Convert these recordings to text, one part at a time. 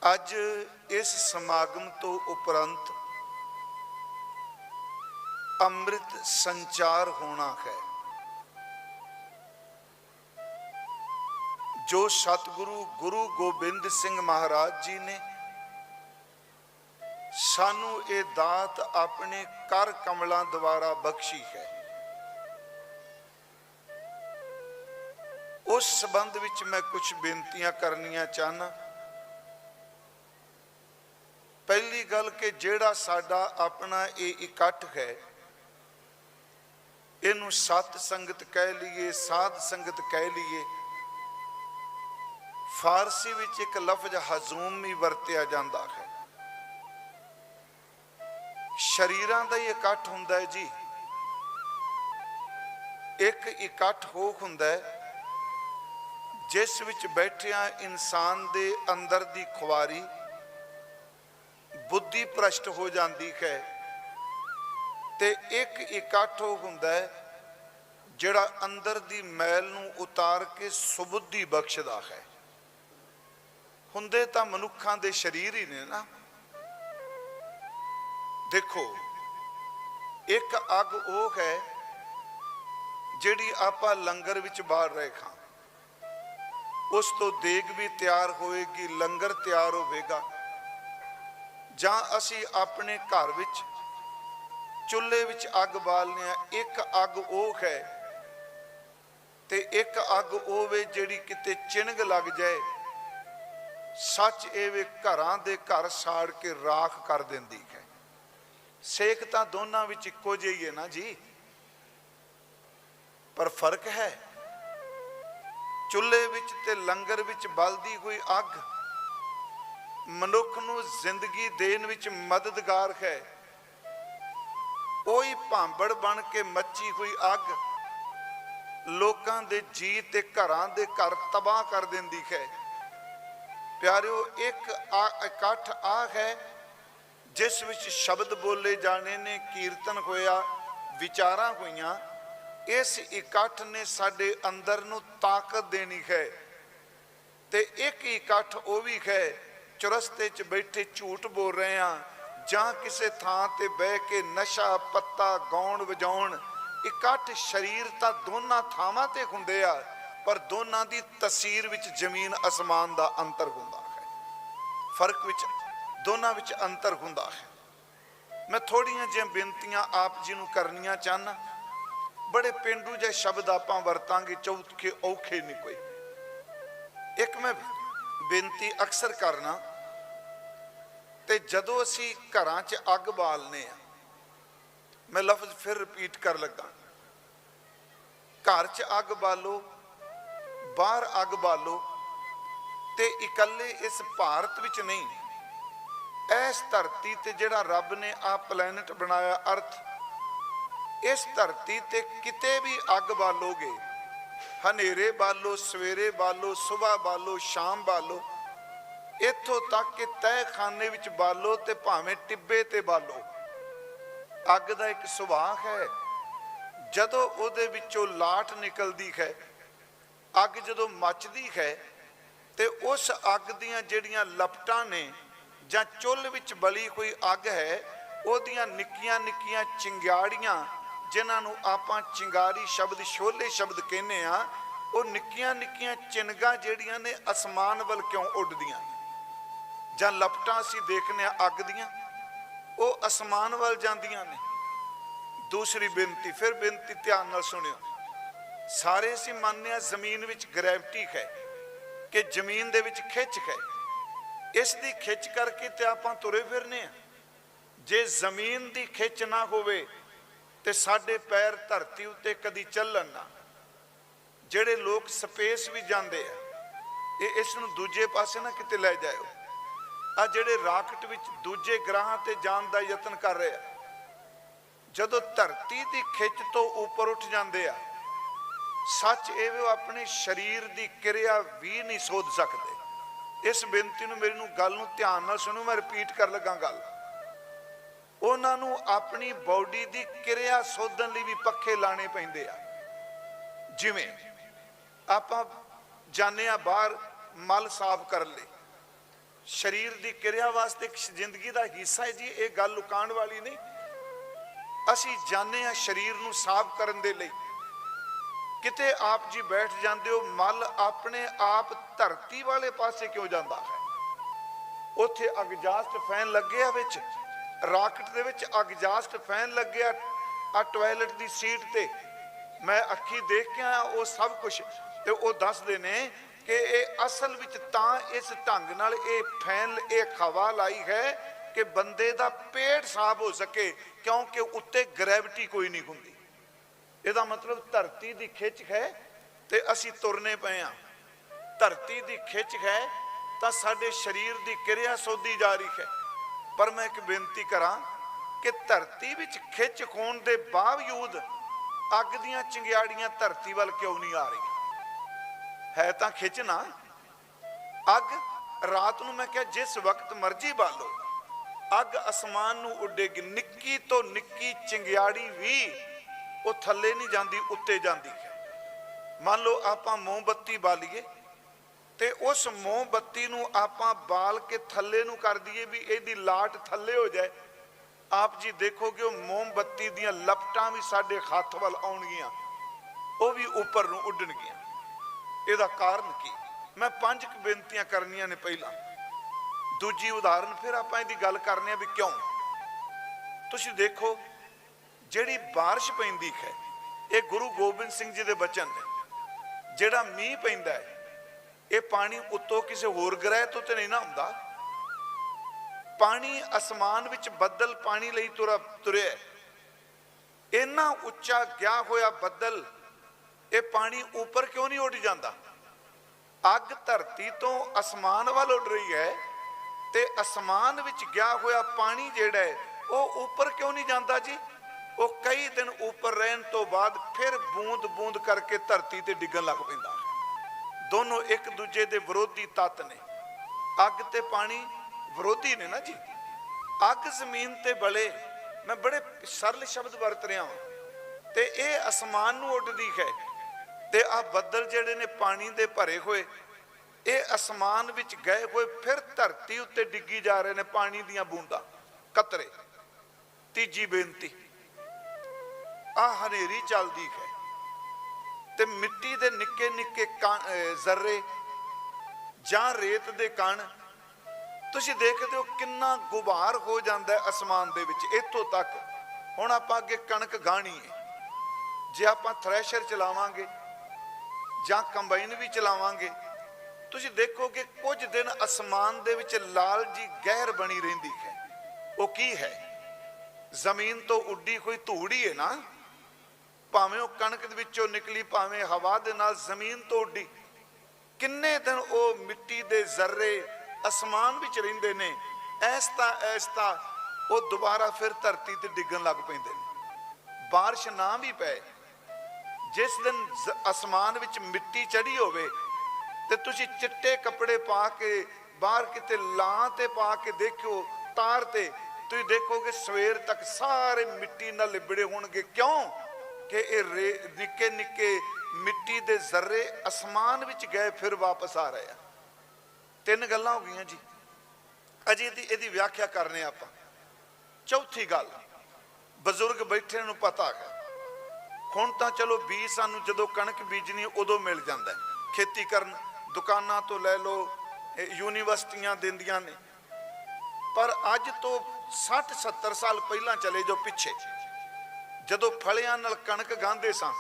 ਅੱਜ इस समागम तो उपरंत अमृत संचार होना है। जो सतगुरु गुरु गोबिंद सिंह महाराज जी ने सानू ये दात अपने कर कमलों द्वारा बख्शी है, उस संबंध विच मैं कुछ बेनतियां करनियां चाहना। पहली गल कि जेड़ा साडा अपना ये इकट्ठ है, इनू सत संगत कह लीए, साध संगत कह लीए। फारसी विच एक लफ्ज हजूम भी वरतिया जाता है। शरीरां दा ही इकट्ठ हुंदा है जी। एक इकट्ठ हो हुंदा है जिस विच बैठिया इंसान दे अंदर दी खुआरी बुद्धि भ्रष्ट हो जाती है, ते एक इकट्ठ हो हुंदा है जिहड़ा अंदर दी मैल नूं उतार के सुबुद्धि बख्शदा है। हुंदे तां मनुखां दे शरीर ही ने ना। देखो, एक अग वो है जिहड़ी आपां लंगर विच बाल रहे खां, उस तो देग भी तैयार होएगी, लंगर तैयार होवेगा। जां असी अपने घर विच चुल्हे विच अग बालने आ, एक अग वो है ते एक अग वो वे जिहड़ी किते चिणग लग जाए, सच ये वे घरां दे घर साड़ के राख कर दिंदी है। सेक तां दोनां विच इक्को जिहा ही है ना जी, पर फर्क है। चुल्हे विच ते लंगर विच बलदी हुई अग मनुख नूं जिंदगी देण विच मददगार है। ओही भांबड़ बन के मची हुई अग लोकां दे जी ते घरां दे घर तबाह कर दिंदी है। प्यारिओ, एक इकट्ठ आ है जिस विच शब्द बोले जाने ने, कीर्तन होया, विचारां होईयां। इस इकट्ठ ने साडे अंदर नूं ताकत देनी है। ते एक इकट्ठ वो भी है चुरस्ते च बैठे झूठ बोल रहे हैं, जां किसी थां ते बह के नशा पत्ता गाउण वजाउण। इकट्ठ शरीर तां दोनां थावां ते हुंदे आ, पर दोनां दी तसीर विच जमीन आसमान दा अंतर हुंदा है। फर्क विच दोनां विच अंतर हुंदा है। मैं थोड़ियां जिहियां बेनतियां आप जी नूं करनियां चाहना। बड़े पेंडू जिहे शब्द आपां वरतांगे, चौखे औखे नहीं कोई। एक मैं बेनती अक्सर करना, ते जदों असी घरां च अग बालने आ, मैं लफ्ज फिर रिपीट कर लगा, घर च अग बालो, बाहर अग बालो, ते इकल्ले इस भारत विच नहीं, इस धरती ते जिहड़ा रब ने आ प्लैनेट बनाया अर्थ, इस धरती ते किते भी अग बालोगे, हनेरे बालो, सवेरे बालो, सुबह बालो, शाम बालो, इत्थों तक कि तय खाने विच बालो ते भावें टिब्बे ते बालो, अग दा एक सुभाव है। जदों उहदे विचों लाट निकलदी है, अग जदों मचदी है, ते उस अग दीयां जिहड़ियां लपटां ने जां चुੱਲ੍ਹ विच बली हुई अग है, उहदियां निक्कियां निक्कियां चिंगाड़ियां, जिन्हां नूं आपां चिंगारी शब्द शोले शब्द कहने आ, वो निक्कियां निक्कियां चिनगां जिहड़ियां ने आसमान वल क्यों उड्डदियां, जां लपटां असीं देखने अग दियां, वो आसमान वल जांदियां ने। दूसरी बेनती, फिर बेनती ध्यान नाल सुनियो। सारे असीं मानने जमीन विच ग्रैविटी है, कि जमीन दे विच खिच है, इस दी खिच करके ते आपां तुरे फिरने आ। जे जमीन दी खिच ना होवे ते साडे पैर धरती उत्ते कदी चलन ना। जिहड़े लोग स्पेस भी जांदे आ, ये इस नूं दूजे पासे ना किते लै जाओ। आ जिहड़े राकेट विच दूजे ग्रहां ते जाण दा यतन कर रहे आ, जदों धरती दी खिच तो उपर उठ जांदे आ, सच ये वो अपने शरीर की क्रिया भी नहीं सोध सकते। इस बेनती नूं मेरी गल नूं ध्यान नाल सुणो, मैं रिपीट कर लगा गल। उन्हां नूं अपनी बॉडी की क्रिया सोधन लई भी पखे लाने पैंदे आ। जिवें आपां जाने आ बाहर मल साफ कर ले, शरीर की क्रिया वास्ते एक जिंदगी का हिस्सा है जी, ये गल लुकाण वाली नहीं। असी जाने आ शरीर नूं साफ करन दे लई, किते आप जी बैठ जाते हो, मल अपने आप धरती वाले पासे क्यों जाता है? उत्थे एग्जास्ट फैन लगे विच, राकेट दे विच एग्जास्ट फैन लगे आ टॉयलेट की सीट ते। मैं अखी देख के आया वो सब कुछ, तो वो दसदे ने कि ये असल विच तां इस ढंग नाल ये फैन ये हवा लाई है कि बंदे दा पेट साफ हो सके, क्योंकि उत्ते ग्रैविटी कोई नहीं हुंदी। ਇਹਦਾ मतलब धरती की खिच है तो असी तुरने पे हाँ, धरती की खिच है तो साडे शरीर की क्रिया सोधी जा रही है। पर मैं एक बेनती करा कि धरती विच खिच होने के बावजूद अग दियां चिंगियाड़ियां धरती वाल क्यों नहीं आ रही? है तो खिच ना अग। रात नूं मैं क्या जिस वक्त मर्जी बालो अग आसमान नूं उडेगी, निक्की तो निक्की चिंगियाड़ी भी वो थले नहीं जाती, उत्ते जाती है। मान लो आप मोमबत्ती बालीए तो उस मोमबत्ती नूं आपां बाल के थले नूं कर दीए भी इहदी लाट थले हो जाए, आप जी देखोगे मोमबत्ती दियां लपटां भी साडे हत्थ वल आउणगियां, वो भी उपर नूं उड्डणगियां। इहदा कारण की? मैं 5 बेनतियां करनियां ने। पहला दूजी उदाहरण फिर आपां इहदी गल करने भी क्यों। तुसीं देखो जिहड़ी बारिश पैंदी है, ये गुरु गोबिंद सिंह जी के बचन ने। जिहड़ा मीह पैंदा है ये पानी उत्तों किसी होर ग्रह तो नहीं ना आउंदा, पानी आसमान विच बदल पानी लई तुरिया। इन्ना उच्चा गया होया बदल, ये पानी ऊपर क्यों नहीं उड़ जाता? अग धरती तो आसमान वाल उड़ रही है, ते आसमान विच गया होया पानी जिहड़ा है वो ऊपर क्यों नहीं जाता जी? वो कई दिन ऊपर रहने तो बाद फिर बूंद बूंद करके धरती ते डिगन लग पैंदा। दोनों एक दूजे दे विरोधी तत्त ने। अग ते पानी विरोधी ने ना जी। अग जमीन ते बले, मैं बड़े सरल शब्द वरत रहा हूं, ते ये आसमान नूं उड्डदी है, ते आ बदल जिहड़े ने पानी दे भरे हुए ये आसमान विच गए हुए फिर धरती उत्ते डिगी जा रहे ने पानी दियां बूंदां कतरे। तीजी बेनती, आ हनेरी चलती है ते मिट्टी दे निक्के निक्के जर्रे जां रेत दे कण, तुसीं देखदे हो किन्ना गुबार हो जाता है आसमान दे विच। इत्थों तक हुण आपां अगे कणक गाहणी है, जे आपां थ्रैशर चलावांगे जां कंबाइन भी चलावांगे, तुसीं देखोगे कुछ दिन आसमान दे विच लाल जी गहर बनी रहिंदी है। वो की है? जमीन तो उड्डी कोई धूड़ ही है ना, भावें वो कणक दे विचों निकली, भावें हवा दे नाल जमीन तो उड्डी। किन्ने दिन वो मिट्टी दे जर्रे आसमान विच रहिंदे ने, ऐसता ऐसता वो दोबारा फिर धरती ते डिगन लग पैंदे ने। बारिश ना भी पै, जिस दिन आसमान विच मिट्टी चढ़ी होवे ते तुसीं चिट्टे कपड़े पा के बाहर किते लां ते पा के देखो तार ते, तुसीं देखोगे सवेर तक सारे मिट्टी नाल लिबड़े होणगे। क्यों कि ये निक्के निक्के मिट्टी दे जर्रे आसमान विच गए फिर वापस आ रहे हैं। 3 गल्लां हो गईयां जी। अजे इहदी व्याख्या करने आपां। चौथी गल, बजुर्ग बैठे नूं पता है हुण तां चलो बीज सानूं जदों कणक बीजनी उदों मिल जांदा है, खेती करन दुकानां तो लै लो, यूनीवर्सिटियां दिंदियां ने। पर अज तो 60-70 साल पहलां चले जो पिछे, जदों फलियां नाल कणक गांदे सां,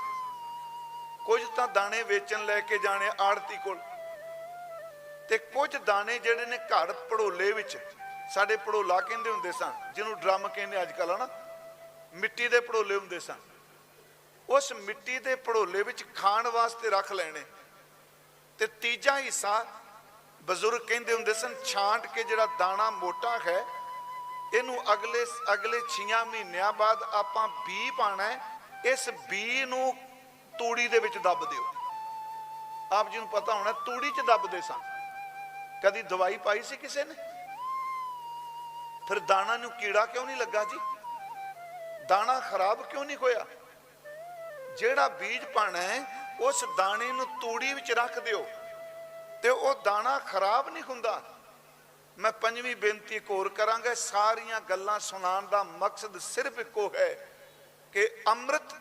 कुछ तां दाणे वेचण लैके जाने आड़ती कोल, ते कुछ दाणे जिहड़े ने घर पड़ोले विच, साडे पड़ोला कहंदे हुंदे सन, जिहनूं ड्रम कहंदे अजकल है ना, मिट्टी दे पड़ोले हुंदे सन। उस मिट्टी दे पड़ोले विच खाण वास्ते रख लेने, ते तीजा हिस्सा बजुर्ग कहंदे हुंदे सन छांट के जिहड़ा दाना मोटा है इनू अगले 6 महीनों बाद आपां बी पाना है, इस बी नू तूड़ी दे विच दब दिओ। आप जी नूं पता होना तूड़ी च दबदे सन, कदी दवाई पाई सी किसी ने? फिर दाना नू कीड़ा क्यों नहीं लगा जी? दाना खराब क्यों नहीं होया? जिहड़ा बीज पाना है उस दाने नू तूड़ी विच रख दिओ ते वो दाना खराब नहीं हुंदा। मैं पंजवीं बेनती एक होर करांगा। सारियां गल्लां सुनाउण दा मकसद सिर्फ इक्को है कि अमृत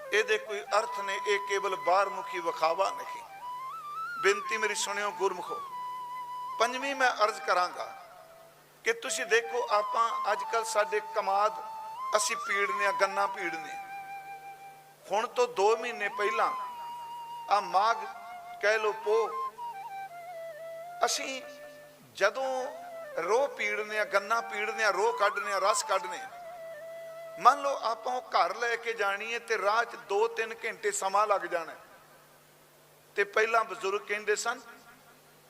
ਇਹਦੇ कोई अर्थ ने, ये केवल बाहरमुखी विखावा नहीं। बेनती मेरी सुनियो गुरमुखो। पंजवीं मैं अर्ज करांगा कि तुसी देखो आपां अजकल साडे कमाद असी पीड़ने, गन्ना पीड़ने। हुण तो 2 महीने पहला आ माघ कह लो पो, असी जदों रोह पीड़ने, गन्ना पीड़ने, रोह कढ़ने, रस कढ़ने, मान लो आप घर लैके जानी है तो राह च 2-3 घंटे समा लग जाना। तो पहला बजुर्ग कहते सन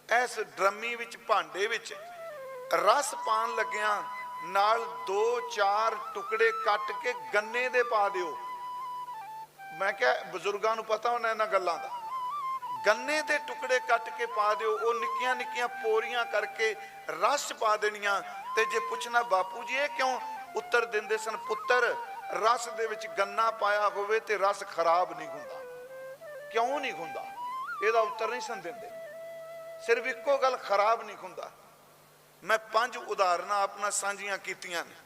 इस ड्रमी विच भांडे विच रस पान लग्या नाल 2-4 टुकड़े कट के गन्ने दे पा दिओ। मैं क्या बजुर्गों नूं पता होना इन्हां गल्लां दा। गन्ने दे टुकड़े कट के पा दिओ, वो निक्कियां निक्कियां पोरियां करके रस पा देनियां। ते जे पुछना बापू जी ये क्यों, उत्तर दिंदे सन पुत्तर रस दे विच गन्ना पाया होवे ते रस खराब नहीं हुंदा। क्यों नहीं हुंदा, ਇਹਦਾ उत्तर नहीं सन दिंदे। सिर्फ इक्को गल खराब नहीं हुंदा। मैं 5 उदाहरणां अपना सांझियां कीतियां ने।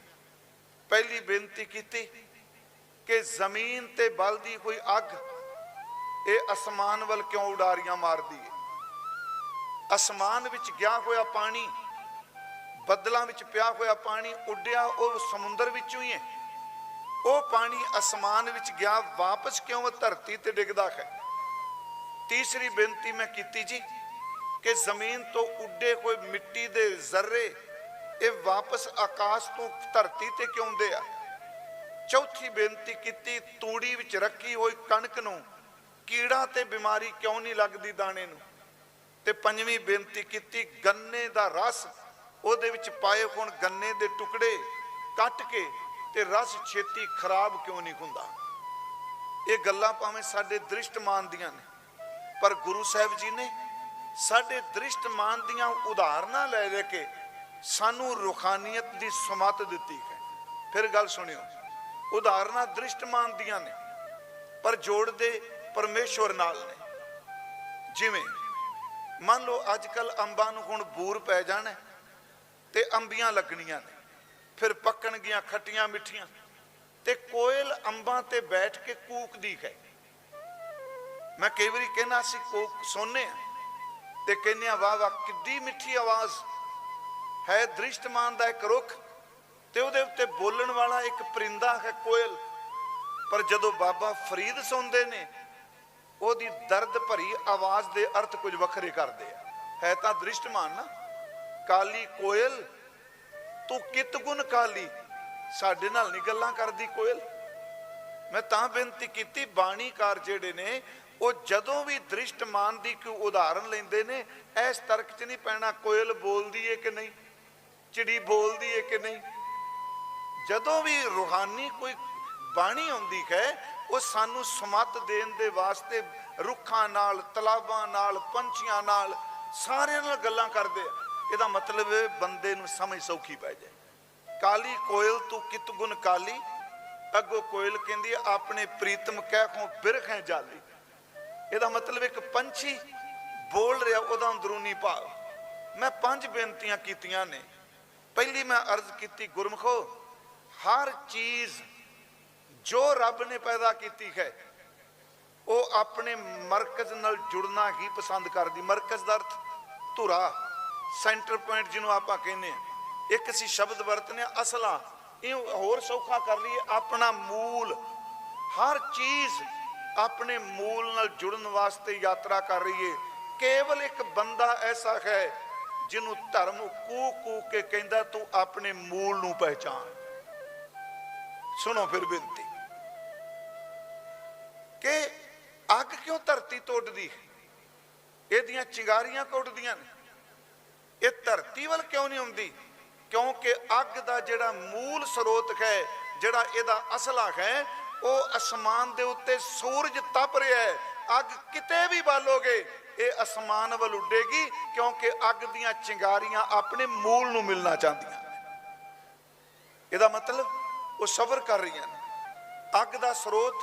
पहली बेनती कीती कि जमीन ते बलदी कोई अग ये आसमान वल क्यों उडारियां मारदी है। आसमान विच गया होया पानी, बदलों में पिया होया पानी उड्डिया वो समुंदर विचों ही है। वो पानी आसमान विच गया वापस क्यों धरती ते डिगदा है। तीसरी बेनती मैं कीती जी कि जमीन तो उड्डे हुए मिट्टी दे जर्रे ये वापस आकाश तो धरती ते क्यों दे आ। चौथी बेनती कीती तूड़ी विच रखी हुई कणक नूं कीड़ा ते बीमारी क्यों नहीं लगदी दाणे नूं। ते पंजवीं बेनती कीती गन्ने दा रस ਉਹਦੇ ਵਿੱਚ ਪਾਏ ਹੋਣ गन्ने ਦੇ टुकड़े ਕੱਟ ਕੇ ਤੇ रस ਛੇਤੀ खराब क्यों नहीं ਹੁੰਦਾ। ਇਹ ਗੱਲਾਂ ਭਾਵੇਂ ਸਾਡੇ ਦ੍ਰਿਸ਼ਟਮਾਨ ਦੀਆਂ ਨੇ, ਪਰ ਗੁਰੂ ਸਾਹਿਬ ਜੀ ਨੇ ਸਾਡੇ ਦ੍ਰਿਸ਼ਟਮਾਨ ਦੀਆਂ ਉਦਾਹਰਨਾਂ ਲੈ ਕੇ ਸਾਨੂੰ ਰੂਹਾਨੀਅਤ ਦੀ ਸਮਤ ਦਿੱਤੀ ਹੈ। ਫਿਰ ਗੱਲ ਸੁਣਿਓ, ਉਦਾਹਰਨਾਂ ਦ੍ਰਿਸ਼ਟਮਾਨ ਦੀਆਂ ਨੇ ਪਰ ਜੋੜਦੇ ਪਰਮੇਸ਼ਵਰ ਨਾਲ ਨੇ। ਜਿਵੇਂ ਮੰਨ ਲਓ ਅੱਜ ਕੱਲ ਅੰਬਾਂ ਨੂੰ ਹੁਣ ਬੂਰ ਪੈ ਜਾਣਾ ਤੇ ਅੰਬੀਆਂ ਲੱਗਣੀਆਂ ਨੇ, ਫਿਰ ਪੱਕਣਗੀਆਂ ਖੱਟੀਆਂ ਮਿੱਠੀਆਂ, ਤੇ ਕੋਇਲ ਅੰਬਾਂ ਤੇ ਬੈਠ ਕੇ ਕੂਕਦੀ ਹੈ। ਮੈਂ ਕਈ ਵਾਰੀ ਕਹਿਣਾ ਸੀ ਕੂਕ ਸੁਣਨੇ ਤੇ ਕਹਿੰਦੇ ਆ ਵਾਹ ਵਾਹ ਕਿੱਡੀ ਮਿੱਠੀ ਆਵਾਜ਼ ਹੈ। ਦ੍ਰਿਸ਼ਟਮਾਨ ਦਾ ਇੱਕ ਰੁੱਖ ਤੇ ਉਹਦੇ ਉੱਤੇ ਬੋਲਣ ਵਾਲਾ ਇੱਕ ਪਰਿੰਦਾ ਹੈ ਕੋਇਲ। ਪਰ ਜਦੋਂ ਬਾਬਾ ਫਰੀਦ ਸੁਣਦੇ ਨੇ ਉਹਦੀ ਦਰਦ ਭਰੀ ਆਵਾਜ਼ ਦੇ ਅਰਥ ਕੁਝ ਵੱਖਰੇ ਕਰਦੇ ਆ। ਹੈ ਤਾਂ ਦ੍ਰਿਸ਼ਟਮਾਨ ਨਾ। काली कोयल तू कित गुण काली, साडे नाल नहीं गल्लां करदी कोयल। मैं तां बेनती कीती बाणीकार जेड़े ने वो जदों भी दृष्टमान दी कोई उदाहरण लेंदे ने इस तर्क च नहीं पैना कोयल बोलदी है कि नहीं, चिड़ी बोलदी है कि नहीं। जदों भी रूहानी कोई बाणी आउंदी है वो सानू समत देण दे वास्ते रुखां नाल, तलाबां नाल, पंछियां नाल सारियां नाल गल्लां करदे आ। ਇਹਦਾ मतलब ਬੰਦੇ ਨੂੰ ਸਮਝ ਸੌਖੀ ਪੈ ਜਾਏ। ਕਾਲੀ ਕੋਇਲ ਤੂੰ ਕਿਤ ਗੁਣ ਕਾਲੀ, ਅੱਗੋਂ ਕੋਇਲ ਕਹਿੰਦੀ ਹੈ ਆਪਣੇ ਪ੍ਰੀਤਮ ਕਹਿ ਖੋਂ ਬਿਰਖ ਹੈ ਜਾਲੀ। ਇਹਦਾ मतलब ਇੱਕ ਪੰਛੀ ਬੋਲ ਰਿਹਾ ਉਹਦਾ ਅੰਦਰੂਨੀ ਭਾਵ। ਮੈਂ 5 ਬੇਨਤੀਆਂ ਕੀਤੀਆਂ ਨੇ। ਪਹਿਲੀ ਮੈਂ ਅਰਜ਼ ਕੀਤੀ ਗੁਰਮਖੋ ਹਰ ਚੀਜ਼ ਜੋ ਰੱਬ ਨੇ ਪੈਦਾ ਕੀਤੀ ਹੈ ਉਹ ਆਪਣੇ ਮਰਕਜ਼ ਨਾਲ ਜੁੜਨਾ ਹੀ ਪਸੰਦ ਕਰਦੀ। ਮਰਕਜ਼ ਦਾ ਅਰਥ ਧੁਰਾ, सेंटर पॉइंट जिन्हों आप कहने। एक असी शब्द वरतने असला, ये होर सौखा कर लीए अपना मूल। हर चीज अपने मूल नाल जुड़न वास्ते यात्रा कर रही है। केवल एक बंदा ऐसा है जिन्हों धर्म कू कू के कहता तू अपने मूल नूं पहचान। सुनो फिर बेनती कि अग क्यों धरती तोड़दी, इहदियां चिंगारियां कुटदियां ने। ये धरती वाल क्यों नहीं आउंदी, क्योंकि अग दा जिहड़ा मूल स्रोत है, जिहड़ा इहदा असला है, वो आसमान दे उत्ते सूरज तप रहा है। अग किते भी बालोगे ये आसमान वाल उडेगी, क्योंकि अग दियां चिंगारियां अपने मूल नूं मिलना चाहदियां। इहदा मतलब वो सबर कर रही हैं। अग दा स्रोत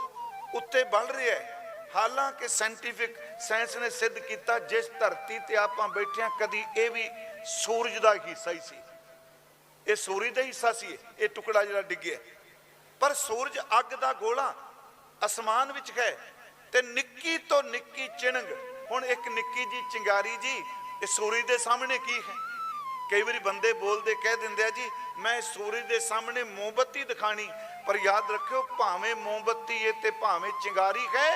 उत्ते बढ़ रहा है। हालांकि साइंटिफिक साइंस ने सिद्ध किया जिस धरती ते आपां बैठे कदी ये भी सूरज का हिस्सा ही सी, ये सूरज का हिस्सा सी ये टुकड़ा जिहड़ा डिग्गिया। पर सूरज अग का गोला आसमान विच है ते निक्की तो निक्की चिणग, हुण एक निक्की जी चिंगारी जी ये सूरज के सामने की है। कई बार बंदे बोलते कह देंगे जी मैं सूरज के सामने मोमबत्ती दिखानी, पर याद रखियो भावें मोमबत्ती है ते भावें चिंगारी है,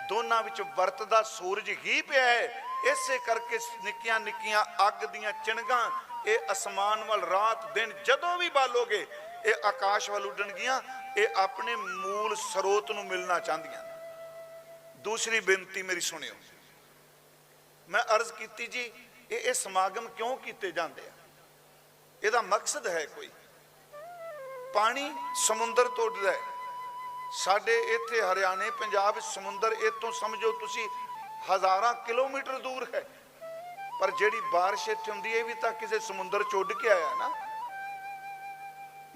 दोनों विच वरतदा सूरज ही पिया है। इसे करके निक्कियां निक्कियां अग दियां चिणगां ये आसमान वाल रात दिन जदों भी बालोगे ये आकाश वाल उड्डणगियां, ये अपने मूल स्रोत नूं मिलना चाहदियां। दूसरी बेनती मेरी सुनियो, मैं अर्ज की जी ये समागम क्यों किए जाते हैं, ਇਹਦਾ मकसद है कोई। पानी समुंदर तो उड़दा है, साडे इत्थे हरियाणे पंजाब समुंदर इतों समझो तुसी हज़ारां किलोमीटर दूर है, पर जिहड़ी बारिश इत्थे हुंदी है भी तो किसी समुंदर च उड़ के आया ना।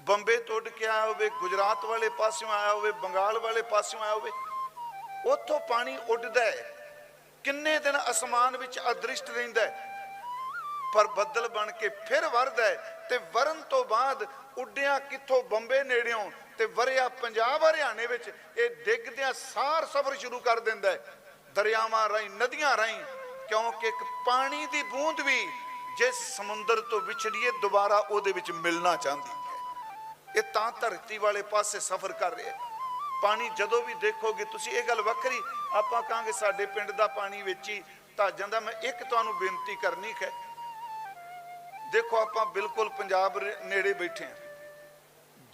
बंबे तो उड़ के आया होवे, गुजरात वाले पासों आया होवे, बंगाल वाले पासों आया होवे, उत्थों पानी उड़दा है, किन्ने दिन आसमान विच अदृष्ट रहिंदा है, पर बदल बन के फिर वरदा है ते वरन तो बाद उड्डिया किथों बंबे नेड़ियों ते वरिया पंजाब हरियाणे विच ये डिगदियां सार सफर शुरू कर दिंदा है, दरियावां राहीं नदियां राहीं, क्योंकि एक पानी दी बूंद भी जिस समुंदर तो विछड़िए दोबारा उहदे विच मिलना चाहती है। ये तां धरती वाले पासे सफर कर रहे। पानी जदों भी देखोगे तुसी ये गल वखरी, आपां कहांगे साडे पिंड दा पानी विच ही धस जांदा। मैं एक तुहानूं बेनती करनी है, देखो आपां बिल्कुल पंजाब नेड़े बैठे हैं,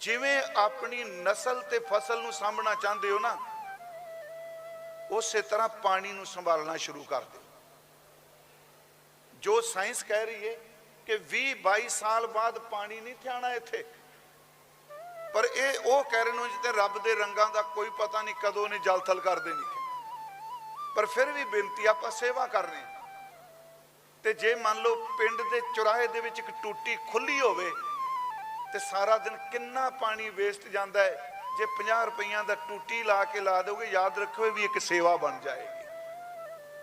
जिवें अपनी नस्ल ते फसल नूं सामभना चाहते हो ना, उस तरह पानी नूं संभालना शुरू कर दो। जो साइंस कह रही है कि 20-22 साल बाद पानी नहीं थे आना इत्थे, पर ये वो कह रहे हैं जिते रब दे रंगां दा कोई पता नहीं कदों ने जल थल कर देनी है। पर फिर भी बेनती आपां सेवा कर रहे हैं, ते जे मान लो पिंड दे चौराहे दे विच एक टूटी खुली होवे ते सारा दिन किन्ना पानी वेस्ट जाता है। जे 50 रुपइयां दा टूटी ला के ला दोगे, याद रखो भी एक सेवा बन जाएगी।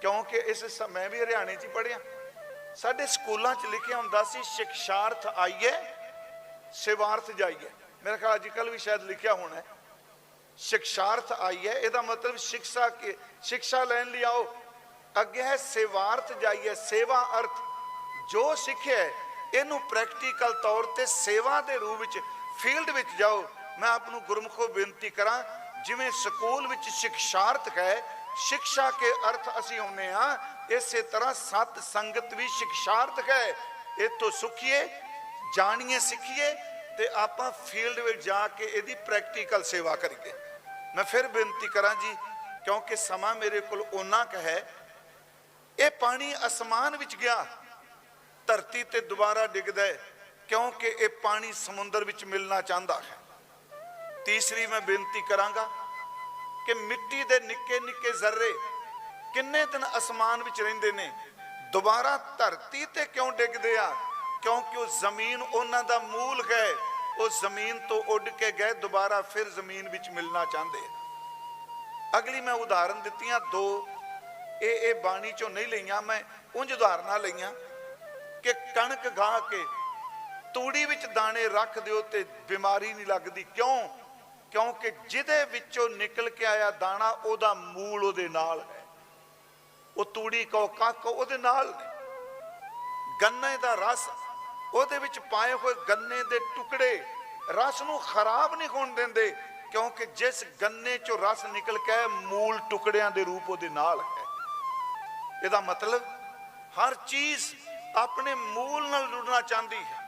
क्योंकि इस मैं भी हरियाणे च पढ़िया, साडे स्कूलों च लिखिया हुंदा सी शिक्षार्थ आइए सेवार्थ जाइए। मेरा ख्याल अजकल भी शायद लिखिया होना है शिक्षार्थ आइए, इसका मतलब शिक्षा के शिक्षा लैन लिया आओ। अगे है सेवार्थ जाइए, सेवा अर्थ जो सिखे इनू प्रैक्टिकल तौर पर सेवा के रूप में फील्ड में जाओ। मैं आपको गुरमुखों बेनती करा, जिमें स्कूल में शिक्षार्थ है, शिक्षा के अर्थ असी होने हाँ, इस तरह सत संगत भी शिक्षार्थ है। इतों सुखिए जानिए सीखिए ते आपां फील्ड में जाके यदि प्रैक्टिकल सेवा करिए। मैं फिर बेनती करा जी, क्योंकि समा मेरे को उन्ना क है, ये पानी आसमान विच गया, धरती ते दोबारा डिगदा है, क्योंकि ये पानी समुंदर विच मिलना चाहता है। तीसरी मैं बेनती करांगा कि मिट्टी दे निक्के निक्के जर्रे किन्ने दिन आसमान विच रहिंदे ने, दोबारा धरती ते क्यों डिगदे आ? क्योंकि वो जमीन उन्हां दा मूल है, वो जमीन तो उड़ के गए, दोबारा फिर जमीन विच मिलना चाहते। अगली मैं उदाहरण दित्तियां दो, ये बाणी चो नहीं लईयां, मैं उंज उदाहरणां लईयां कि कणक गा के तूड़ी विच दाने रख दिओ ते बीमारी नहीं लगदी। क्यों? क्योंकि जिहदे विचों निकल के आया दाना ओदा मूल ओदे नाल है, वो तूड़ी को कख ओदे नाल ने। गन्ने दा रस ओदे विच पाए हुए गन्ने दे टुकड़े रस नूं खराब नहीं होण देंदे, क्योंकि जिस गन्ने चों रस निकल के मूल टुकड़ियां दे रूप ओदे नाल है। इहदा मतलब हर चीज अपने मूल नाल जुड़ना चाहती है।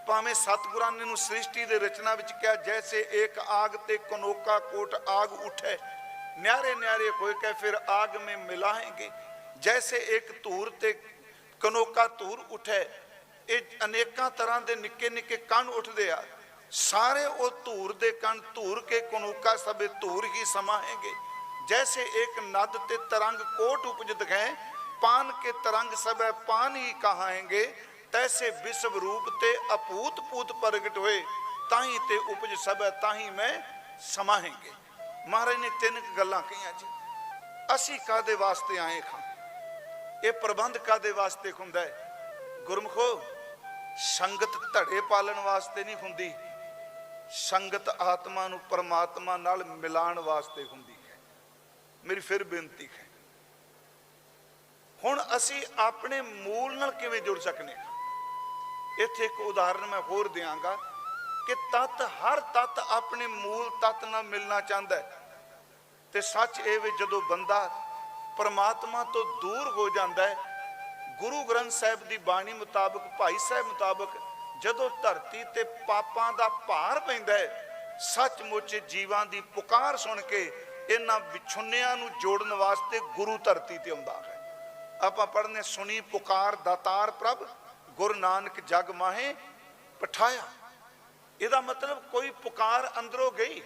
भावें सतगुरां ने नूं सृष्टि दे रचना विच कहा, जैसे एक आग ते कनोका कोट आग उठे, न्यारे न्यारे होए के फिर आग में मिलाएंगे। जैसे एक धूर ते कनोका धूर उठे, ये अनेकों तरह के निके निके कण उठते आ, सारे वो धूर दे कण धूर के कनोका सबे धूर ही समाएंगे। जैसे एक नद ते तरंग कोट उपजत है, पान के तरंग सब पान ही कहाएंगे। तैसे विश्व रूप ते अपूत पूत प्रगट हुए, ताही ते उपज सब ताही में समाहेंगे। महाराज ने 3 गल्लां कहियां जी। असी कादे वास्ते आए खां, ये प्रबंध कादे वास्ते हुंदा है? गुरमुखो संगत धड़े पालन वास्ते नहीं हुंदी, संगत आत्मा नूं परमात्मा नाल मिलाण वास्ते हुंदी है। मेरी फिर बेनती है, हुण असी अपने मूल नाल किवें जुड़ सकने। इत्थे एक उदाहरण मैं होर देंगा कि तत्त हर तत्त अपने मूल तत्त नाल मिलना चाहता है। ते सच ये वे जदों बंदा परमात्मा तो दूर हो जाता है, गुरु ग्रंथ साहिब की बाणी मुताबक, भाई साहब मुताबक जदों धरती ते पापां दा भार पैंदा है, सचमुच जीवां दी पुकार सुन के इन्हां विछुन्नियां नूं जोड़न वास्ते गुरु धरती ते आउंदा है। आपां पढ़ने सुनी पुकार दातार प्रभ, गुरु नानक जग माहे पठाया। इहदा मतलब कोई पुकार अंदरों गई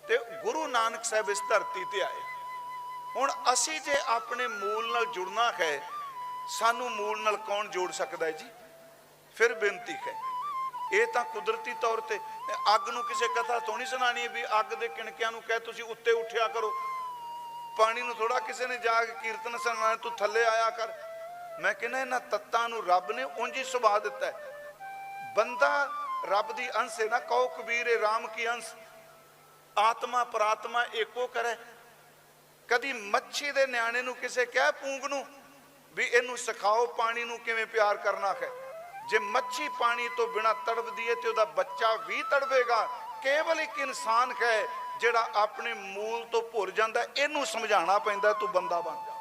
ते गुरु नानक साहब इस धरती ते आए। हुण असी जे अपने मूल नाल जुड़ना है, सानू मूल नाल कौन जोड़ सकता है जी? फिर बेनती है, ये तो कुदरती तौर पर अग नूं किसी कथा तो नहीं सुनानी है भी अग दे किणकियां नूं कह तुसीं उत्ते उठिया करो, पानी नूं थोड़ा किसी ने जाके कीर्तन सुनाना तू थल्ले आया कर। मैं कहना इन्हां तत्तां नूं रब ने उंज ही सुभा दिता है। बंदा रब दी अंश है ना, कहो कबीर ए राम की अंश, आत्मा परात्मा एको करे। कदी मच्छी दे न्याणे नूं किसे कह पूंग नूं भी इनू सिखाओ पानी नूं किवें प्यार करना है। जे मच्छी पानी तो बिना तड़पदी है तो बच्चा भी तड़पेगा। केवल एक इंसान है जिहड़ा अपने मूल तो भुल जाता है, इनू समझाना पैंदा तू बंदा बन जा।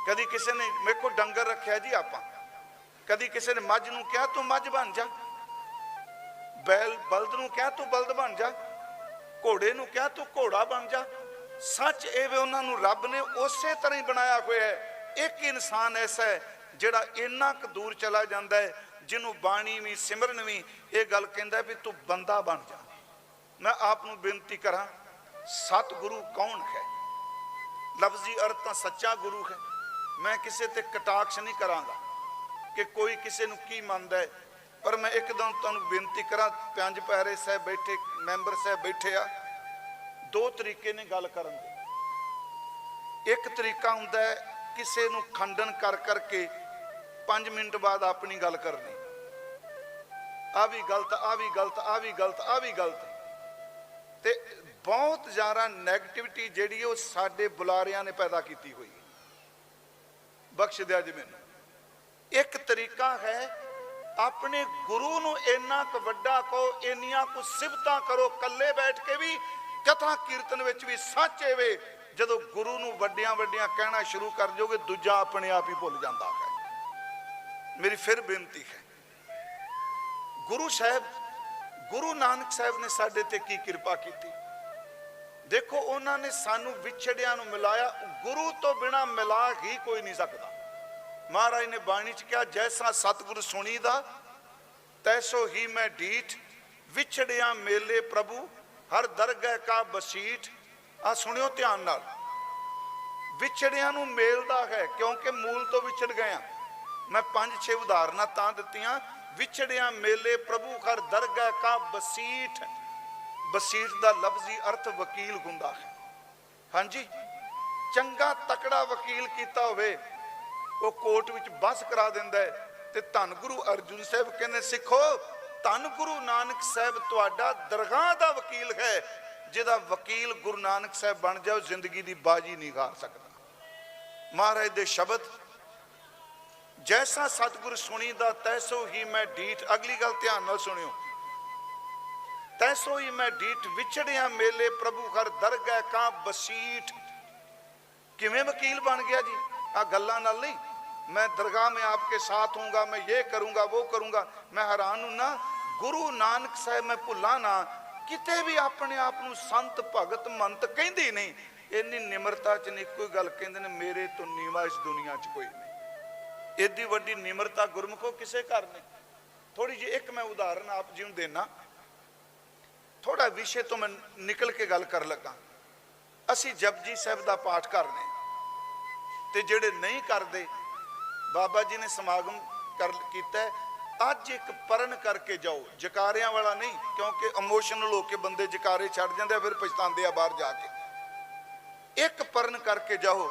कदी किसी ने मेरे को डंगर रखा जी आपां, कदी किसी ने मझ नूं कहा तू मझ बन जा, बैल बलद नूं कहा तू बलद बन जा, घोड़े नूं कहा तू घोड़ा बन जा। सच ये वे उन्होंने रब ने उस तरह ही बनाया हुआ है। एक इंसान ऐसा है जिहड़ा इन्ना क दूर चला जाता है, जिन्हों बाणी भी सिमरन भी ये गल कहता है भी तू बंदा बन जा। मैं आपनूं बेनती करा, सतगुरु कौन है? लफ्जी अर्थ तो सच्चा गुरु है। मैं किसी ते कटाक्ष नहीं करांगा कि कोई किसी नूं की मनदा है, पर मैं एकदम तुहानूं बेनती करा, पंज पैरे साहब बैठे, मैंबर साहब बैठे आ, दो तरीके ने गल करन दे। एक तरीका हुंदा है किसी नूं खंडन कर करके 5 मिनट बाद अपनी गल करनी, आ भी गलत, आ भी गलत, आ भी गलत, आ भी गलत। ते बहुत ज़्यादा नैगेटिविटी जिहड़ी वो साडे बुलारियां ने पैदा की हुई। बख्श दिया जी मैनूं। एक तरीका है अपने गुरु नूं इन्ना क वड्डा कहो, इन्नियां कुछ सिफतां करो, कल्ले बैठ के भी कथा कीर्तन विच भी सच एवे, जदों गुरु नूं वड्डियां वड्डियां कहना शुरू कर दोगे दूजा अपने आप ही भुल जाता है। मेरी फिर बेनती है, गुरु साहब, गुरु नानक साहब ने साडे ते की कृपा की। देखो उन्होंने सानू विछड़िया नूं मिलाया, गुरु तो बिना मिला ही कोई नहीं सकता। महाराज ने बाणी च कहा, जैसा सतगुरु सुनीदा तैसो ही मैं ढीठ, विछड़िया मेले प्रभु हर दरगह का बसीठ। आ सुनियो ध्यान नाल, विछड़िया नूं मेलदा है क्योंकि मूल तो विछड़ गया। मैं 5-6 उदाहरणां तां दित्तियां। विछड़िया मेले प्रभु हर दरगह का बसीठ। बसीठ दा लफ्जी अर्थ वकील हुंदा है। हाँ जी, चंगा तकड़ा वकील कीता होवे वो कोर्ट विच बस करा दिंदा है। ते धन गुरु अर्जुन साहब कहने सिखो, धन गुरु नानक साहब तुहाडा दरगाह दा वकील है। जिहदा वकील गुरु नानक साहब बन जाओ, जिंदगी दी बाजी नहीं हार सकता। महाराज दे शब्द, जैसा सतगुरु सुनीदा तैसो ही मैं ढीठ। अगली गल ध्यान नाल सुनियो, तैसो ही मैं ढीठ, विछड़िया मेले प्रभु हर दरगह का बसीठ। किवें वकील बन गया जी? आ गल्लां नाल नहीं, मैं दरगाह में आपके साथ हूँगा, मैं ये करूँगा वो करूँगा। मैं हैरान हूँ ना, गुरु नानक साहब मैं भुला ना, किते भी अपने आप नूं संत भगत मंत कहंदे नहीं। इन्नी निमरता च नहीं कोई गल कहंदे ने, मेरे तो नीवा इस दुनिया च कोई नहीं। एडी वड्डी निमरता गुरमुखो किसे घर नहीं। थोड़ी जी एक मैं उदाहरण आप जी नूं देना, थोड़ा विषय तो मैं निकल के गल कर लगा। असी जपजी साहब का पाठ करने, ते जिहड़े नहीं करते, बाबा जी ने समागम कर कीता, अज एक परण करके जाओ, जकारियां वाला नहीं, क्योंकि इमोशनल होके बंदे जकारे छड़ जाते फिर पछताते बाहर जाके। एक परण करके जाओ,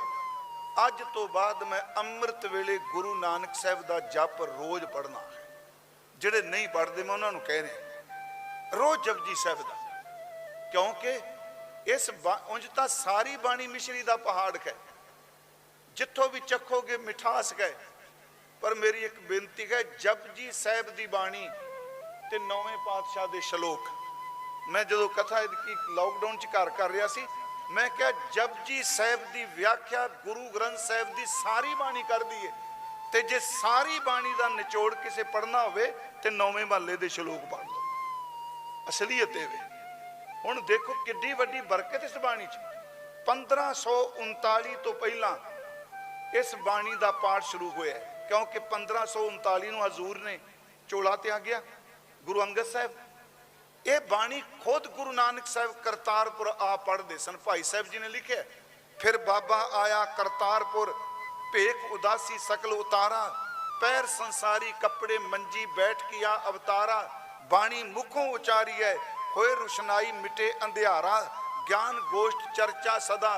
अज तो बाद मैं अमृत वेले गुरु नानक साहब का जप रोज पढ़ना है। ਜਿਹੜੇ ਨਹੀਂ ਪੜ੍ਹਦੇ ਮੈਂ ਉਹਨਾਂ ਨੂੰ ਕਹਿ ਰਿਹਾ ਰੋਜ਼ ਜਪਜੀ ਸਾਹਿਬ ਦਾ, ਕਿਉਂਕਿ ਇਸ ਉਂਝ ਤਾਂ ਸਾਰੀ ਬਾਣੀ ਮਿਸ਼ਰੀ ਦਾ ਪਹਾੜ ਹੈ, ਜਿੱਥੋਂ ਵੀ ਚੱਖੋਗੇ ਮਿਠਾਸ ਹੈ। ਪਰ ਮੇਰੀ ਇੱਕ ਬੇਨਤੀ ਹੈ, ਜਪਜੀ ਸਾਹਿਬ ਦੀ ਬਾਣੀ ਤੇ ਨੌਵੇਂ ਪਾਤਸ਼ਾਹ ਦੇ ਸ਼ਲੋਕ, ਮੈਂ ਜਦੋਂ ਕਥਾ ਇਹਦੀ ਲਾਕਡਾਊਨ 'ਚ ਘਰ ਕਰ ਰਿਹਾ ਸੀ, ਮੈਂ ਕਿਹਾ ਜਪਜੀ ਸਾਹਿਬ ਦੀ ਵਿਆਖਿਆ ਗੁਰੂ ਗ੍ਰੰਥ ਸਾਹਿਬ ਦੀ ਸਾਰੀ ਬਾਣੀ ਕਰਦੀ ਹੈ, ਤੇ ਜੇ ਸਾਰੀ ਬਾਣੀ ਦਾ ਨਿਚੋੜ ਕਿਸੇ ਪੜ੍ਹਨਾ ਹੋਵੇ ਤੇ ਨੌਵੇਂ ਮਹੱਲੇ ਦੇ ਸ਼ਲੋਕ ਪੜ੍ਹ ਲਓ। ਅਸਲੀਅਤ ਇਹ ਵੇ। ਹੁਣ ਦੇਖੋ ਕਿੱਡੀ ਵੱਡੀ ਬਰਕਤ ਇਸ ਬਾਣੀ 'ਚ। 1539 ਤੋਂ ਪਹਿਲਾਂ ਇਸ ਬਾਣੀ ਦਾ ਪਾਠ ਸ਼ੁਰੂ ਹੋਇਆ, ਕਿਉਂਕਿ 1539 ਨੂੰ ਹਜ਼ੂਰ ਨੇ ਚੋਲਾ ਤਿਆਗਿਆ, ਗੁਰੂ ਅੰਗਦ ਸਾਹਿਬ। ਇਹ ਬਾਣੀ ਖੁਦ ਗੁਰੂ ਨਾਨਕ ਸਾਹਿਬ ਕਰਤਾਰਪੁਰ ਆ ਪੜ੍ਹਦੇ ਸਨ, ਭਾਈ ਸਾਹਿਬ ਜੀ ਨੇ ਲਿਖਿਆ। ਫਿਰ ਬਾਬਾ ਆਇਆ ਕਰਤਾਰਪੁਰ, ਭੇਖ ਉਦਾਸੀ ਸਕਲ ਉਤਾਰਾ, ਪੈਰ ਸੰਸਾਰੀ ਕੱਪੜੇ ਮੰਜੀ ਬੈਠ ਕਿਆ ਅਵਤਾਰਾ, ਬਾਣੀ ਮੁਖੋਂ ਉਚਾਰੀ ਹੈ ਹੋਏ ਰੁਸ਼ਨਾਈ ਮਿਟੇ ਅੰਧਿਆਰਾ, ਗਿਆਨ ਗੋਸ਼ਟ ਚਰਚਾ ਸਦਾ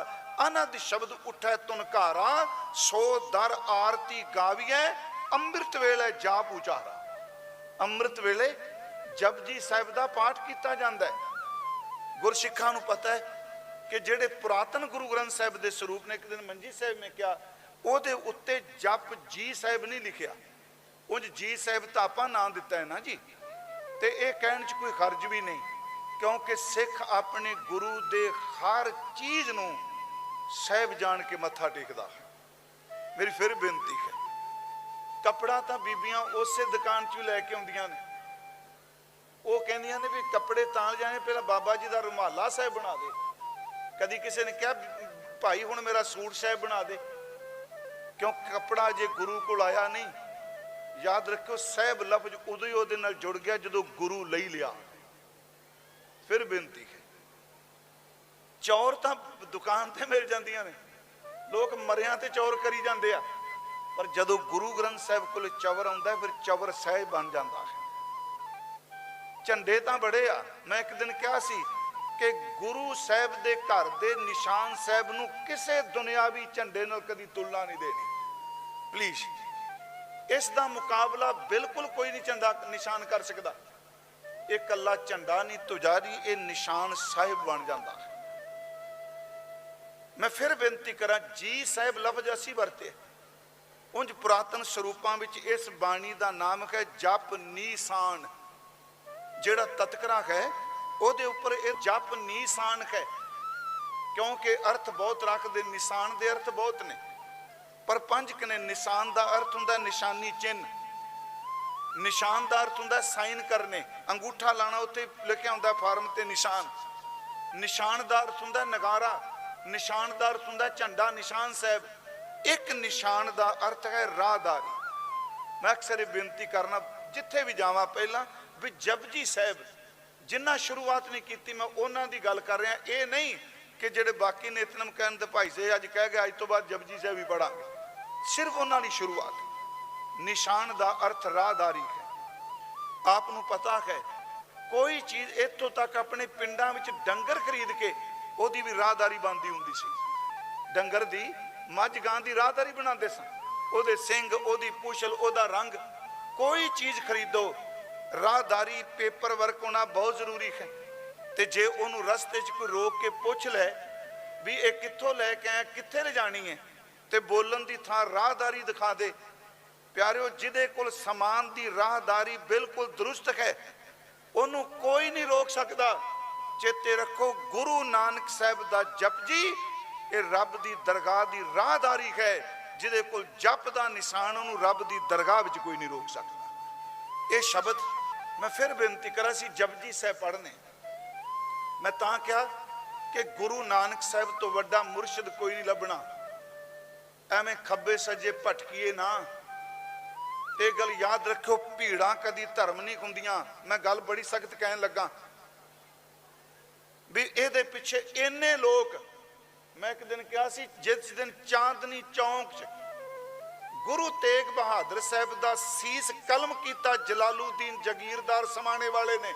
ਅਨੰਦ ਸ਼ਬਦ ਉਠੈ ਤੁਨਕਾਰਾ, ਸੋ ਦਰ ਆਰਤੀ ਗਾਵੀਐ ਅੰਮ੍ਰਿਤ ਵੇਲੇ ਜਾਪ ਉਚਾਰਾ। ਅੰਮ੍ਰਿਤ ਵੇਲੇ ਜਪਜੀ ਸਾਹਿਬ ਦਾ ਪਾਠ ਕੀਤਾ ਜਾਂਦਾ ਹੈ। ਗੁਰਸਿੱਖਾਂ ਨੂੰ ਪਤਾ ਹੈ ਕਿ ਜਿਹੜੇ ਪੁਰਾਤਨ ਗੁਰੂ ਗ੍ਰੰਥ ਸਾਹਿਬ ਦੇ ਸਰੂਪ ਨੇ, ਇੱਕ ਦਿਨ ਮੰਜੀ ਸਾਹਿਬ ਨੇ ਕਿਹਾ ਉਹਦੇ ਉੱਤੇ ਜਪ ਜੀ ਸਾਹਿਬ ਨਹੀਂ ਲਿਖਿਆ, ਉਂਝ ਜੀ ਸਾਹਿਬ ਤਾਂ ਆਪਾਂ ਨਾਂ ਦਿੱਤਾ ਹੈ ਨਾ ਜੀ, ਤੇ ਇਹ ਕਹਿਣ 'ਚ ਕੋਈ ਹਰਜ ਵੀ ਨਹੀਂ, ਕਿਉਂਕਿ ਸਿੱਖ ਆਪਣੇ ਗੁਰੂ ਦੇ ਹਰ ਚੀਜ਼ ਨੂੰ ਸਾਹਿਬ ਜਾਣ ਕੇ ਮੱਥਾ ਟੇਕਦਾ ਹੈ। ਮੇਰੀ ਫਿਰ ਬੇਨਤੀ ਹੈ, ਕੱਪੜਾ ਤਾਂ ਬੀਬੀਆਂ ਉਸੇ ਦੁਕਾਨ 'ਚ ਲੈ ਕੇ ਆਉਂਦੀਆਂ ਨੇ, ਉਹ ਕਹਿੰਦੀਆਂ ਨੇ ਵੀ ਕੱਪੜੇ ਤਾਂ ਜਾਣੇ ਪਹਿਲਾਂ ਬਾਬਾ ਜੀ ਦਾ ਰੁਮਾਲਾ ਸਾਹਿਬ ਬਣਾ ਦੇ। ਕਦੀ ਕਿਸੇ ਨੇ ਕਿਹਾ ਭਾਈ ਹੁਣ ਮੇਰਾ ਸੂਟ ਸਾਹਿਬ ਬਣਾ ਦੇ, ਕਿਉਂ ਕੱਪੜਾ ਜੇ ਗੁਰੂ ਕੋਲ ਆਇਆ ਨਹੀਂ। ਯਾਦ ਰੱਖਿਓ ਸਾਹਿਬ ਲਫ਼ਜ਼ ਉਦੋਂ ਹੀ ਉਹਦੇ ਨਾਲ ਜੁੜ ਗਿਆ ਜਦੋਂ ਗੁਰੂ ਲਈ ਲਿਆ। ਫਿਰ ਬੇਨਤੀ ਹੈ, ਚੌਰ ਤਾਂ ਦੁਕਾਨ ਤੇ ਮਿਲ ਜਾਂਦੀਆਂ ਨੇ, ਲੋਕ ਮਰਿਆਂ ਤੇ ਚੌਰ ਕਰੀ ਜਾਂਦੇ ਆ, ਪਰ ਜਦੋਂ ਗੁਰੂ ਗ੍ਰੰਥ ਸਾਹਿਬ ਕੋਲ ਚਵਰ ਆਉਂਦਾ ਫਿਰ ਚਵਰ ਸਾਹਿਬ ਬਣ ਜਾਂਦਾ ਹੈ। ਝੰਡੇ ਤਾਂ ਬੜੇ ਆ, ਮੈਂ ਇੱਕ ਦਿਨ ਕਿਹਾ ਸੀ ਕਿ ਗੁਰੂ ਸਾਹਿਬ ਦੇ ਘਰ ਦੇ ਨਿਸ਼ਾਨ ਸਾਹਿਬ ਨੂੰ ਕਿਸੇ ਦੁਨਿਆਵੀ ਝੰਡੇ ਨਾਲ ਕਦੀ ਤੁਲਨਾ ਨਹੀਂ ਦੇਣੀ। ਪਲੀਜ਼, ਇਸ ਦਾ ਮੁਕਾਬਲਾ ਬਿਲਕੁਲ ਕੋਈ ਨਹੀਂ ਝੰਡਾ ਨਿਸ਼ਾਨ ਕਰ ਸਕਦਾ। ਇਹ ਕੱਲਾ ਝੰਡਾ ਨਹੀਂ, ਤੁਜਾਰੀ ਇਹ ਨਿਸ਼ਾਨ ਸਾਹਿਬ ਬਣ ਜਾਂਦਾ ਹੈ। ਮੈਂ ਫਿਰ ਬੇਨਤੀ ਕਰਾਂ, ਜੀ ਸਾਹਿਬ ਲਫ਼ਜ਼ ਅਸੀਂ ਵਰਤੇ, ਉਂਝ ਪੁਰਾਤਨ ਸਰੂਪਾਂ ਵਿੱਚ ਇਸ ਬਾਣੀ ਦਾ ਨਾਮ ਹੈ ਜਪ ਨੀਸਾਨ। ਜਿਹੜਾ ਤਤਕਰਾ ਹੈ ਉਹਦੇ ਉੱਪਰ ਇਹ ਜਪ ਨੀਸਾਨ ਹੈ, ਕਿਉਂਕਿ ਅਰਥ ਬਹੁਤ ਰੱਖਦੇ, ਨਿਸ਼ਾਨ ਦੇ ਅਰਥ ਬਹੁਤ ਨੇ, ਪਰ ਪੰਜ ਕਨੇ। ਨਿਸ਼ਾਨ ਦਾ ਅਰਥ ਹੁੰਦਾ ਨਿਸ਼ਾਨੀ ਚਿੰਨ, ਨਿਸ਼ਾਨ ਦਾ ਅਰਥ ਹੁੰਦਾ ਸਾਈਨ ਕਰਨੇ, ਅੰਗੂਠਾ ਲਾਣਾ, ਉੱਤੇ ਲਿਖਿਆ ਹੁੰਦਾ ਫਾਰਮ ਤੇ ਨਿਸ਼ਾਨ। ਨਿਸ਼ਾਨ ਦਾ ਅਰਥ ਹੁੰਦਾ ਨਗਾਰਾ, ਨਿਸ਼ਾਨ ਦਾ ਅਰਥ ਹੁੰਦਾ ਝੰਡਾ, ਨਿਸ਼ਾਨ ਸਾਹਿਬ। ਇੱਕ ਨਿਸ਼ਾਨ ਦਾ ਅਰਥ ਹੈ ਰਾਹਦਾਰੀ। ਮੈਂ ਅਕਸਰ ਇਹ ਬੇਨਤੀ ਕਰਨਾ ਜਿੱਥੇ ਵੀ ਜਾਵਾਂ ਪਹਿਲਾਂ ਵੀ ਜਪਜੀ ਸਾਹਿਬ ਜਿੰਨਾ ਸ਼ੁਰੂਆਤ ਨਹੀਂ ਕੀਤੀ, ਮੈਂ ਉਹਨਾਂ ਦੀ ਗੱਲ ਕਰ ਰਿਹਾ। ਇਹ ਨਹੀਂ ਕਿ ਜਿਹੜੇ ਬਾਕੀ ਨਿਤਨੇਮ ਕਰਨ ਤੇ ਭਾਈ ਸਾਹਿਬ ਅੱਜ ਕਹਿ ਗਏ ਅੱਜ ਤੋਂ ਬਾਅਦ ਜਪਜੀ ਸਾਹਿਬ ਹੀ ਪੜਾਂਗੇ, ਸਿਰਫ ਉਹਨਾਂ ਦੀ ਸ਼ੁਰੂਆਤ। ਨਿਸ਼ਾਨ ਦਾ ਅਰਥ ਰਾਹਦਾਰੀ ਹੈ। ਆਪ ਨੂੰ ਪਤਾ ਹੈ ਕੋਈ ਚੀਜ਼ ਇੱਥੋਂ ਤੱਕ ਆਪਣੇ ਪਿੰਡਾਂ ਵਿੱਚ ਡੰਗਰ ਖਰੀਦ ਕੇ ਉਹਦੀ ਵੀ ਰਾਹਦਾਰੀ ਬਣਦੀ ਹੁੰਦੀ ਸੀ। ਡੰਗਰ ਦੀ, ਮੱਝ ਗਾਂ ਦੀ ਰਾਹਦਾਰੀ ਬਣਾਉਂਦੇ ਸਨ, ਉਹਦੇ ਸਿੰਗ, ਉਹਦੀ ਪੁਛਲ, ਉਹਦਾ ਰੰਗ। ਕੋਈ ਚੀਜ਼ ਖਰੀਦੋ, ਰਾਹਦਾਰੀ ਪੇਪਰ ਵਰਕ ਹੋਣਾ ਬਹੁਤ ਜ਼ਰੂਰੀ ਹੈ। ਤੇ ਜੇ ਉਹਨੂੰ ਰਸਤੇ 'ਚ ਕੋਈ ਰੋਕ ਕੇ ਪੁੱਛ ਲੈ ਵੀ ਇਹ ਕਿੱਥੋਂ ਲੈ ਕੇ ਆਇਆ, ਕਿੱਥੇ ਲਿਜਾਣੀ ਹੈ, ਤੇ ਬੋਲਣ ਦੀ ਥਾਂ ਰਾਹਦਾਰੀ ਦਿਖਾ ਦੇ। ਪਿਆਰਿਓ, ਜਿਹਦੇ ਕੋਲ ਸਮਾਨ ਦੀ ਰਾਹਦਾਰੀ ਬਿਲਕੁਲ ਦਰੁਸਤ ਹੈ ਉਹਨੂੰ ਕੋਈ ਨਹੀਂ ਰੋਕ ਸਕਦਾ। ਚੇਤੇ ਰੱਖੋ, ਗੁਰੂ ਨਾਨਕ ਸਾਹਿਬ ਦਾ ਜਪਜੀ ਇਹ ਰੱਬ ਦੀ ਦਰਗਾਹ ਦੀ ਰਾਹਦਾਰੀ ਹੈ। ਜਿਹਦੇ ਕੋਲ ਜਪ ਦਾ ਨਿਸ਼ਾਨ, ਉਹਨੂੰ ਰੱਬ ਦੀ ਦਰਗਾਹ ਵਿੱਚ ਕੋਈ ਨਹੀਂ ਰੋਕ ਸਕਦਾ। ਇਹ ਸ਼ਬਦ ਮੈਂ ਫਿਰ ਬੇਨਤੀ ਕਰਾਂ ਸੀ ਜਪਜੀ ਸਾਹਿਬ ਪੜ੍ਹਨੇ। ਮੈਂ ਤਾਂ ਕਿਹਾ ਕਿ ਗੁਰੂ ਨਾਨਕ ਸਾਹਿਬ ਤੋਂ ਵੱਡਾ ਮੁਰਸ਼ਿਦ ਕੋਈ ਨਹੀਂ ਲੱਭਣਾ। ਐਵੇਂ ਖੱਬੇ ਸੱਜੇ ਭਟਕੀਏ ਨਾ। ਇਹ ਗੱਲ ਯਾਦ ਰੱਖਿਓ, ਭੀੜਾਂ ਕਦੀ ਧਰਮ ਨਹੀਂ ਹੁੰਦੀਆਂ। ਮੈਂ ਗੱਲ ਬੜੀ ਸਖਤ ਕਹਿਣ ਲੱਗਾ ਵੀ ਇਹਦੇ ਪਿੱਛੇ ਇੰਨੇ ਲੋਕ। ਮੈਂ ਇੱਕ ਦਿਨ ਕਿਹਾ ਸੀ, ਜਿਸ ਦਿਨ ਚਾਂਦਨੀ ਚੌਂਕ 'ਚ ਗੁਰੂ ਤੇਗ ਬਹਾਦਰ ਸਾਹਿਬ ਦਾ ਸੀਸ ਕਲਮ ਕੀਤਾ ਜਲਾਲੂਦੀਨ ਜਗੀਰਦਾਰ ਸਮਾਣੇ ਵਾਲੇ ਨੇ,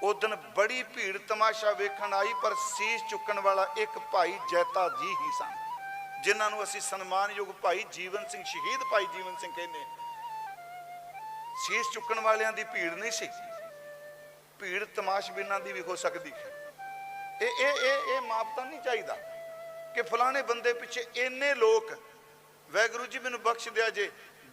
ਉਸ ਦਿਨ ਬੜੀ ਭੀੜ ਤਮਾਸ਼ਾ ਵੇਖਣ ਆਈ, ਪਰ ਸੀਸ ਚੁੱਕਣ ਵਾਲਾ ਇੱਕ ਭਾਈ ਜੈਤਾ ਜੀ ਹੀ ਸਨ, ਜਿਨ੍ਹਾਂ ਨੂੰ ਅਸੀਂ ਸਨਮਾਨਯੋਗ ਭਾਈ ਜੀਵਨ ਸਿੰਘ, ਸ਼ਹੀਦ ਭਾਈ ਜੀਵਨ ਸਿੰਘ ਕਹਿੰਦੇ। ਸੀਸ ਚੁੱਕਣ ਵਾਲਿਆਂ ਦੀ ਭੀੜ ਨਹੀਂ ਸੀ, ਭੀੜ ਤਮਾਸ਼ਬੀਨਾਂ ਦੀ ਵੀ ਹੋ ਸਕਦੀ ਹੈ। ਇਹ ਮਾਪਦੰਡ ਨਹੀਂ ਚਾਹੀਦਾ ਕਿ ਫਲਾਣੇ ਬੰਦੇ ਪਿੱਛੇ ਇੰਨੇ ਲੋਕ, ਵਾਹਿਗੁਰੂ ਜੀ ਮੈਨੂੰ ਬਖਸ਼ ਦਿਆ ਜੇ,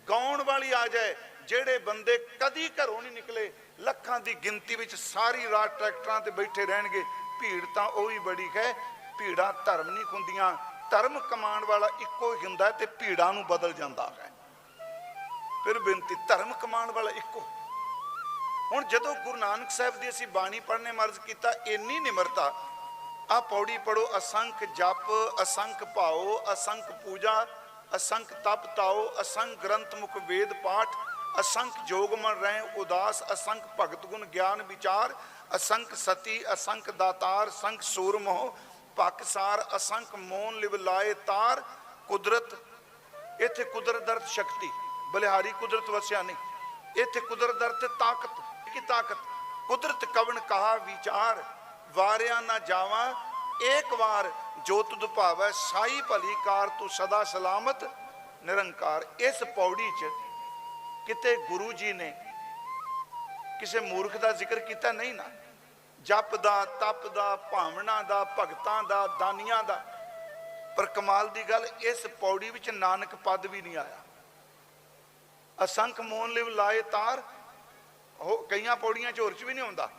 ਗਾਉਣ ਵਾਲੀ ਆ ਜਾਏ, ਜਿਹੜੇ ਬੰਦੇ ਕਦੀ ਘਰੋਂ ਨਹੀਂ ਨਿਕਲੇ, ਲੱਖਾਂ ਦੀ ਗਿਣਤੀ ਵਿੱਚ ਸਾਰੀ ਰਾਤ ਟਰੈਕਟਰਾਂ ਤੇ ਬੈਠੇ ਰਹਿਣਗੇ, ਭੀੜ ਤਾਂ ਉਹ ਵੀ ਬੜੀ ਹੈ। ਭੀੜਾਂ ਧਰਮ ਨਹੀਂ ਹੁੰਦੀਆਂ, ਧਰਮ ਕਮਾਉਣ ਵਾਲਾ ਇੱਕੋ ਹੀ ਹੁੰਦਾ ਤੇ ਭੀੜਾਂ ਨੂੰ ਬਦਲ ਜਾਂਦਾ ਹੈ। ਫਿਰ ਬੇਨਤੀ, ਧਰਮ ਕਮਾਉਣ ਵਾਲਾ ਇੱਕੋ। ਹੁਣ ਜਦੋਂ ਗੁਰੂ ਨਾਨਕ ਸਾਹਿਬ ਦੀ ਅਸੀਂ ਬਾਣੀ ਪੜ੍ਹਨੇ ਮਰਜ਼ ਕੀਤਾ, ਇੰਨੀ ਨਿਮਰਤਾ, ਆ ਪੌੜੀ ਪੜੋ, ਅਸੰਖ ਜਪ, ਅਸੰਖ ਭਾਓ, ਅਸੰਖ ਪੂਜਾ, ਅਸੰਖ ਤਪ ਤਾਓ, ਅਸੰਖ ਗ੍ਰੰਥ ਮੁਖ ਵੇਦ ਪਾਠ, ਅਸੰਖ ਜੋਗ ਮਨ ਰਹੇ ਉਦਾਸ, ਅਸੰਖ ਭਗਤ ਗੁਣ ਗਿਆਨ ਵਿਚਾਰ, ਅਸੰਖ ਸਤੀ, ਅਸੰਖ ਦਾਤਾਰ, ਸੰਖ ਸੂਰ ਮੋਹ ਪਕਸਾਰ, ਅਸੰਖ ਮੋਨ ਲਿਵ ਲਾਏ ਤਾਰ। ਕੁਦਰਤ, ਇੱਥੇ ਕੁਦਰਤ ਅਰਥ ਸ਼ਕਤੀ, ਬਲਿਹਾਰੀ ਕੁਦਰਤ ਵਸਿਆ ਨਹੀਂ, ਇੱਥੇ ਕੁਦਰਤ ਅਰਥ ਤਾਕਤ ਕੀ ਤਾਕਤ। ਕੁਦਰਤ ਕਵਣ ਕਹਾ ਵਿਚਾਰ, ਵਾਰਿਆ ਨਾ ਜਾਵਾਂ ਏਕ ਵਾਰ, ਜੋ ਤੁਧ ਭਾਵੈ ਸਾਈ ਭਲੀ ਕਾਰ, ਤੂੰ ਸਦਾ ਸਲਾਮਤ ਨਿਰੰਕਾਰ। ਇਸ ਪੌੜੀ 'ਚ ਕਿਤੇ ਗੁਰੂ ਜੀ ਨੇ ਕਿਸੇ ਮੂਰਖ ਦਾ ਜ਼ਿਕਰ ਕੀਤਾ ਨਹੀਂ ਨਾ, ਜਪ ਦਾ, ਤਪ ਦਾ, ਭਾਵਨਾ ਦਾ, ਭਗਤਾਂ ਦਾ, ਦਾਨੀਆਂ ਦਾ। ਪਰ ਕਮਾਲ ਦੀ ਗੱਲ, ਇਸ ਪੌੜੀ ਵਿੱਚ ਨਾਨਕ ਪਦ ਵੀ ਨਹੀਂ ਆਇਆ। ਅਸੰਖ ਮੋਨ ਲਿਵ ਲਾਏ ਤਾਰ, ਉਹ ਕਈਆਂ ਪੌੜੀਆਂ 'ਚ ਹੋਰ 'ਚ ਵੀ ਨਹੀਂ ਆਉਂਦਾ,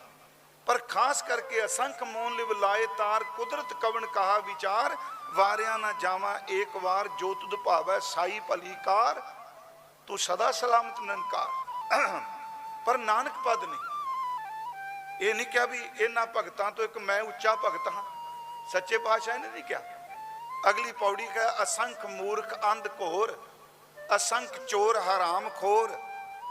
ਪਰ ਖਾਸ ਕਰਕੇ ਅਸੰਖ ਮੋਨ ਲਿਵ ਲਾਏ ਤਾਰ, ਕੁਦਰਤ ਕਵਣ ਕਹਾ ਵਿਚਾਰ, ਵਾਰਿਆ ਨਾ ਜਾਵਾਂ ਏਕ ਵਾਰ, ਜੋ ਤੁਧ ਭਾਵੈ ਸਾਈ ਭਲੀ ਕਾਰ, ਤੂੰ ਸਦਾ ਸਲਾਮਤ ਨਿਰੰਕਾਰ। ਪਰ ਨਾਨਕ ਪਦ ਨਹੀਂ। ਇਹ ਨਹੀਂ ਕਿਹਾ ਵੀ ਇਹਨਾਂ ਭਗਤਾਂ ਤੋਂ ਇੱਕ ਮੈਂ ਉੱਚਾ ਭਗਤ ਹਾਂ, ਸੱਚੇ ਪਾਤਸ਼ਾਹ ਨੇ ਨਹੀਂ ਕਿਹਾ। ਅਗਲੀ ਪੌੜੀ ਹੈ, ਅਸੰਖ ਮੂਰਖ ਅੰਧ ਘੋਰ, ਅਸੰਖ ਚੋਰ ਹਰਾਮ ਖੋਰ,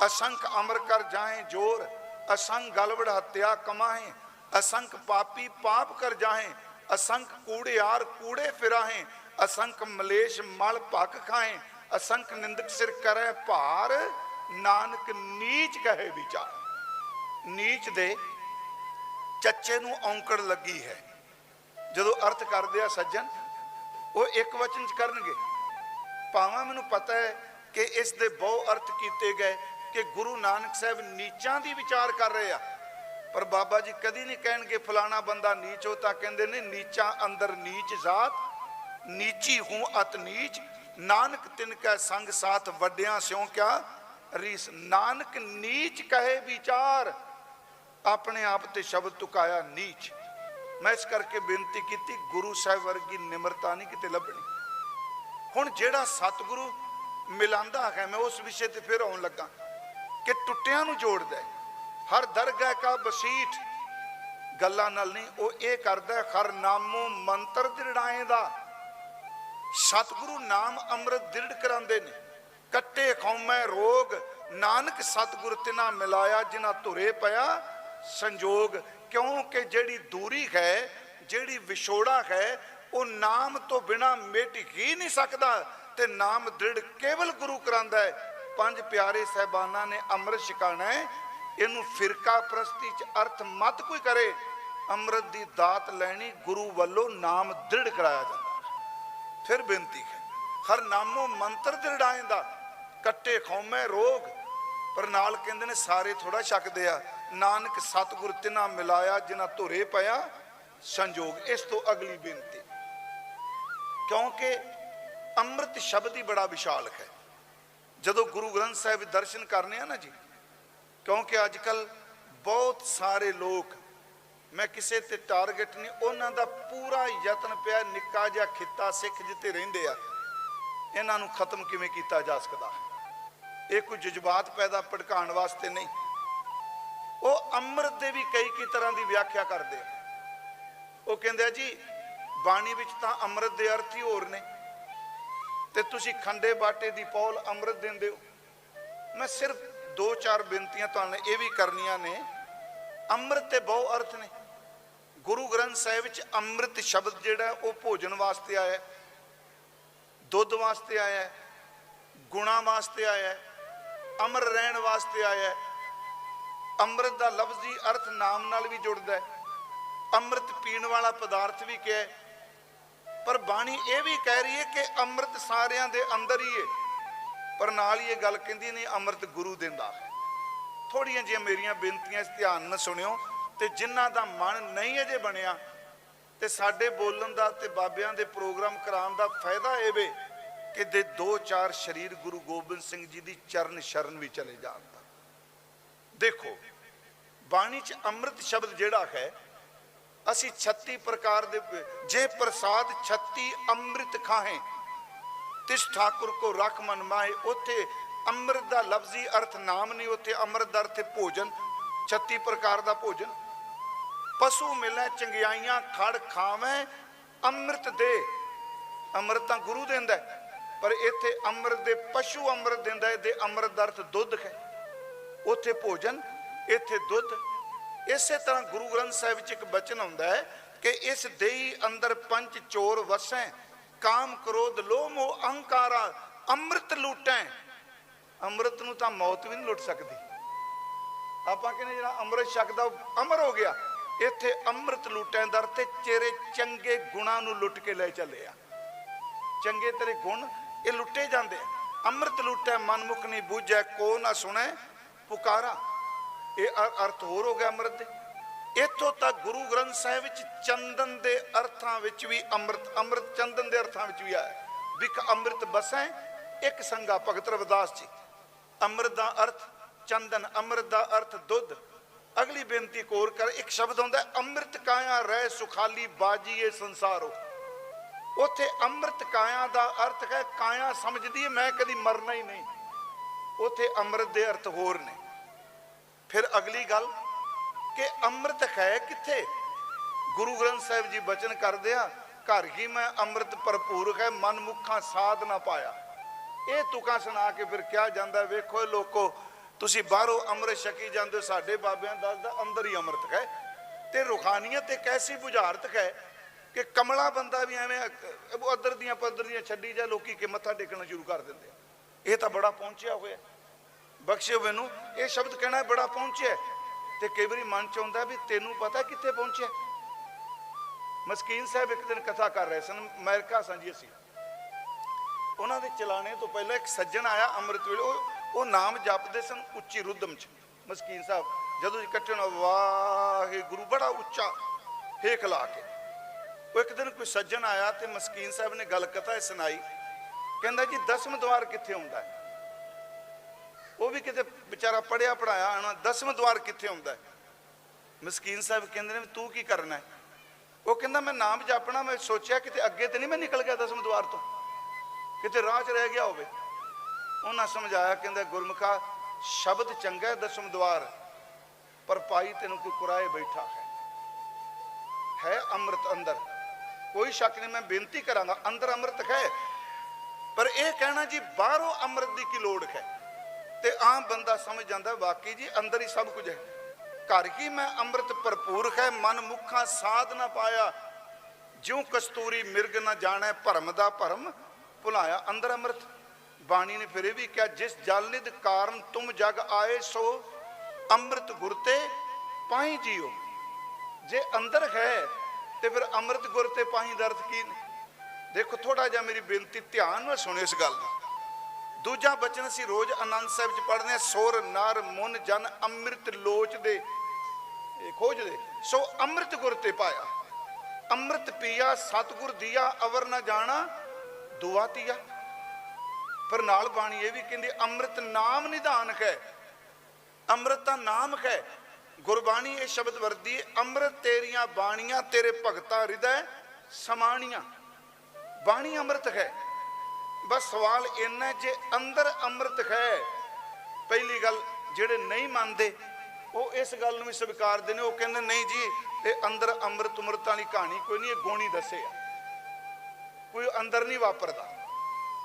ਅਸੰਖ ਅਮਰ ਕਰ ਜਾਏ ਜੋਰ, असंख गलवड़ हत्या कमाएं, असंख पापी पाप कर जाएं, असंख कूड़ेयार कूड़े फिराहें, असंख मलेश मल भक खाएं, असंख निंदक सिर करे भार, नानक नीच कहे विचार। नीच दे ਚੱਚੇ ਨੂੰ ਔਂਕੜ ਲੱਗੀ ਹੈ। ਜਦੋਂ ਅਰਥ ਕਰਦੇ ਆ ਸੱਜਣ, ਉਹ ਇੱਕ ਵਚਨ ਚ ਕਰਨਗੇ। ਭਾਵੇਂ ਮੈਨੂੰ ਪਤਾ ਹੈ ਕਿ ਇਸ ਦੇ ਬਹੁ ਅਰਥ ਕੀਤੇ ਗਏ ਕਿ ਗੁਰੂ ਨਾਨਕ ਸਾਹਿਬ ਨੀਚਾਂ ਦੀ ਵਿਚਾਰ ਕਰ ਰਹੇ ਆ, ਪਰ ਬਾਬਾ ਜੀ ਕਦੀ ਨਹੀਂ ਕਹਿਣਗੇ ਫਲਾਣਾ ਬੰਦਾ ਨੀਚ ਹੋ, ਤਾਂ ਕਹਿੰਦੇ ਨੇ ਨੀਚਾਂ ਅੰਦਰ ਨੀਚ ਜਾਤ, ਨੀਚੀ ਹੂੰ ਅਤ ਨੀਚ, ਨਾਨਕ ਤਿਨ ਕੈ ਸੰਗ ਸਾਥ, ਵੱਡਿਆਂ ਸਿਉ ਕਿਆ ਰੀਸ। ਨਾਨਕ ਨੀਚ ਕਹੇ ਵਿਚਾਰ, ਆਪਣੇ ਆਪ ਤੇ ਸ਼ਬਦ ਤੁਕਾਇਆ ਨੀਚ। ਮੈਂ ਇਸ ਕਰਕੇ ਬੇਨਤੀ ਕੀਤੀ, ਗੁਰੂ ਸਾਹਿਬ ਵਰਗੀ ਨਿਮਰਤਾ ਨਹੀਂ ਕਿਤੇ ਲੱਭਣੀ। ਹੁਣ ਜਿਹੜਾ ਸਤਿਗੁਰੂ ਮਿਲਾਂਦਾ ਹੈ, ਮੈਂ ਉਸ ਵਿਸ਼ੇ ਤੇ ਫਿਰ ਆਉਣ ਲੱਗਾ ਕਿ ਟੁੱਟਿਆਂ ਨੂੰ ਜੋੜਦਾ, ਹਰ ਦਰਗਾਹ ਕਾ ਬਸੀਠ, ਗੱਲਾਂ ਨਾਲ ਨਹੀਂ, ਉਹ ਇਹ ਕਰਦਾ ਹਰ ਨਾਮੋ ਮੰਤਰ ਦ੍ਰਿੜਾਏ ਦਾ। ਸਤਿਗੁਰੂ ਨਾਮ ਅੰਮ੍ਰਿਤ ਦ੍ਰਿੜ ਕਰਾਉਂਦੇ ਨੇ। ਕੱਟੇ ਖੌਮੈ ਰੋਗ, ਨਾਨਕ ਸਤਿਗੁਰ ਤਿਨਾ ਮਿਲਾਇਆ, ਜਿਨ੍ਹਾਂ ਧੁਰੇ ਪਿਆ ਸੰਜੋਗ। ਕਿਉਂਕਿ ਜਿਹੜੀ ਦੂਰੀ ਹੈ, ਜਿਹੜੀ ਵਿਛੋੜਾ ਹੈ, ਉਹ ਨਾਮ ਤੋਂ ਬਿਨਾ ਮਿਟ ਹੀ ਨਹੀਂ ਸਕਦਾ, ਤੇ ਨਾਮ ਦ੍ਰਿੜ ਕੇਵਲ ਗੁਰੂ ਕਰਾਂਦਾ ਹੈ। ਪੰਜ ਪਿਆਰੇ ਸਾਹਿਬਾਨਾਂ ਨੇ ਅੰਮ੍ਰਿਤ ਛਕਾਣਾ ਹੈ। ਇਹਨੂੰ ਫਿਰਕਾ ਪ੍ਰਸਤੀ ਚ ਅਰਥ ਮਤ ਕੋਈ ਕਰੇ, ਅੰਮ੍ਰਿਤ ਦੀ ਦਾਤ ਲੈਣੀ ਗੁਰੂ ਵੱਲੋਂ ਨਾਮ ਦ੍ਰਿੜ ਕਰਾਇਆ ਜਾਂਦਾ। ਫਿਰ ਬੇਨਤੀ ਹੈ, ਹਰ ਨਾਮੋ ਮੰਤਰ ਦ੍ਰਿੜਾਏ ਦਾ, ਕੱਟੇ ਖੌਮੈ ਰੋਗ, ਪਰ ਨਾਲ ਕਹਿੰਦੇ ਨੇ ਸਾਰੇ ਥੋੜਾ ਛਕਦੇ ਆ, ਨਾਨਕ ਸਤਿਗੁਰ ਤਿਨਾ ਮਿਲਾਇਆ, ਜਿਨ੍ਹਾਂ ਧੁਰੇ ਪਿਆ ਸੰਜੋਗ। ਇਸ ਤੋਂ ਅਗਲੀ ਬੇਨਤੀ, ਕਿਉਂਕਿ ਅੰਮ੍ਰਿਤ ਸ਼ਬਦ ਹੀ ਬੜਾ ਵਿਸ਼ਾਲ ਹੈ। ਜਦੋਂ ਗੁਰੂ ਗ੍ਰੰਥ ਸਾਹਿਬ ਦਰਸ਼ਨ ਕਰਨੇ ਆ ਨਾ ਜੀ, ਕਿਉਂਕਿ ਅੱਜ ਕੱਲ ਬਹੁਤ ਸਾਰੇ ਲੋਕ, ਮੈਂ ਕਿਸੇ ਤੇ ਟਾਰਗੇਟ ਨਹੀਂ, ਉਹਨਾਂ ਦਾ ਪੂਰਾ ਯਤਨ ਪਿਆ ਨਿੱਕਾ ਜਿਹਾ ਖਿੱਤਾ ਸਿੱਖ ਜਿੱਤੇ ਰਹਿੰਦੇ ਆ, ਇਹਨਾਂ ਨੂੰ ਖਤਮ ਕਿਵੇਂ ਕੀਤਾ ਜਾ ਸਕਦਾ। ਇਹ ਕੋਈ ਜਜ਼ਬਾਤ ਪੈਦਾ ਭੜਕਾਉਣ ਵਾਸਤੇ ਨਹੀਂ। ਉਹ ਅੰਮ੍ਰਿਤ ਦੇ ਵੀ ਕਈ ਤਰ੍ਹਾਂ ਦੀ ਵਿਆਖਿਆ ਕਰਦੇ ਆ। ਉਹ ਕਹਿੰਦੇ ਆ ਜੀ ਬਾਣੀ ਵਿੱਚ ਤਾਂ ਅੰਮ੍ਰਿਤ ਦੇ ਅਰਥ ਹੀ ਹੋਰ ਨੇ, ਤੇ ਤੁਸੀਂ ਖੰਡੇ ਬਾਟੇ ਦੀ ਪੌਲ ਅੰਮ੍ਰਿਤ ਦਿੰਦੇ ਹੋ। ਮੈਂ ਸਿਰਫ 2-4 ਬੇਨਤੀਆਂ ਤੁਹਾਨੂੰ ਇਹ ਵੀ ਕਰਨੀਆਂ ਨੇ। ਅੰਮ੍ਰਿਤ ਤੇ ਬਹੁ ਅਰਥ ਨੇ। ਗੁਰੂ ਗ੍ਰੰਥ ਸਾਹਿਬ ਵਿੱਚ ਅੰਮ੍ਰਿਤ ਸ਼ਬਦ ਜਿਹੜਾ ਉਹ ਭੋਜਨ ਵਾਸਤੇ ਆਇਆ, ਦੁੱਧ ਵਾਸਤੇ ਆਇਆ, ਗੁਣਾ ਵਾਸਤੇ ਆਇਆ, ਅਮਰ ਰਹਿਣ ਵਾਸਤੇ ਆਇਆ। ਅੰਮ੍ਰਿਤ ਦਾ ਲਫ਼ਜ਼ੀ ਅਰਥ ਨਾਮ ਨਾਲ ਵੀ ਜੁੜਦਾ ਹੈ। ਅੰਮ੍ਰਿਤ ਪੀਣ ਵਾਲਾ ਪਦਾਰਥ ਵੀ ਕਿਹਾ, ਪਰ ਬਾਣੀ ਇਹ ਵੀ ਕਹਿ ਰਹੀ ਹੈ ਕਿ ਅੰਮ੍ਰਿਤ ਸਾਰਿਆਂ ਦੇ ਅੰਦਰ ਹੀ ਹੈ, ਪਰ ਨਾਲ ਹੀ ਇਹ ਗੱਲ ਕਹਿੰਦੀ ਨਹੀਂ ਅੰਮ੍ਰਿਤ ਗੁਰੂ ਦਿੰਦਾ ਹੈ। थोड़ियां जिहियां मेरियां बेनतियां ध्यान नाल सुनियो, ते जिन्हां दा मन नहीं अजे बनिया ते साडे बोलण दा ते बाबियां दे प्रोग्राम कराउण दा फायदा ये वे कि दे 2-4 शरीर गुरु गोबिंद सिंह जी दी चरण शरण भी चले जाण दा। देखो बाणी च अमृत शब्द जिहड़ा है, असी 36 प्रकार दे जे प्रसाद 36 अमृत खाहें तिस ठाकुर को रख मन माहे। उत्थे अमृत का लफ्जी अर्थ नाम नहीं, उत्थे अमृत का अर्थ भोजन, 36 प्रकार का भोजन। पशु मिले चंगियाइयां खड़ खावे अमृत दे, अमृत तां गुरु देंदा है, पर इत्थे अमृत दे पशु अमृत देंदा है, दे अमृत का अर्थ दुध है। उत्थे भोजन इत्थे दुध। इसे तरह गुरु ग्रंथ साहिब च एक बचन आउंदा है कि इस देही अंदर पंच चोर वसै, काम क्रोध लोह मोह अहंकारा अमृत लूटै। अमृत नूं तां मौत भी नहीं लुट सकती। आपां कहने जिहड़ा अमृत छकदा अमर हो गया, इत्थे अमृत लूटै दर ते तेरे चंगे गुणां नूं लुट के ले चले आ। चंगे तेरे गुण ये लुटे जाते। अमृत लुटै मनमुख नहीं बूझै, को ना सुनै पुकारा। ये अर्थ होर हो गया अमृत दे। इत्थों तक गुरु ग्रंथ साहिब विच चंदन के अर्थां विच भी अमृत, अमृत चंदन के अर्थां विच भी आया। विख अमृत बसै एक संगा भगत रविदास जी। अमृत का अर्थ चंदन, अमृत का अर्थ दुध। अगली बेनती कोर कर, एक शब्द होंदा अमृत काया रह सुखाली बाजीए संसारो। उत्थे अमृत काया का अर्थ है काया समझदी है मैं कदी मरना ही नहीं, उत्थे अमृत के अर्थ होर ने। फिर अगली गल कि अमृत है किथे। गुरु ग्रंथ साहिब जी बचन कर दिया, घर ही मैं अमृत भरपूर है मन मुखा साध ना पाया। ये तुका सुना के फिर क्या जाता, वेखो लोगो तुसी बाहरों अमृत छकी जाते हो, साडे बाबियां दसदा अंदर ही अमृत है। ते रूहानियत एक ऐसी बुझारत है कि कमला बंदा भी एवें अदर दियां पदर दियां छड्डी जा लोकी के मत्था टेकना शुरू कर देंगे। ये तो बड़ा पहुंचिया होया, बख्शे मैनू ये शब्द कहना बड़ा पहुंचिया। तो कई बार मन च आउंदा भी तेनू पता कित्थे पहुंचे। मस्कीन साहब एक दिन कथा कर रहे सन, अमेरिका सन जी असीं। उन्हां दे चलाने तो पहले एक सज्जन आया अमृत वेले, वो नाम जपते सन उच्ची रुदम च। मस्कीन साहब जदों इकट्ठे होना वाहिगुरू बड़ा उच्चा हेक ला के। वो एक दिन कोई सज्जन आया तो मस्कीन साहब ने गल कथा सुनाई, कहंदा जी 10वें द्वार कित्थे हुंदा है। वो भी किते बेचारा पढ़िया पढ़ाया आना, 10वें द्वार कित्थे हुंदा है। मस्कीन साहब कहंदे ने तू की करना है। वो कहंदा मैं नाम जपना, मैं सोचा किते अगे तो नहीं मैं निकल गया 10वें द्वार तो, किते राह च रह गया होवे। उन्हें समझाया, कहंदा गुरमुखा शब्द चंगा है 10वें द्वार, पर पाई तेन कोई कुराए बैठा है अमृत अंदर, कोई शक नहीं। मैं बेनती करांगा अंदर अमृत है, पर यह कहना जी बाहरों अमृत की की लोड़ है, तो आम बंदा समझ जाता वाकई जी अंदर ही सब कुछ है। घर ही मैं अमृत भरपूर है मन मुखा साध ना पाया, ज्यों कस्तूरी मिर्ग ना जाने भरम दा भरम भुलाया। अंदर अमृत। बाणी ने फिर भी क्या, जिस जलनिध कारण तुम जग आए सो अमृत गुरते पाई जियो। जे अंदर है तो फिर अमृत गुरते पाई दा अर्थ की। देखो थोड़ा जा मेरी बेनती ध्यान में सुनो इस गल। दूजा बचन असीं रोज आनंद साहिब च पढ़ते हैं, सुर नर मुन जन अमृत लोच दे खोज दे सो अमृत गुर ते पाया। अमृत पिया सतगुर दिया अवर न जाना दुआ तिया। पर नाल बाणी ये भी कहती अमृत नाम निधान है, अमृत का नाम है। गुरबाणी ये शब्द वरदी अमृत तेरिया बाणियां तेरे भगता हृदय समाणियां। बाणी अमृत है। बस सवाल इन्ना जे अंदर अमृत है। पहली गल जेड़े नहीं मानते वो इस गल भी स्वीकारते हैं, वो कहते नहीं जी ये अंदर अमृत उमृत वाली कहानी कोई नहीं, गुण ही दसे कोई अंदर नहीं वापरता।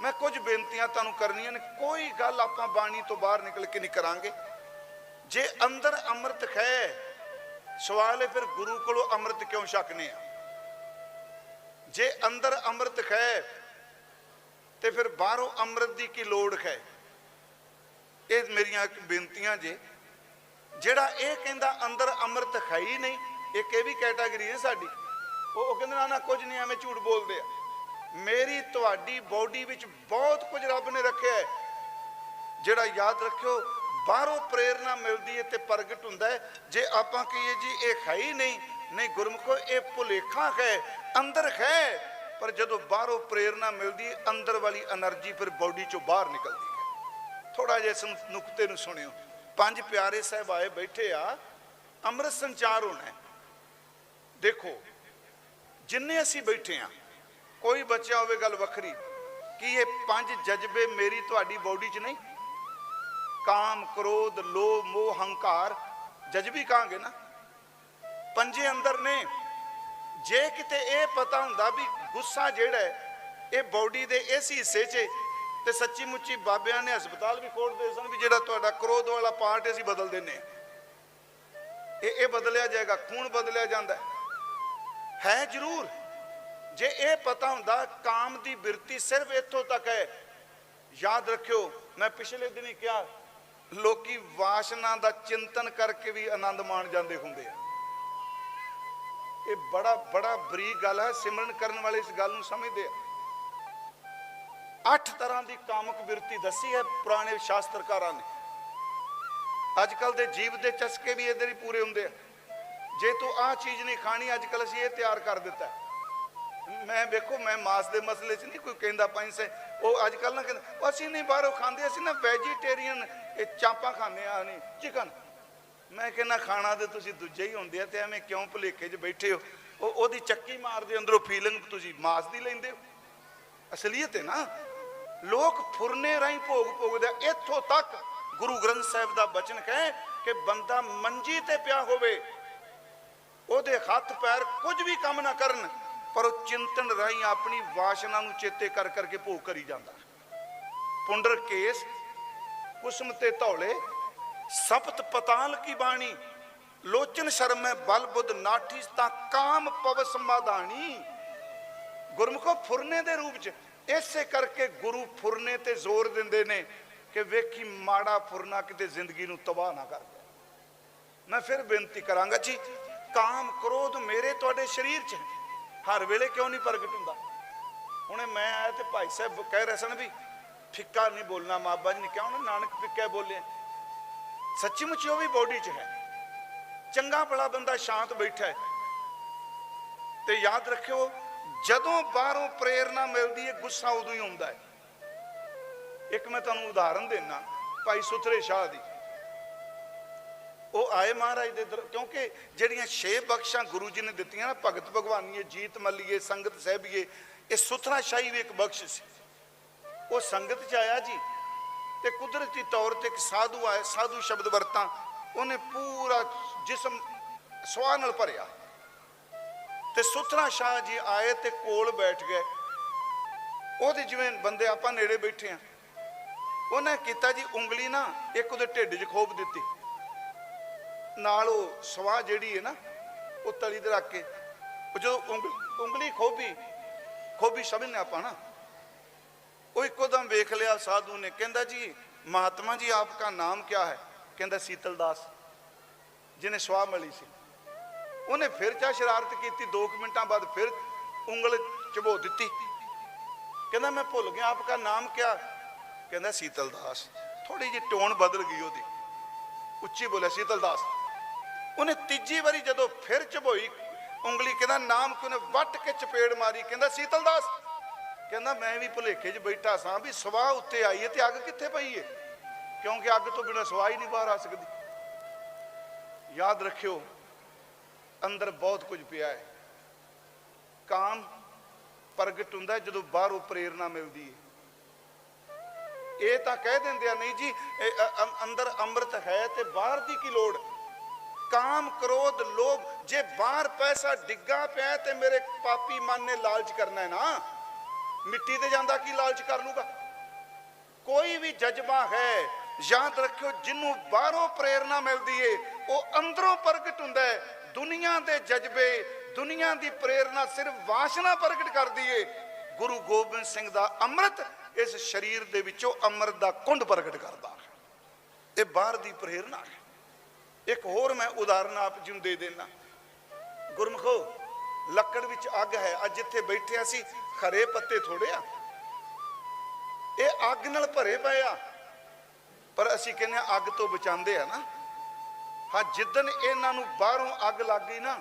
मैं कुछ बेनतियां तुहानू करनियां ने, कोई गल आपां बाणी तो बाहर निकल के नहीं करांगे। जे अंदर अमृत है, सवाल है फिर गुरु को अमृत क्यों छकने आ। जे अंदर अमृत है तो फिर बाहरों अमृत की की लोड़ है। ये मेरिया बेनतियां जे जेड़ा ये कहता अंदर अमृत है ही नहीं, एक ये भी कैटागरी है साड़ी। वो कहते ना ना कुछ नहीं एवं झूठ बोलते हैं। मेरी तुहाडी बॉडी विच बहुत कुछ रब ने रखे है, जेड़ा याद रखियो बाहरों प्रेरणा मिलती है तो प्रगट हुंदा है। जे आपां कहिए जी ये है ही नहीं, नहीं गुरमुखो ये भुलेखा है, अंदर है, पर जदों बाहरों प्रेरणा मिलती है अंदर वाली एनर्जी फिर बॉडी चों बाहर निकलती है। थोड़ा जिहा इस नुकते नूं सुनियो। 5 प्यारे साहब आए बैठे आ, अमृत संचार होना है। देखो जिन्ने असी बैठे हाँ, कोई बच्चा होवे गल वखरी कि ये 5 जज्बे मेरी तुहाडी बॉडी च नहीं, काम क्रोध लोभ मोह हंकार जज्बी कहांगे ना, 5 अंदर ने। जे किते ये पता हुंदा भी गुस्सा जिहड़ा है ये बॉडी दे इस हिस्से च, ते सच्ची मुच्ची बाबियां ने हस्पताल भी खोल दे सन भी जिहड़ा तुहाडा क्रोध वाला पार्ट असीं बदल देने, ये बदलिया जाएगा, खून बदलिया जाता है जरूर। जे ये पता हुंदा काम की बिरती सिर्फ इत्थों तक है। याद रखियो, मैं पिछले दिन ही कहा, लोकी वासना का चिंतन करके भी आनंद मान जाते होंगे। ये बड़ा बड़ा बरीक गल है, सिमरन करने वाले इस गल समझते हैं। 8 तरह की कामक बिरती दसी है पुराने शास्त्रकारों ने। अजकल के जीव के चस्के भी इधर ही पूरे होंगे। जे तू आ चीज़ नहीं खानी, अजकल असीं ये तैयार कर दिता है। मैं देखो, मैं मास के मसले च नहीं कोई कहता पाई से, वो अजकल ना कहते असीं नहीं बाहरों खाते, असीं ना वैजीटेरियन चापा खाने नहीं चिकन। मैं कहना खाना तो तुसीं दूजे ही होंदे आ, ते एवें क्यों भुलेखे च बैठे हो? ओदी चक्की मारदे अंदरों फीलिंग तुसीं मास की लैंदे हो। असलीयत है ना, लोग फुरने राही भोग भोगदे। इत्थों तक गुरु ग्रंथ साहिब का बचन कहे कि बंदा मंजी ते पिया होवे, ओदे हथ पैर कुछ भी काम ना करन, पर वो चिंतन राही अपनी वासना नूं चेते कर करके भोग करी जाता। पुंडर केस कुसम ते धौले सप्त पताल की बाणी, लोचन शर्म बल बुद्ध नाठी ता काम पव समाधानी। गुरमुखो फुरने दे रूप च इसे करके गुरु फुरने ते जोर दिंदे ने कि वेखी माड़ा फुरना किते जिंदगी नूं तबाह ना कर दे। मैं फिर बेनती करांगा जी, काम क्रोध मेरे तुहाडे शरीर च हर वेले क्यों नहीं प्रगट हुंदा? हुणे मैं आया तो भाई साहब कह रहे सन भी फिक्का नहीं बोलना, बाबा जी ने कहा उन्होंने नानक फिक्का बोले। सच्ची मुच्ची वो भी बॉडी च है। चंगा भला बंदा शांत बैठा है, तो याद रखियो जदों बाहरों प्रेरणा मिलती है गुस्सा उदों ही आउंदा है। एक मैं तुहानूं उदाहरण देना, भाई सुथरे शाह दी। वो आए महाराज दे दर, क्योंकि जिहड़ियां 6 बख्शां गुरु जी ने दित्तियां ना, भगत भगवानीए जीत मल्लीए संगत साहिबीए, ये सुथरा शाही भी एक बख्श सी। वो संगत च आया जी, ते कुदरती तौर पर एक साधु आए, साधु शब्द वरता, उन्हें पूरा जिसम सुआह नाल भरिया। ते सुथरा शाह जी आए ते कोल बैठ गए। वो जिवें बंदे आपां नेड़े बैठे हैं, उन्हें किया जी उंगली ना एक उहदे ढिड च खोप दी, नाल सवाह जिहड़ी है ना वो तली ते रख के, जो उंगली खोबी समझने आपां ना, वो एकदम वेख लिया साधु ने। कहता जी महात्मा जी आपका नाम क्या है? कहता शीतल दास, जिन्हें स्वाह मिली सी। उन्हें फिर चाह शरारत की, 2 मिनटां बाद फिर उंगल चबो दी। कहता मैं भुल गया आपका नाम क्या? कहता शीतल दास। थोड़ी जी टोन बदल गई ओदी, उच्ची बोलिया शीतल दास। उन्हें तीजी बारी जदों फिर चबोई उंगली, कहता नाम क्यों? वट के चपेड़ मारी, कहता शीतल दास। कहता मैं भी भुलेखे च बैठा सा भी सवाह उत्ते आई है तो अग कित्थे पई है, क्योंकि अग तो बिना सवाह ही नहीं बाहर आ सकती। याद रखियो अंदर बहुत कुछ पिया है। काम प्रगट हुंदा जदों बाहरों प्रेरणा मिलती है। ये तो कह देंदे नहीं जी अंदर अमृत है तो बाहर की की लोड़? काम क्रोध लोभ, जे बाहर पैसा डिग्गा पिया तो मेरे पापी मन ने लालच करना है ना, मिट्टी ते जांदा की लालच कर लूगा? कोई भी जज्बा है, याद रखियो जिन्हों बाहरों प्रेरणा मिलती है वो अंदरों प्रगट हुंदा है। दुनिया के जज्बे दुनिया की प्रेरणा सिर्फ वासना प्रगट कर दी है। गुरु गोबिंद सिंह का अमृत इस शरीर दे विचों अमृत का कुंड प्रगट करता है। ये बाहर की प्रेरणा है। एक होर मैं उदाहरण आप जी दे देना। गुरमुखो लकड़ विच अग है, अज जिथे बैठे असी खरे पत्ते थोड़े आ, ये अग नाल भरे पे आ। पर असी कहने अग तो बचाते हैं ना। हाँ, जिदन इन्हों बाहरों अग लग गई ना,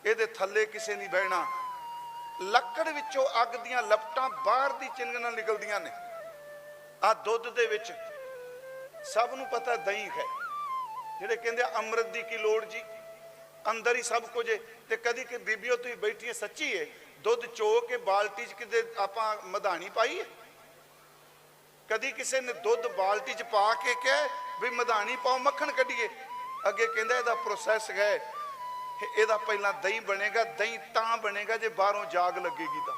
ये थले किसी नहीं बहना। लकड़ विचों अग दियां लपटां बाहर दी चिंगना निकलदियां ने। आ दुध दे विच सब नूं पता दही है, जिहड़े कहंदे अमृत दी की लोड़ जी, अंदर ही सब कुछ है। ते कदी कि बीबीओ तुसीं बैठी सच्ची है, दुध चो के बाल्टी च किते आपां मधानी पाई है? कदी किसी ने दुध बाल्टी च पा के कहा भी मधानी पाओ मक्खन कढ़िए? अगे कहंदा इहदा प्रोसैस है, ਇਹਦਾ ਪਹਿਲਾਂ ਦਹੀਂ ਬਣੇਗਾ। ਦਹੀਂ ਤਾਂ ਬਣੇਗਾ ਜੇ ਬਾਹਰੋਂ ਜਾਗ ਲੱਗੇਗੀ। ਤਾਂ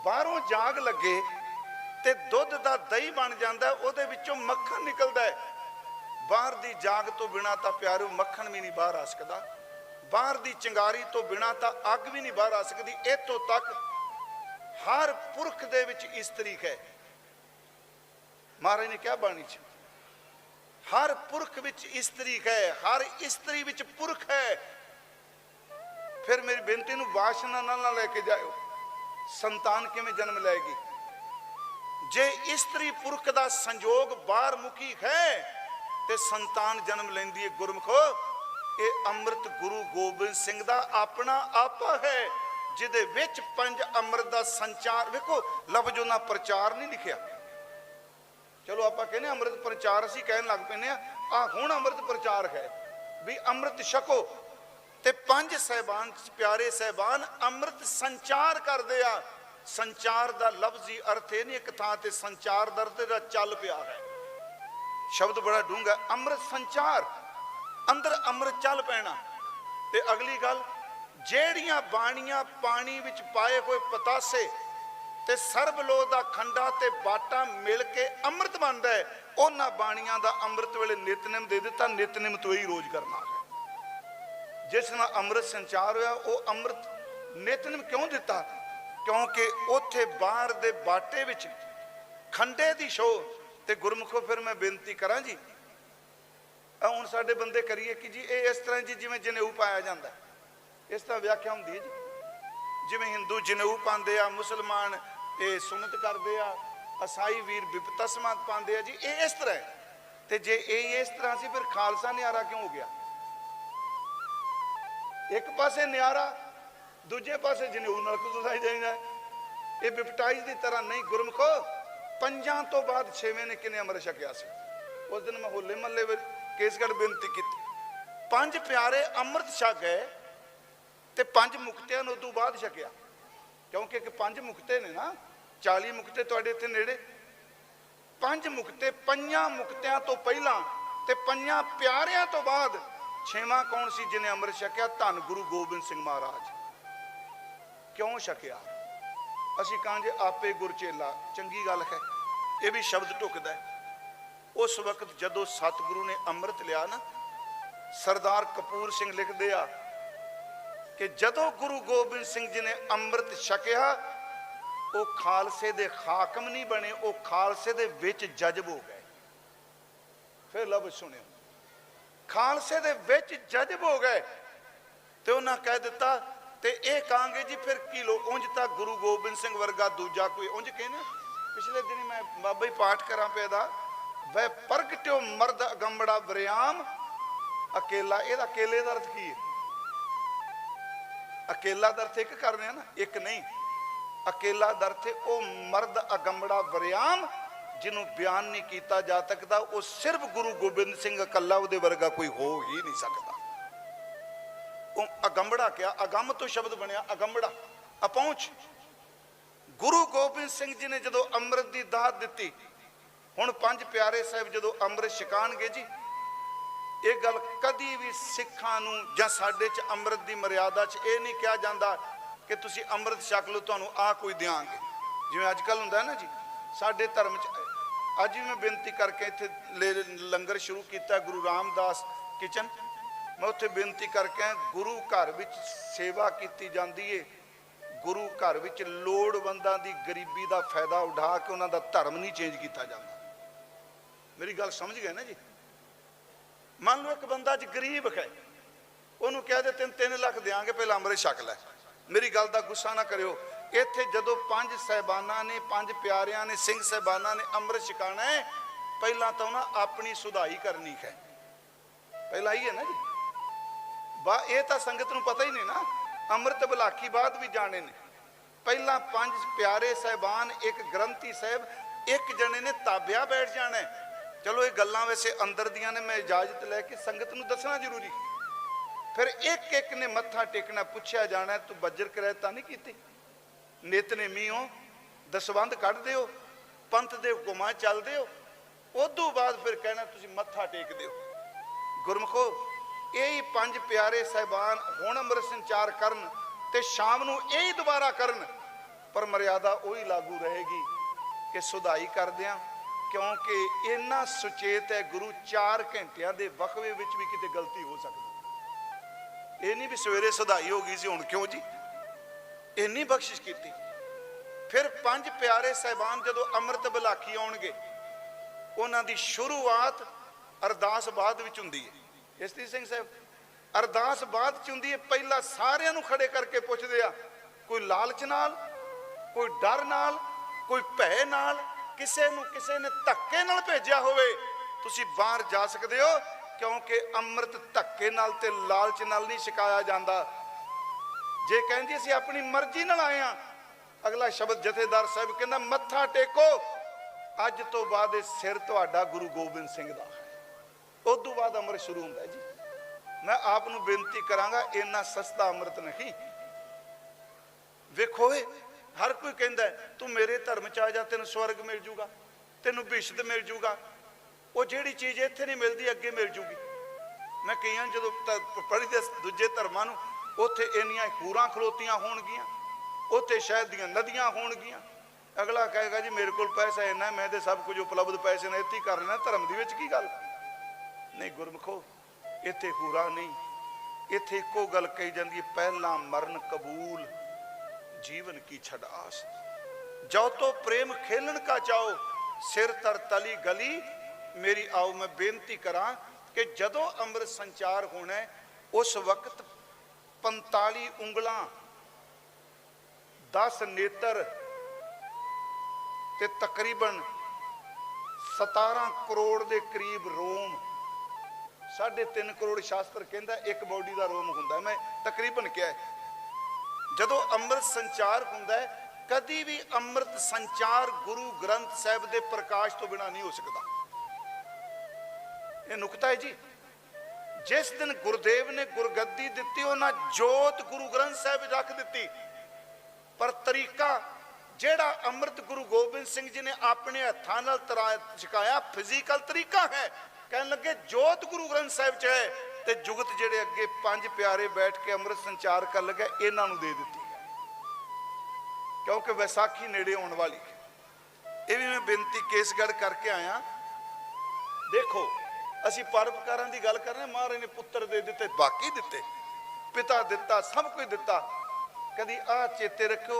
ਬਾਹਰੋਂ ਜਾਗ ਲੱਗੇ ਤੇ ਦੁੱਧ ਦਾ ਦਹੀਂ ਬਣ ਜਾਂਦਾ, ਉਹਦੇ ਵਿੱਚੋਂ ਮੱਖਣ ਨਿਕਲਦਾ ਹੈ। ਬਾਹਰ ਦੀ ਜਾਗ ਤੋਂ ਬਿਨਾ ਤਾਂ ਪਿਆਰਿਓ ਮੱਖਣ ਵੀ ਨਹੀਂ ਬਾਹਰ ਆ ਸਕਦਾ। ਬਾਹਰ ਦੀ ਚਿੰਗਾਰੀ ਤੋਂ ਬਿਨਾ ਤਾਂ ਅੱਗ ਵੀ ਨਹੀਂ ਬਾਹਰ ਆ ਸਕਦੀ। ਇੱਥੋਂ ਤੱਕ ਹਰ ਪੁਰਖ ਦੇ ਵਿੱਚ ਇਸਤਰੀ ਹੈ। ਮਹਾਰਾਜ ਨੇ ਕਿਹਾ ਬਾਣੀ 'ਚ, हर पुरख विच इस्तरी है, हर इस्तरी विच पुरख है। फिर मेरी बेनती नूं वासना ना लेके जाओ, संतान किवें जन्म लएगी? जे इस्तरी पुरख दा संजोग बाहर मुखी है ते संतान जन्म लैंदी है। गुरमुखो, ये अमृत गुरु गोबिंद सिंह दा अपना आपा है, जिहदे विच पंज अमृत दा संचार। वेखो लफ्ज़ उन्हां प्रचार नहीं लिखिया। चलो आप कहने अमृत प्रचार असी कहन लग पैने आ हुण अमृत प्रचार है भी अमृत छको। ते पंज साहिबान प्यारे साहिबान अमृत संचार करते आ। संचार का लफ्जी अर्थ ये नहीं एक थां ते संचार दा अर्थ दा चल पिया है। शब्द बड़ा डूंगा, अमृत संचार, अंदर अमृत चल पैना। ते अगली गल, जेड़ियां बाणियां पानी विच पाए हुए पतासे ते सरबलोह दा खंडा ते बाटा मिल के अमृत बनता है, उन्हां बाणियां दा अमृत वेले नितनेम दे दिता। नितनेम तो ही रोज करना है। जिस नाल अमृत संचार होया, वो अमृत नितनेम क्यों दिता? क्योंकि उत्थे बाहर दे बाटे विच खंडे दी शो। ते गुरमुखो फिर मैं बेनती करा जी, हुण साडे बंदे करिए कि जी ये इस तरह जी जिवें जनेऊ पाया जाता है, इस तरह व्याख्या हुंदी है जी। जिवें हिंदू जनेऊ पाते आ, मुसलमान ये सुनत करते आ, ईसाई वीर बिपतस्मा पाते आ जी, ये इस तरह है। तो जे ये इस तरह से फिर खालसा न्यारा क्यों हो गया? एक पासे न्यारा, दूजे पासे जनेऊ नाल खुदाई जाइदा। ये बिपटाइज की तरह नहीं। गुरमुखो, पंजां तो बाद छेवें ने किने अमृत छकिया सी? उस दिन मैं होले महल्ले केसगढ़ बेनती की, पंज प्यारे अमृत छक गए ते पंज मुक्तियां ने उदों बाद छकिया। क्योंकि पंज मुक्ते ने ना, 40 मुक्ते तुहाडे इत्थे नेड़े। पंज मुक्ते, पंजां मुक्तियां तो पहला ते पंजां प्यारियां तो बाद छेवां कौन सी जिन्हें अमृत छकिया? धन गुरु गोबिंद सिंह महाराज। क्यों छकिया? असी कहांगे आपे गुरचेला, चंगी गल है, ये भी शब्द ढुकदा है। उस वक्त जदों सतगुरु ने अमृत लिया ना, सरदार कपूर सिंह लिखदे आ कि जदों गुरु गोबिंद सिंह जी ने अमृत छकिया, वो खालसे दे हाकम नहीं बने, वो खालसे दे विच जजब हो गए। फिर लफ्ज़ सुनियो, खालसे दे विच जजब हो गए। तो उन्हें कह दिता, ते ये कहांगे जी फिर की लो, उंज तां गुरु गोबिंद सिंह वर्गा दूजा कोई उंज कहना। पिछले दिन मैं बाबा ही पाठ करा पैदा, वह प्रगट्यो मर्द अगंबड़ा वरियाम अकेला। यह अकेले का अर्थ की है? अकेला का अर्थ एक करने ना, एक नहीं। अकेला का अर्थ है वो मर्द अगंबड़ा वरियाम जिन्हों बयान नहीं किया जा सकता। वो सिर्फ गुरु गोबिंद सिंह अकला वो वर्गा कोई हो ही नहीं सकता। अगंबड़ा क्या? अगम तो शब्द बनया अगंबड़ा, अपहुंच। गुरु गोबिंद सिंह जी ने जो अमृत की दात दी, हुण पंज प्यारे साहिब जो अमृत छकाणगे जी, ये गल कदी भी सिखां नूं जां साडे च अमृत की मर्यादा च ये नहीं कहा जाता कि तुसी अमृत छक लो तुहानूं आ कोई देंगे। जिवें अजकल हुंदा है ना जी, साडे धर्म च अज भी मैं बेनती करके इत्थे लंगर शुरू किया गुरु रामदास किचन। मैं उत्थे बेनती करके गुरु घर विच सेवा की जाती है। गुरु घर विच लोड़वंदां दी गरीबी का फायदा उठा के उन्हां दा धर्म नहीं चेंज किया जाता। मेरी गल समझ गए ना जी? मान लो एक बंदा अज गरीब है, उन्होंने कह दे 3 लाख देंगे, पहले अमृत छक लै। मेरी गल का गुस्सा ना करियो। इत्थे जदों पंज साहिबाना ने, पंज प्यारियां ने, सिंह साहिबाना ने अमृत छकाना है, पहला तो ना अपनी सुधाई करनी है, पहला ही है ना जी। ये तो संगत नूं पता ही नहीं ना, अमृत बलाखी बाद भी जाने ने। पहला 5 प्यारे साहबान, एक ग्रंथी साहब, एक जने ने ताबिया बैठ जाना है। चलो ये गल्लां वैसे अंदर दियां ने, मैं इजाजत लैके संगत नूं दसना जरूरी। फिर एक एक ने मत्था टेकना, पूछया जाना है तू बजर करैता नहीं की, नितनेमी हो, दसबंध कढ़ दिओ, पंथ दे हुकुमां चल दिओ, उदों बाद फिर कहना तुसीं मत्था टेक दिओ। गुरमुखो यही 5 प्यारे साहबान हुण अमृत संचार करन ते शाम नूं यही दोबारा करन, पर मर्यादा वही लागू रहेगी कि सुधाई करदिआं, क्योंकि इन्ना सुचेत है गुरु 4 घंटिया के वकवे विच भी किते गलती हो सकती। ये नहीं भी सवेरे सुधाई हो गई सी हुण क्यों जी, इन्नी बख्शिश की। फिर 5 प्यारे साहबान जदों अमृत बलाखी आउणगे, उन्हां दी शुरुआत अरदास बाद विच हुंदी है। इस्ती सिंह साहब अरदास बाद च हुंदी है। पहला सारिआं नूं खड़े करके पुछदे आ, कोई लालच नाल, कोई डर नाल, कोई भय नाल, किसे ने धक्के नाल भेजिया होवे तुसीं बाहर जा सकदे हो, क्योंकि अमृत धक्के नाल ते लालच नाल नहीं छकाया जांदा। जे कहंदी असीं अपनी मर्जी नाल आए हां, अगला शब्द जथेदार साहब कहंदा मत्था टेको, अज तो बाद सिर तुहाडा गुरु गोबिंद सिंह दा। उदों बाद अमृत शुरू होंदा है जी। मैं आप नूं बेनती करांगा, इन्ना सस्ता अमृत नहीं। वेखो हर कोई कहता है तू मेरे धर्म च आ जा, तेन स्वर्ग मिल जूगा, तेन बिशद मिल जूगा, वो जिहड़ी चीज़ इत्थे नहीं मिलती अगे मिल जूगी। मैं कई जो पढ़ी दे दूजे धर्मां नूं, उत्थे इन्नियां खूरां खलोतियां होणगियां, उत्थे शहद दीयां नदियां होणगियां। अगला कहेगा जी मेरे कोल पैसा इन्ना, मैं तो सब कुछ उपलब्ध पैसे ने इत्थे कर लेना, धर्म दी विच की गल नहीं। गुरमुखो इत्थे खूरा नहीं, इत्थे इक्को गल कही जाती है, पहला मरण कबूल जीवन की छड़ आस, जो तो प्रेम खेलन का चाहो, सिर तर तली गली मेरी आओ। मैं बेनती करा कि जदों अमृत संचार होना है, उस वक्त 45 उंगलां, 10 नेत्र ते तकरीबन 17 करोड़ के करीब रोम, 3.5 करोड़ शास्त्र कहता एक बॉडी का रोम होंदा। मैं तकरीबन क्या है, जदों अमृत संचार होंदा है, कदी भी अमृत संचार गुरु ग्रंथ साहिब के प्रकाश तो बिना नहीं हो सकता। यह नुकता है जी। जिस दिन गुरुदेव ने गुरगद्दी दी, उन्हें जोत गुरु ग्रंथ साहिब रख दी, पर तरीका जेड़ा अमृत गुरु गोबिंद सिंह जी ने अपने हत्थां नाल छकाया फिजिकल तरीका है। कहने लगे जोत गुरु ग्रंथ साहिब च है, ते जुगत जेड़े अगे 5 प्यारे बैठ के अमृत संचार कर लगे, इन्हां नूं दे दी, क्योंकि वैसाखी नेड़े आने वाली है। ये भी मैं बेनती केसगढ़ करके आया। देखो असी परोपकारां दी गल कर रहे, महाराज ने पुत्र दे दिते, बाकी दिते, पिता दिता, सब कुछ दिता। कदी आ चेते रखो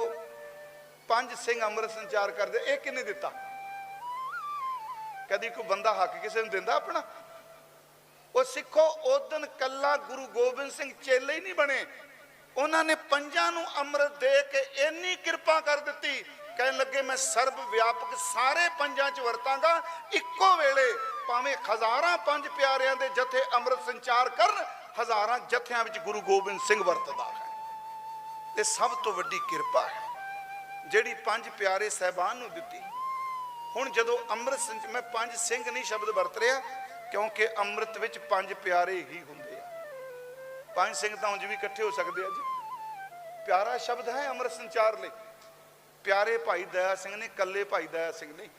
5 सिंह अमृत संचार करते, ये किन्ने दिता? कदी कोई बंदा हक किसी ने दिंदा अपना? वो सिखो उदन कला गुरु गोबिंद सिंह चेले ही नहीं बने, उन्होंने 5 नूं अमृत दे के इन्नी कृपा कर दी, कहन लगे मैं सर्व व्यापक सारे 5 च वरतांगा इक्को वेले, भावें हज़ारां 5 प्यारियां दे जथे अमृत संचार करन, हज़ारां जथियां विच गुरु गोबिंद सिंह वरतदा है। ये सब तो वड्डी कृपा है जिहड़ी 5 प्यारे साहबान नूं दित्ती। हुण जदों अमृत संचार, मैं 5 सिंह नहीं शब्द वरत रहा, क्योंकि अमृत विच 5 प्यारे ही हुंदे आ। 5 सिंह तां उंज भी इकट्ठे हो सकते हैं जी। प्यारा शब्द है अमृत संचार लई। प्यारे भाई दया सिंह ने, कल्ले भाई दया सिंह नहीं।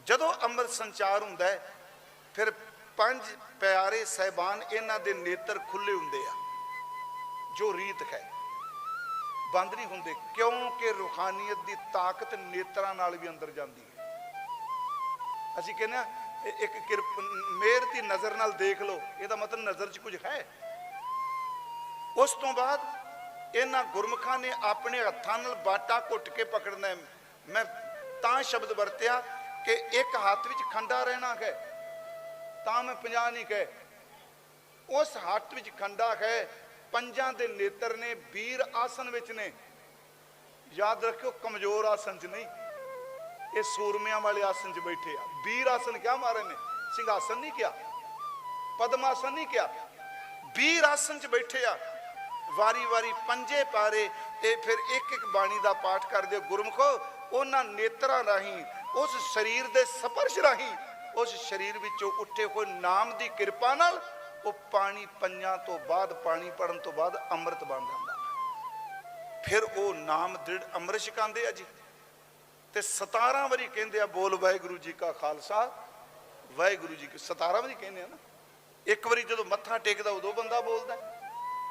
जदों अमृत संचार हुंदा है, फिर 5 प्यारे साहबान, इन्हां दे नेत्र खुले हुंदे आ, जो रीत है, बंद नहीं होंगे, क्योंकि रूहानियत की ताकत नेत्रां नाल भी अंदर जाती है। असीं कहने एक मेहर की नज़र नाल देख लो, यदा मतलब नज़र च कुछ है। उस तो बाद इन्हां गुरमुखां ने अपने हत्थां नाल बाटा घुट के पकड़ना है। मैं तां शब्द वरत्या कि एक हाथ विच खंडा रहना है, तां मैं 50 नहीं कहे, उस हाथ विच खंडा है, 5 दे नेत्र ने, वीर आसन विच ने। याद रखियो कमजोर आसन च नहीं, ये सूरमिया वाले आसन च बैठे आ। वीर आसन क्या मारे ने, सिंहासन नहीं किया, पद्मासन नहीं किया, वीर आसन च बैठे आ। वारी वारी पंजे पारे ते फिर एक एक बाणी का पाठ कर दे गुरमुखो। उन्हां नेत्रां राहीं उस शरीर दे स्पर्श राहीं उस शरीर विचों उठे हुए नाम की कृपा नाल वो पानी पंजां तो बाद, पानी पढ़न तो बाद अमृत बन जाता। फिर वो नाम दृढ़ अमृत छकांदे आ जी। ते 17 वारी कहंदे आ बोल वाहिगुरू जी का खालसा वाहिगुरू जी की। 17 वारी कहने ना। एक बारी जो मत्था टेकदा उदों बंदा बोलदा।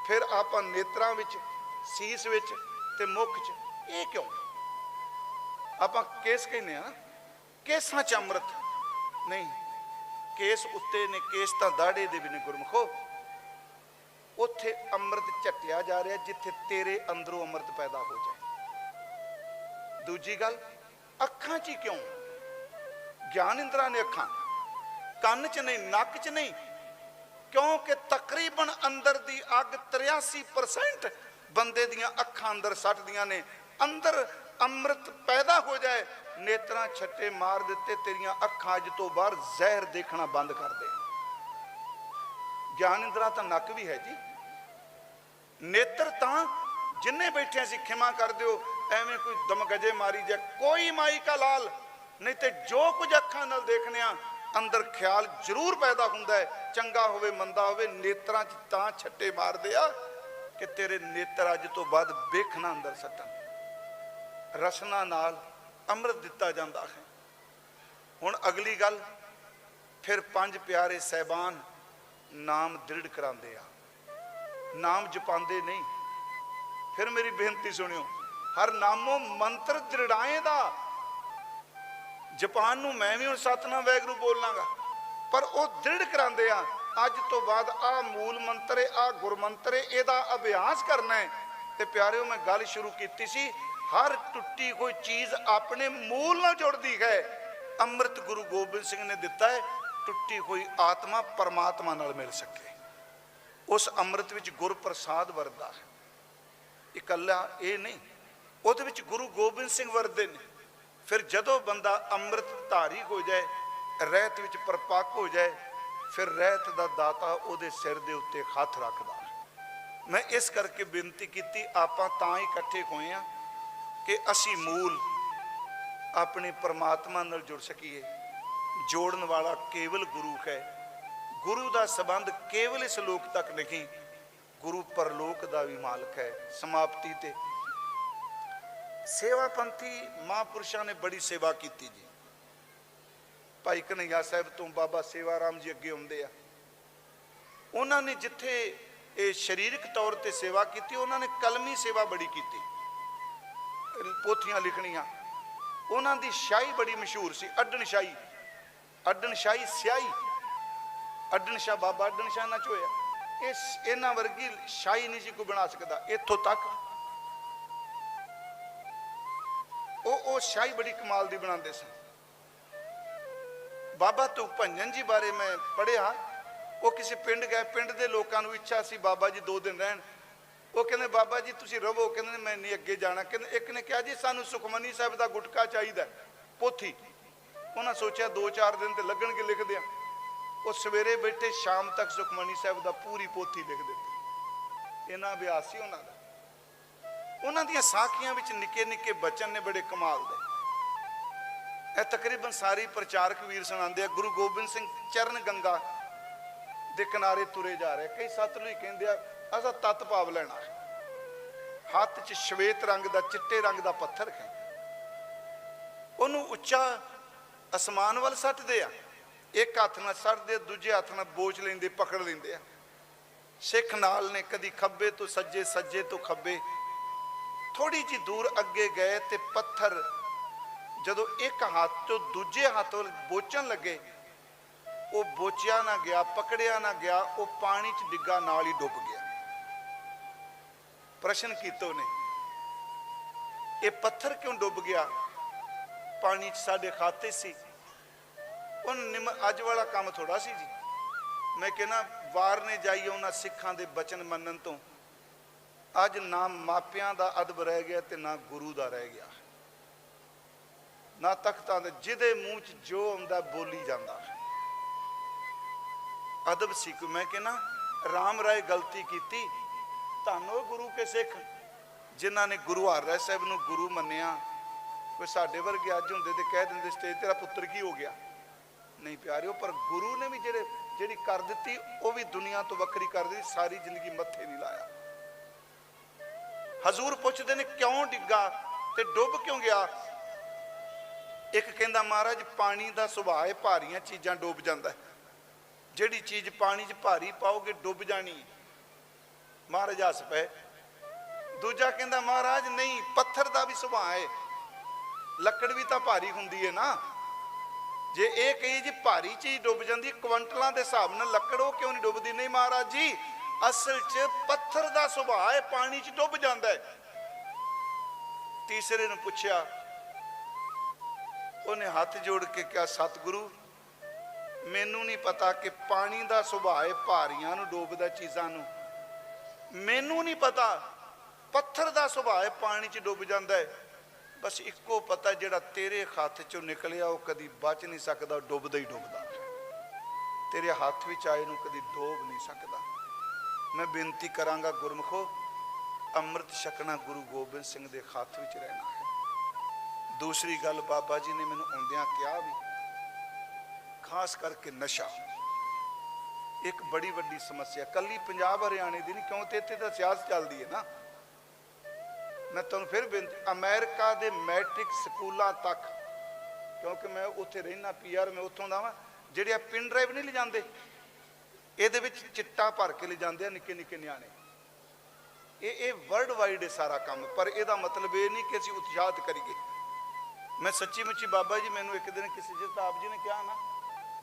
फिर आपां नेत्रां विच, सीस विच ते मुख च, ये क्यों? आपां केस कहने आ, केसां च अमृत नहीं, केस उत्ते ने, केस तां दाड़े दे भी ने गुरमुखो। उत्थे अमृत झट्टिया जा रहा जिथे तेरे अंदरों अमृत पैदा हो जाए। दूजी गल, अखां च क्यों? ज्ञान इंद्रा ने अखां, कन्न च नहीं, नक च नहीं, क्योंकि तकरीबन अंदर दी अग 83% बंदे दियां अखां अंदर सटदियां ने। अंदर अमृत पैदा हो जाए, नेत्रां छट्टे मार दिते, तेरियां अखां अज तो बाहर जहर देखना बंद कर दे। ज्ञान इंद्रा तो नक भी है जी, नेत्र तां जिन्ने बैठे सी खिमा कर दियो, एवें कोई दमगजे मारी जाए, कोई माई का लाल नहीं। तो जो कुछ अखां नाल देखने अंदर ख्याल जरूर पैदा हुंदा है, चंगा होवे मंदा होवे। नेत्रां च तां छट्टे मार दिया कि तेरे नेत्र अज तो बाद वेखना अंदर सटन। रसना नाल अमृत दिता जाता है। हुण अगली गल, फिर 5 प्यारे सहबान नाम दृढ़ करांदे आ, नाम जपांदे नहीं। फिर मेरी बेनती सुनियो, हर नामों मंत्र दृढ़ाए दा। जपान नूं मैं भी हुण सतनाम वाहिगुरू बोलांगा, पर वो दृढ़ करांदे आ। अज तो बाद आ मूल मंत्र है, आ गुरमंत्र है, इहदा अभ्यास करना है। ते प्यारिओ, मैं गल शुरू कीती सी, हर टुटी कोई चीज अपने मूल नाल जुड़दी है। अमृत गुरु गोबिंद सिंह ने दिता है, टुटी हुई आत्मा परमात्मा नाल मिल सके। उस अमृत विच गुर प्रसाद वरदा है, इकल्ला ये नहीं, उहदे विच गुरु गोबिंद सिंह वरदे ने। फिर जदों बंदा अमृत धारी हो जाए, रहत विच परपक्क हो जाए, फिर रहत दा दाता उहदे सिर दे उत्ते हथ रखदा। मैं इस करके बेनती की, आपां तां इकट्ठे होए आ कि असी मूल अपने परमात्मा नाल जुड़ सकीए। जोड़न वाला केवल गुरु है। गुरु का संबंध केवल इस लोक तक नहीं, गुरु परलोक का भी मालक है। समाप्ति ते सेवापंथी महापुरुषों ने बड़ी सेवा की जी। भाई कन्हैया साहब तो बाबा सेवा राम जी अगे आउंदे आ। उन्होंने जिथे ये शरीरक तौर पर सेवा की, उन्होंने कलमी सेवा बड़ी की, पोथियां लिखनियां। उन्हों की शाही बड़ी मशहूर सी, अड्डन शाही, अड्डन शाही स्याही, अड्डन शाह बाबा अड्डन शाह ना चोया। इन्हां वर्गी शाही नहीं सी कोई बना सकता। इत्थों तक वो शाही बड़ी कमाल दी बनाते सन। बाबा तुक भंजन जी बारे मैं पढ़िया, वो किसी पिंड गए, पिंड के लोगों को इच्छा सी बाबा जी 2 दिन रहन। वो कहते बाबा जी तुसीं रवो, कहते मैं नहीं अगे जाना। कहते एक ने कहा जी सानू सुखमनी साहब का गुटका चाहिए, पोथी। उन्हें सोचा 2-4 दिन तो लगन के लिख दिया। वो सवेरे बैठे, शाम तक सुखमनी साहब का पूरी पोथी लिख दी। इन्ना अभ्यास ही उन्होंने। उन्होंने साखियां विच निके निके बचन ने बड़े कमाल दे। तकरीबन सारी प्रचारक वीर सुनाते। गुरु गोबिंद सिंह चरण गंगा के किनारे तुरे जा रहे, कई सतलुज कहते असा तत भाव लेना है। हाथ च श्वेत रंग का, चिट्टे रंग का पत्थर है, उन्होंने उच्चा आसमान वाल सटते आ। एक हाथ नाल सटदे, दूजे हाथ नाल बोझ लेंदे, पकड़ लेंदे आ। सिख नाल ने कदी खब्बे तो सज्जे, सज्जे तो खब्बे। थोड़ी जी दूर अगे गए तो पत्थर जदों एक हाथ तो दूजे हाथ वाल बोचन लगे, वो बोचिया ना गया, पकड़िया ना गया, वो पानी च डिग्गा, नाल ही डुब गया। प्रश्न किया ने, ये पत्थर क्यों डुब गया? पानी च साडे खाते सी। उन अज वाला काम थोड़ा सी जी। मैं कहना वार ने जाइए उन्होंने सिखां दे बचन मनन तो अज ना मापियां दा अदब रह गया, तो ना गुरु दा रह गया। ਨਾ ਤਖਤਾਂ ਦੇ, ਜਿਹਦੇ ਮੂੰਹ 'ਚ ਜੋ ਆਉਂਦਾ ਬੋਲੀ ਜਾਂਦਾ ਹੈ। ਅਦਬ ਸੀ ਕੋਈ। ਮੈਂ ਕਹਿੰਦਾ ਰਾਮ ਰਾਏ ਗਲਤੀ ਕੀਤੀ, ਧੰਨੋ ਗੁਰੂ ਕੇ ਸਿੱਖ ਜਿਨ੍ਹਾਂ ਨੇ ਗੁਰੂ ਹਰਿਰਾਏ ਸਾਹਿਬ ਨੂੰ ਗੁਰੂ ਮੰਨਿਆ। ਕੋਈ ਸਾਡੇ ਵਰਗੇ ਅੱਜ ਹੁੰਦੇ ਤੇ ਕਹਿ ਦਿੰਦੇ ਸਟੇਜ ਤੇਰਾ ਪੁੱਤਰ ਕੀ ਹੋ ਗਿਆ। ਨਹੀਂ ਪਿਆਰਿਓ, ਪਰ ਗੁਰੂ ਨੇ ਵੀ ਜਿਹੜੀ ਕਰ ਦਿੱਤੀ ਉਹ ਵੀ ਦੁਨੀਆ ਤੋਂ ਵੱਖਰੀ ਕਰ ਦਿੱਤੀ, ਸਾਰੀ ਜ਼ਿੰਦਗੀ ਮੱਥੇ ਨਹੀਂ ਲਾਇਆ। ਹਜ਼ੂਰ ਪੁੱਛਦੇ ਨੇ ਕਿਉਂ ਡਿੱਗਾ ਤੇ ਡੁੱਬ ਕਿਉਂ ਗਿਆ। ਇੱਕ ਕਹਿੰਦਾ ਮਹਾਰਾਜ ਪਾਣੀ ਦਾ ਸੁਭਾਅ ਹੈ, ਭਾਰੀਆਂ ਚੀਜ਼ਾਂ ਡੁੱਬ ਜਾਂਦਾ ਹੈ, ਜਿਹੜੀ ਚੀਜ਼ ਪਾਣੀ 'ਚ ਭਾਰੀ ਪਾਓਗੇ ਡੁੱਬ ਜਾਣੀ। ਮਹਾਰਾਜ ਹੱਸ ਪਏ। ਦੂਜਾ ਕਹਿੰਦਾ ਮਹਾਰਾਜ ਨਹੀਂ, ਪੱਥਰ ਦਾ ਵੀ ਸੁਭਾਅ ਹੈ, ਲੱਕੜ ਵੀ ਤਾਂ ਭਾਰੀ ਹੁੰਦੀ ਹੈ ਨਾ। ਜੇ ਇਹ ਕਹੀ ਜੀ ਭਾਰੀ ਚੀਜ਼ ਡੁੱਬ ਜਾਂਦੀ, ਕੁਇੰਟਲਾਂ ਦੇ ਹਿਸਾਬ ਨਾਲ ਲੱਕੜ, ਉਹ ਕਿਉਂ ਨਹੀਂ ਡੁੱਬਦੀ। ਨਹੀਂ ਮਹਾਰਾਜ ਜੀ, ਅਸਲ 'ਚ ਪੱਥਰ ਦਾ ਸੁਭਾਅ ਹੈ, ਪਾਣੀ 'ਚ ਡੁੱਬ ਜਾਂਦਾ ਹੈ। ਤੀਸਰੇ ਨੂੰ ਪੁੱਛਿਆ, ਉਹਨੇ ਹੱਥ ਜੋੜ ਕੇ ਕਿਹਾ ਸਤਿਗੁਰੂ ਮੈਨੂੰ ਨਹੀਂ ਪਤਾ ਕਿ ਪਾਣੀ ਦਾ ਸੁਭਾਅ ਹੈ ਭਾਰੀਆਂ ਨੂੰ ਡੋਬਦਾ, ਚੀਜ਼ਾਂ ਨੂੰ। ਮੈਨੂੰ ਨਹੀਂ ਪਤਾ ਪੱਥਰ ਦਾ ਸੁਭਾਅ ਹੈ ਪਾਣੀ 'ਚ ਡੁੱਬ ਜਾਂਦਾ ਹੈ। ਬਸ ਇੱਕੋ ਪਤਾ, ਜਿਹੜਾ ਤੇਰੇ ਹੱਥ 'ਚੋਂ ਨਿਕਲਿਆ ਉਹ ਕਦੀ ਬਚ ਨਹੀਂ ਸਕਦਾ, ਡੁੱਬਦਾ ਹੀ ਡੁੱਬਦਾ। ਤੇਰੇ ਹੱਥ ਵਿੱਚ ਆਏ ਨੂੰ ਕਦੀ ਡੋਬ ਨਹੀਂ ਸਕਦਾ। ਮੈਂ ਬੇਨਤੀ ਕਰਾਂਗਾ ਗੁਰਮੁਖੋ, ਅੰਮ੍ਰਿਤ ਛਕਣਾ ਗੁਰੂ ਗੋਬਿੰਦ ਸਿੰਘ ਦੇ ਹੱਥ ਵਿੱਚ ਰਹਿਣਾ ਹੈ। ਦੂਸਰੀ ਗੱਲ ਬਾਬਾ ਜੀ ਨੇ ਮੈਨੂੰ ਆਉਂਦਿਆਂ ਕਿਹਾ ਵੀ, ਖਾਸ ਕਰਕੇ ਨਸ਼ਾ ਇੱਕ ਬੜੀ ਵੱਡੀ ਸਮੱਸਿਆ, ਕੱਲੀ ਪੰਜਾਬ ਹਰਿਆਣੇ ਦੀ ਨਹੀਂ, ਕਿਉਂ ਤੇ ਇੱਥੇ ਤਾਂ ਸਿਆਸਤ ਚੱਲਦੀ ਹੈ ਨਾ। ਮੈਂ ਤੁਹਾਨੂੰ ਫਿਰ ਬੇਨਤੀ, ਅਮਰੀਕਾ ਦੇ ਮੈਟ੍ਰਿਕ ਸਕੂਲਾਂ ਤੱਕ, ਕਿਉਂਕਿ ਮੈਂ ਉੱਥੇ ਰਹਿਣਾ PR, ਮੈਂ ਉੱਥੋਂ ਦਾ ਵਾਂ, ਜਿਹੜੇ ਆ ਪਿਨ ਡਰਾਈਵ ਨਹੀਂ ਲਿਜਾਂਦੇ, ਇਹਦੇ ਵਿੱਚ ਚਿੱਟਾ ਭਰ ਕੇ ਲਿਜਾਂਦੇ ਆ ਨਿੱਕੇ ਨਿੱਕੇ ਨਿਆਣੇ। ਇਹ ਵਰਲਡ ਵਾਈਡ ਹੈ ਸਾਰਾ ਕੰਮ। ਪਰ ਇਹਦਾ ਮਤਲਬ ਇਹ ਨਹੀਂ ਕਿ ਅਸੀਂ ਉਤਸ਼ਾਹਿਤ ਕਰੀਏ। ਮੈਂ ਸੱਚੀ ਮੁੱਚੀ ਬਾਬਾ ਜੀ, ਮੈਨੂੰ ਇੱਕ ਦਿਨ ਕਿਸੇ ਜਗਤਾਬ ਜੀ ਨੇ ਕਿਹਾ ਨਾ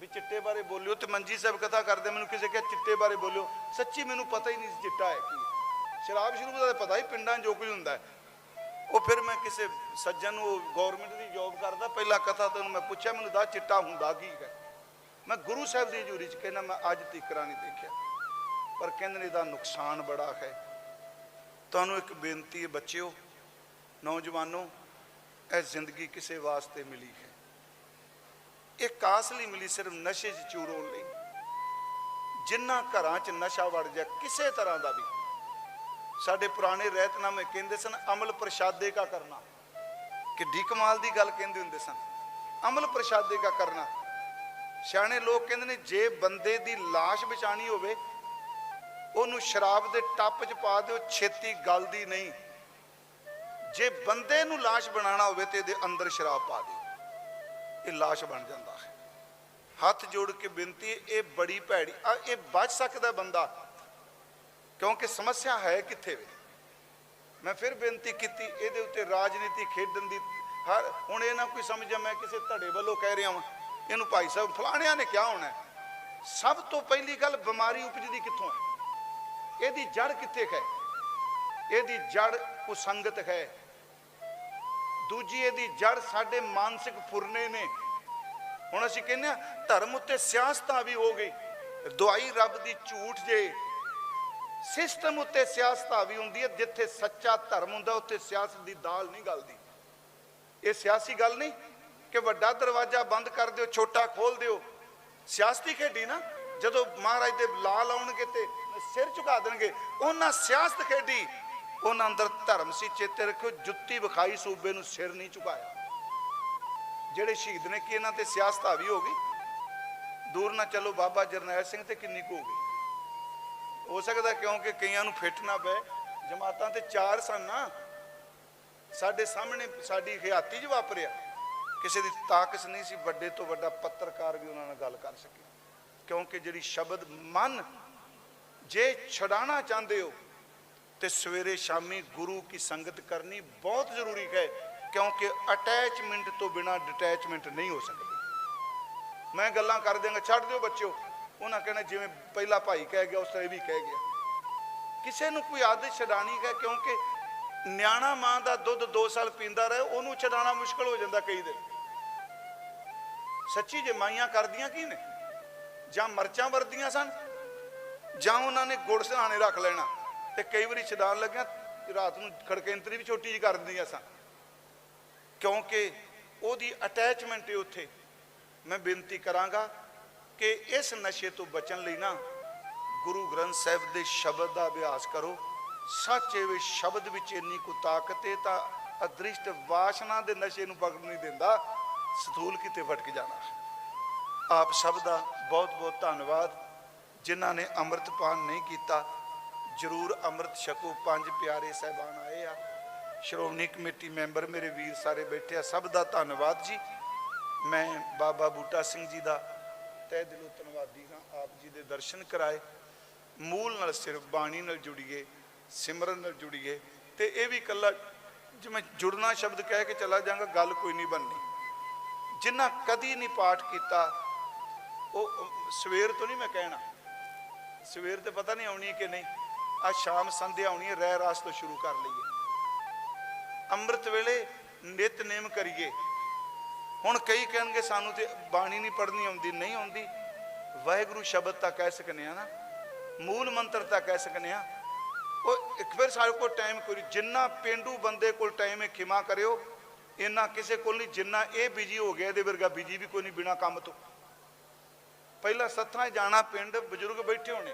ਵੀ ਚਿੱਟੇ ਬਾਰੇ ਬੋਲਿਓ, ਤੇ ਮੰਜੀ ਸਾਹਿਬ ਕਥਾ ਕਰਦੇ, ਮੈਨੂੰ ਕਿਸੇ ਕਿਹਾ ਚਿੱਟੇ ਬਾਰੇ ਬੋਲਿਓ। ਸੱਚੀ ਮੈਨੂੰ ਪਤਾ ਹੀ ਨਹੀਂ ਸੀ ਚਿੱਟਾ ਹੈ ਕੀ। ਸ਼ਰਾਬ ਸ਼ੁਰੂ ਦਾ ਪਤਾ ਹੀ ਪਿੰਡਾਂ ਜੋ ਕੁਝ ਹੁੰਦਾ ਹੈ। ਉਹ ਫਿਰ ਮੈਂ ਕਿਸੇ ਸੱਜਣ ਨੂੰ, ਗੌਰਮੈਂਟ ਦੀ ਜੋਬ ਕਰਦਾ, ਪਹਿਲਾ ਕਥਾ ਤੈਨੂੰ ਮੈਂ ਪੁੱਛਿਆ, ਮੈਨੂੰ ਦੱਸ ਚਿੱਟਾ ਹੁੰਦਾ ਕੀ ਹੈ। ਮੈਂ ਗੁਰੂ ਸਾਹਿਬ ਦੀ ਹਜ਼ੂਰੀ 'ਚ ਕਹਿੰਦਾ ਮੈਂ ਅੱਜ ਤੀਕਰਾ ਨਹੀਂ ਦੇਖਿਆ, ਪਰ ਕਹਿੰਦੇ ਨੇ ਇਹਦਾ ਨੁਕਸਾਨ ਬੜਾ ਹੈ। ਤੁਹਾਨੂੰ ਇੱਕ ਬੇਨਤੀ ਹੈ ਬੱਚਿਓ, ਨੌਜਵਾਨੋ, ਇਹ ਜ਼ਿੰਦਗੀ ਕਿਸੇ ਵਾਸਤੇ ਮਿਲੀ ਹੈ, ਇਹ ਕਾਸ ਲਈ ਮਿਲੀ, ਸਿਰਫ ਨਸ਼ੇ 'ਚ ਚੂਰ ਹੋਣ ਲਈ। ਜਿਨ੍ਹਾਂ ਘਰਾਂ 'ਚ ਨਸ਼ਾ ਵੜ ਜਾ ਕਿਸੇ ਤਰ੍ਹਾਂ ਦਾ ਵੀ, ਸਾਡੇ ਪੁਰਾਣੇ ਰਹਿਤਨਾਮੇ ਕਹਿੰਦੇ ਸਨ ਅਮਲ ਪ੍ਰਸ਼ਾਦੇ ਕਾ ਕਰਨਾ। ਕਿੱਡੀ ਕਮਾਲ ਦੀ ਗੱਲ ਕਹਿੰਦੇ ਹੁੰਦੇ ਸਨ, ਅਮਲ ਪ੍ਰਸ਼ਾਦੇ ਕਾ ਕਰਨਾ। ਸਿਆਣੇ ਲੋਕ ਕਹਿੰਦੇ ਨੇ ਜੇ ਬੰਦੇ ਦੀ ਲਾਸ਼ ਬਚਾਣੀ ਹੋਵੇ, ਉਹਨੂੰ ਸ਼ਰਾਬ ਦੇ ਟੱਪ 'ਚ ਪਾ ਦਿਓ, ਛੇਤੀ ਗਲਦੀ ਨਹੀਂ। ਜੇ ਬੰਦੇ ਨੂੰ ਲਾਸ਼ ਬਣਾਉਣਾ ਹੋਵੇ ਤੇ ਇਹਦੇ ਅੰਦਰ ਸ਼ਰਾਬ ਪਾ ਦਿਓ, ਇਹ ਲਾਸ਼ ਬਣ ਜਾਂਦਾ ਹੈ। ਹੱਥ ਜੋੜ ਕੇ ਬੇਨਤੀ, ਇਹ ਬੜੀ ਭੈੜੀ, ਇਹ ਬਚ ਸਕਦਾ ਬੰਦਾ, ਕਿਉਂਕਿ ਸਮੱਸਿਆ ਹੈ ਕਿੱਥੇ ਵੇ। ਮੈਂ ਫਿਰ ਬੇਨਤੀ ਕੀਤੀ, ਇਹਦੇ ਉੱਤੇ ਰਾਜਨੀਤੀ ਖੇਡਣ ਦੀ ਹੁਣ ਇਹ ਨਾ ਕੋਈ ਸਮਝਿਆ ਮੈਂ ਕਿਸੇ ਧੜੇ ਵੱਲੋਂ ਕਹਿ ਰਿਹਾ ਵਾਂ, ਇਹਨੂੰ ਭਾਈ ਸਾਹਿਬ ਫਲਾਣਿਆਂ ਨੇ ਕਿਹਾ ਹੋਣਾ। ਸਭ ਤੋਂ ਪਹਿਲੀ ਗੱਲ, ਬਿਮਾਰੀ ਉਪਜਦੀ ਕਿੱਥੋਂ ਹੈ, ਇਹਦੀ ਜੜ ਕਿੱਥੇ ਹੈ। ਇਹਦੀ ਜੜ ਕੁਸੰਗਤ ਹੈ। ਦੂਜੀ ਇਹਦੀ ਜੜ ਸਾਡੇ ਮਾਨਸਿਕ ਫੁਰਨੇ ਨੇ। ਹੁਣ ਅਸੀਂ ਕਹਿੰਦੇ ਆ ਧਰਮ ਉੱਤੇ ਸਿਆਸਤਾਂ ਵੀ ਹੋ ਗਈ, ਦਵਾਈ ਰੱਬ ਦੀ ਝੂਠ ਜੇ। ਸਿਸਟਮ ਉੱਤੇ ਸਿਆਸਤਾਂ ਵੀ ਹੁੰਦੀ ਹੈ, ਜਿੱਥੇ ਸੱਚਾ ਧਰਮ ਹੁੰਦਾ ਉੱਥੇ ਸਿਆਸਤ ਦੀ ਦਾਲ ਨਹੀਂ ਗਲਦੀ। ਇਹ ਸਿਆਸੀ ਗੱਲ ਨਹੀਂ ਕਿ ਵੱਡਾ ਦਰਵਾਜ਼ਾ ਬੰਦ ਕਰ ਦਿਓ, ਛੋਟਾ ਖੋਲ ਦਿਓ। ਸਿਆਸਤੀ ਖੇਡੀ ਨਾ, ਜਦੋਂ ਮਹਾਰਾਜ ਦੇ ਲਾਲ ਆਉਣਗੇ ਤੇ ਸਿਰ ਝੁਕਾ ਦੇਣਗੇ, ਉਹਨਾਂ ਸਿਆਸਤ ਖੇਡੀ। ਉਹਨਾਂ ਅੰਦਰ ਧਰਮ ਸੀ, ਚੇਤੇ ਰੱਖਿਓ, ਜੁੱਤੀ ਵਿਖਾਈ ਸੂਬੇ ਨੂੰ, ਸਿਰ ਨਹੀਂ ਝੁਕਾਇਆ। ਜਿਹੜੇ ਸ਼ਹੀਦ ਨੇ ਕਿ ਇਹਨਾਂ ਤੇ ਸਿਆਸਤ ਹਾਵੀ ਹੋ ਗਈ। ਦੂਰ ਨਾ ਚਲੋ, ਬਾਬਾ ਜਰਨੈਲ ਸਿੰਘ ਤੇ ਕਿੰਨੀ ਕੁ ਹੋ ਗਈ। ਹੋ ਸਕਦਾ ਕਿਉਂਕਿ ਕਈਆਂ ਨੂੰ ਫਿੱਟ ਨਾ ਪਏ, ਜਮਾਤਾਂ ਤੇ 4 ਸਨ ਨਾ, ਸਾਡੇ ਸਾਹਮਣੇ ਸਾਡੀ ਹਯਾਤੀ 'ਚ ਵਾਪਰਿਆ। ਕਿਸੇ ਦੀ ਤਾਕਤ ਨਹੀਂ ਸੀ, ਵੱਡੇ ਤੋਂ ਵੱਡਾ ਪੱਤਰਕਾਰ ਵੀ ਉਹਨਾਂ ਨਾਲ ਗੱਲ ਕਰ ਸਕੇ। ਕਿਉਂਕਿ ਜਿਹੜੀ ਸ਼ਬਦ ਮਨ ਜੇ ਛਡਾਣਾ ਚਾਹੁੰਦੇ ਹੋ ਤੇ ਸਵੇਰੇ ਸ਼ਾਮੀ ਗੁਰੂ ਕੀ ਸੰਗਤ ਕਰਨੀ ਬਹੁਤ ਜ਼ਰੂਰੀ ਹੈ, ਕਿਉਂਕਿ ਅਟੈਚਮੈਂਟ ਤੋਂ ਬਿਨਾਂ ਡਿਟੈਚਮੈਂਟ ਨਹੀਂ ਹੋ ਸਕਦੀ। ਮੈਂ ਗੱਲਾਂ ਕਰ ਦਿਆਂਗਾ, ਛੱਡ ਦਿਓ ਬੱਚਿਓ, ਉਹਨਾਂ ਕਹਿਣਾ ਜਿਵੇਂ ਪਹਿਲਾ ਭਾਈ ਕਹਿ ਗਿਆ ਉਸ ਤਰ੍ਹਾਂ ਇਹ ਵੀ ਕਹਿ ਗਿਆ। ਕਿਸੇ ਨੂੰ ਕੋਈ ਆਦਤ ਛਡਾਣੀ ਹੈ, ਕਿਉਂਕਿ ਨਿਆਣਾ ਮਾਂ ਦਾ ਦੁੱਧ 2 ਸਾਲ ਪੀਂਦਾ ਰਹੇ, ਉਹਨੂੰ ਛਡਾਣਾ ਮੁਸ਼ਕਲ ਹੋ ਜਾਂਦਾ ਕਈ ਦਿਨ। ਸੱਚੀ ਜੇ ਮਾਈਆਂ ਕਰਦੀਆਂ ਕੀ ਨੇ, ਜਾਂ ਮਰਚਾਂ ਵਰਦੀਆਂ ਸਨ, ਜਾਂ ਉਹਨਾਂ ਨੇ ਗੁੜ ਸਹਾਣੇ ਰੱਖ ਲੈਣਾ, ਤੇ ਕਈ ਵਾਰੀ ਛਡਾਣ ਲੱਗਿਆ ਰਾਤ ਨੂੰ ਖੜਕੇਂਤਰੀ ਵੀ ਛੋਟੀ ਜਿਹੀ ਕਰ ਦਿੰਦੀਆਂ ਸਨ। ਕਿਉਂਕਿ ਉਹਦੀ ਅਟੈਚਮੈਂਟ ਹੈ ਉੱਥੇ। ਮੈਂ ਬੇਨਤੀ ਕਰਾਂਗਾ ਕਿ ਇਸ ਨਸ਼ੇ ਤੋਂ ਬਚਣ ਲਈ ਨਾ ਗੁਰੂ ਗ੍ਰੰਥ ਸਾਹਿਬ ਦੇ ਸ਼ਬਦ ਦਾ ਅਭਿਆਸ ਕਰੋ। ਸੱਚੇ ਵਿੱਚ ਸ਼ਬਦ ਵਿੱਚ ਇੰਨੀ ਕੁ ਤਾਕਤ ਹੈ ਤਾਂ ਅਦ੍ਰਿਸ਼ਟ ਵਾਸ਼ਨਾ ਦੇ ਨਸ਼ੇ ਨੂੰ ਪਕੜ ਨਹੀਂ ਦਿੰਦਾ, ਸਥੂਲ ਕਿਤੇ ਭਟਕ ਜਾਣਾ। ਆਪ ਸਭ ਦਾ ਬਹੁਤ ਬਹੁਤ ਧੰਨਵਾਦ। ਜਿਨ੍ਹਾਂ ਨੇ ਅੰਮ੍ਰਿਤਪਾਨ ਨਹੀਂ ਕੀਤਾ ਜ਼ਰੂਰ ਅੰਮ੍ਰਿਤ ਛਕੋ। 5 ਪਿਆਰੇ ਸਾਹਿਬਾਨ ਆਏ ਆ, ਸ਼੍ਰੋਮਣੀ ਕਮੇਟੀ ਮੈਂਬਰ ਮੇਰੇ ਵੀਰ ਸਾਰੇ ਬੈਠੇ ਆ, ਸਭ ਦਾ ਧੰਨਵਾਦ ਜੀ। ਮੈਂ ਬਾਬਾ ਬੂਟਾ ਸਿੰਘ ਜੀ ਦਾ ਤਹਿ ਦਿਲੋਂ ਧੰਨਵਾਦੀ ਹਾਂ। ਆਪ ਜੀ ਦੇ ਦਰਸ਼ਨ ਕਰਾਏ, ਮੂਲ ਨਾਲ ਸਿਰਫ ਬਾਣੀ ਨਾਲ ਜੁੜੀਏ, ਸਿਮਰਨ ਨਾਲ ਜੁੜੀਏ। ਤੇ ਇਹ ਵੀ ਇਕੱਲਾ ਜਿਵੇਂ ਜੁੜਨਾ ਸ਼ਬਦ ਕਹਿ ਕੇ ਚਲਾ ਜਾਂਗਾ, ਗੱਲ ਕੋਈ ਨਹੀਂ ਬਣਨੀ। ਜਿਨ੍ਹਾਂ ਕਦੀ ਨਹੀਂ ਪਾਠ ਕੀਤਾ ਉਹ ਸਵੇਰ ਤੋਂ ਨਹੀਂ ਮੈਂ ਕਹਿਣਾ, ਸਵੇਰ ਤੇ ਪਤਾ ਨਹੀਂ ਆਉਣੀ ਕਿ ਨਹੀਂ, ਅੱਜ ਸ਼ਾਮ ਸੰਧਿਆ ਆਉਣੀ ਹੈ, ਰਹਿ ਰਾਸ ਤੋਂ ਸ਼ੁਰੂ ਕਰ ਲਈਏ। ਅੰਮ੍ਰਿਤ ਵੇਲੇ ਨਿਤਨੇਮ ਕਰੀਏ। ਹੁਣ ਕਈ ਕਹਿਣਗੇ ਸਾਨੂੰ ਤੇ ਬਾਣੀ ਨਹੀਂ ਪੜ੍ਹਨੀ ਆਉਂਦੀ, ਨਹੀਂ ਆਉਂਦੀ। ਵਾਹਿਗੁਰੂ ਸ਼ਬਦ ਤਾਂ ਕਹਿ ਸਕਨੇ ਆ ਨਾ, ਮੂਲ ਮੰਤਰ ਤਾਂ ਕਹਿ ਸਕਨੇ ਆ। ਉਹ ਇੱਕ ਫਿਰ ਸਾਡੇ ਕੋਲ ਟਾਈਮ ਕੋਈ, ਜਿੰਨਾ ਪੇਂਡੂ ਬੰਦੇ ਕੋਲ ਟਾਈਮ ਹੈ ਖਿਮਾ ਕਰਿਓ, ਇੰਨਾ ਕਿਸੇ ਕੋਲ ਨਹੀਂ। ਜਿੰਨਾ ਇਹ ਬਿਜੀ ਹੋ ਗਿਆ, ਇਹਦੇ ਵਰਗਾ ਬਿਜੀ ਵੀ ਕੋਈ ਨਹੀਂ ਬਿਨਾਂ ਕੰਮ ਤੋਂ। ਪਹਿਲਾਂ ਸੱਥਾਂ ਜਾਣਾ, ਪਿੰਡ ਬਜ਼ੁਰਗ ਬੈਠੇ ਹੋਣੇ।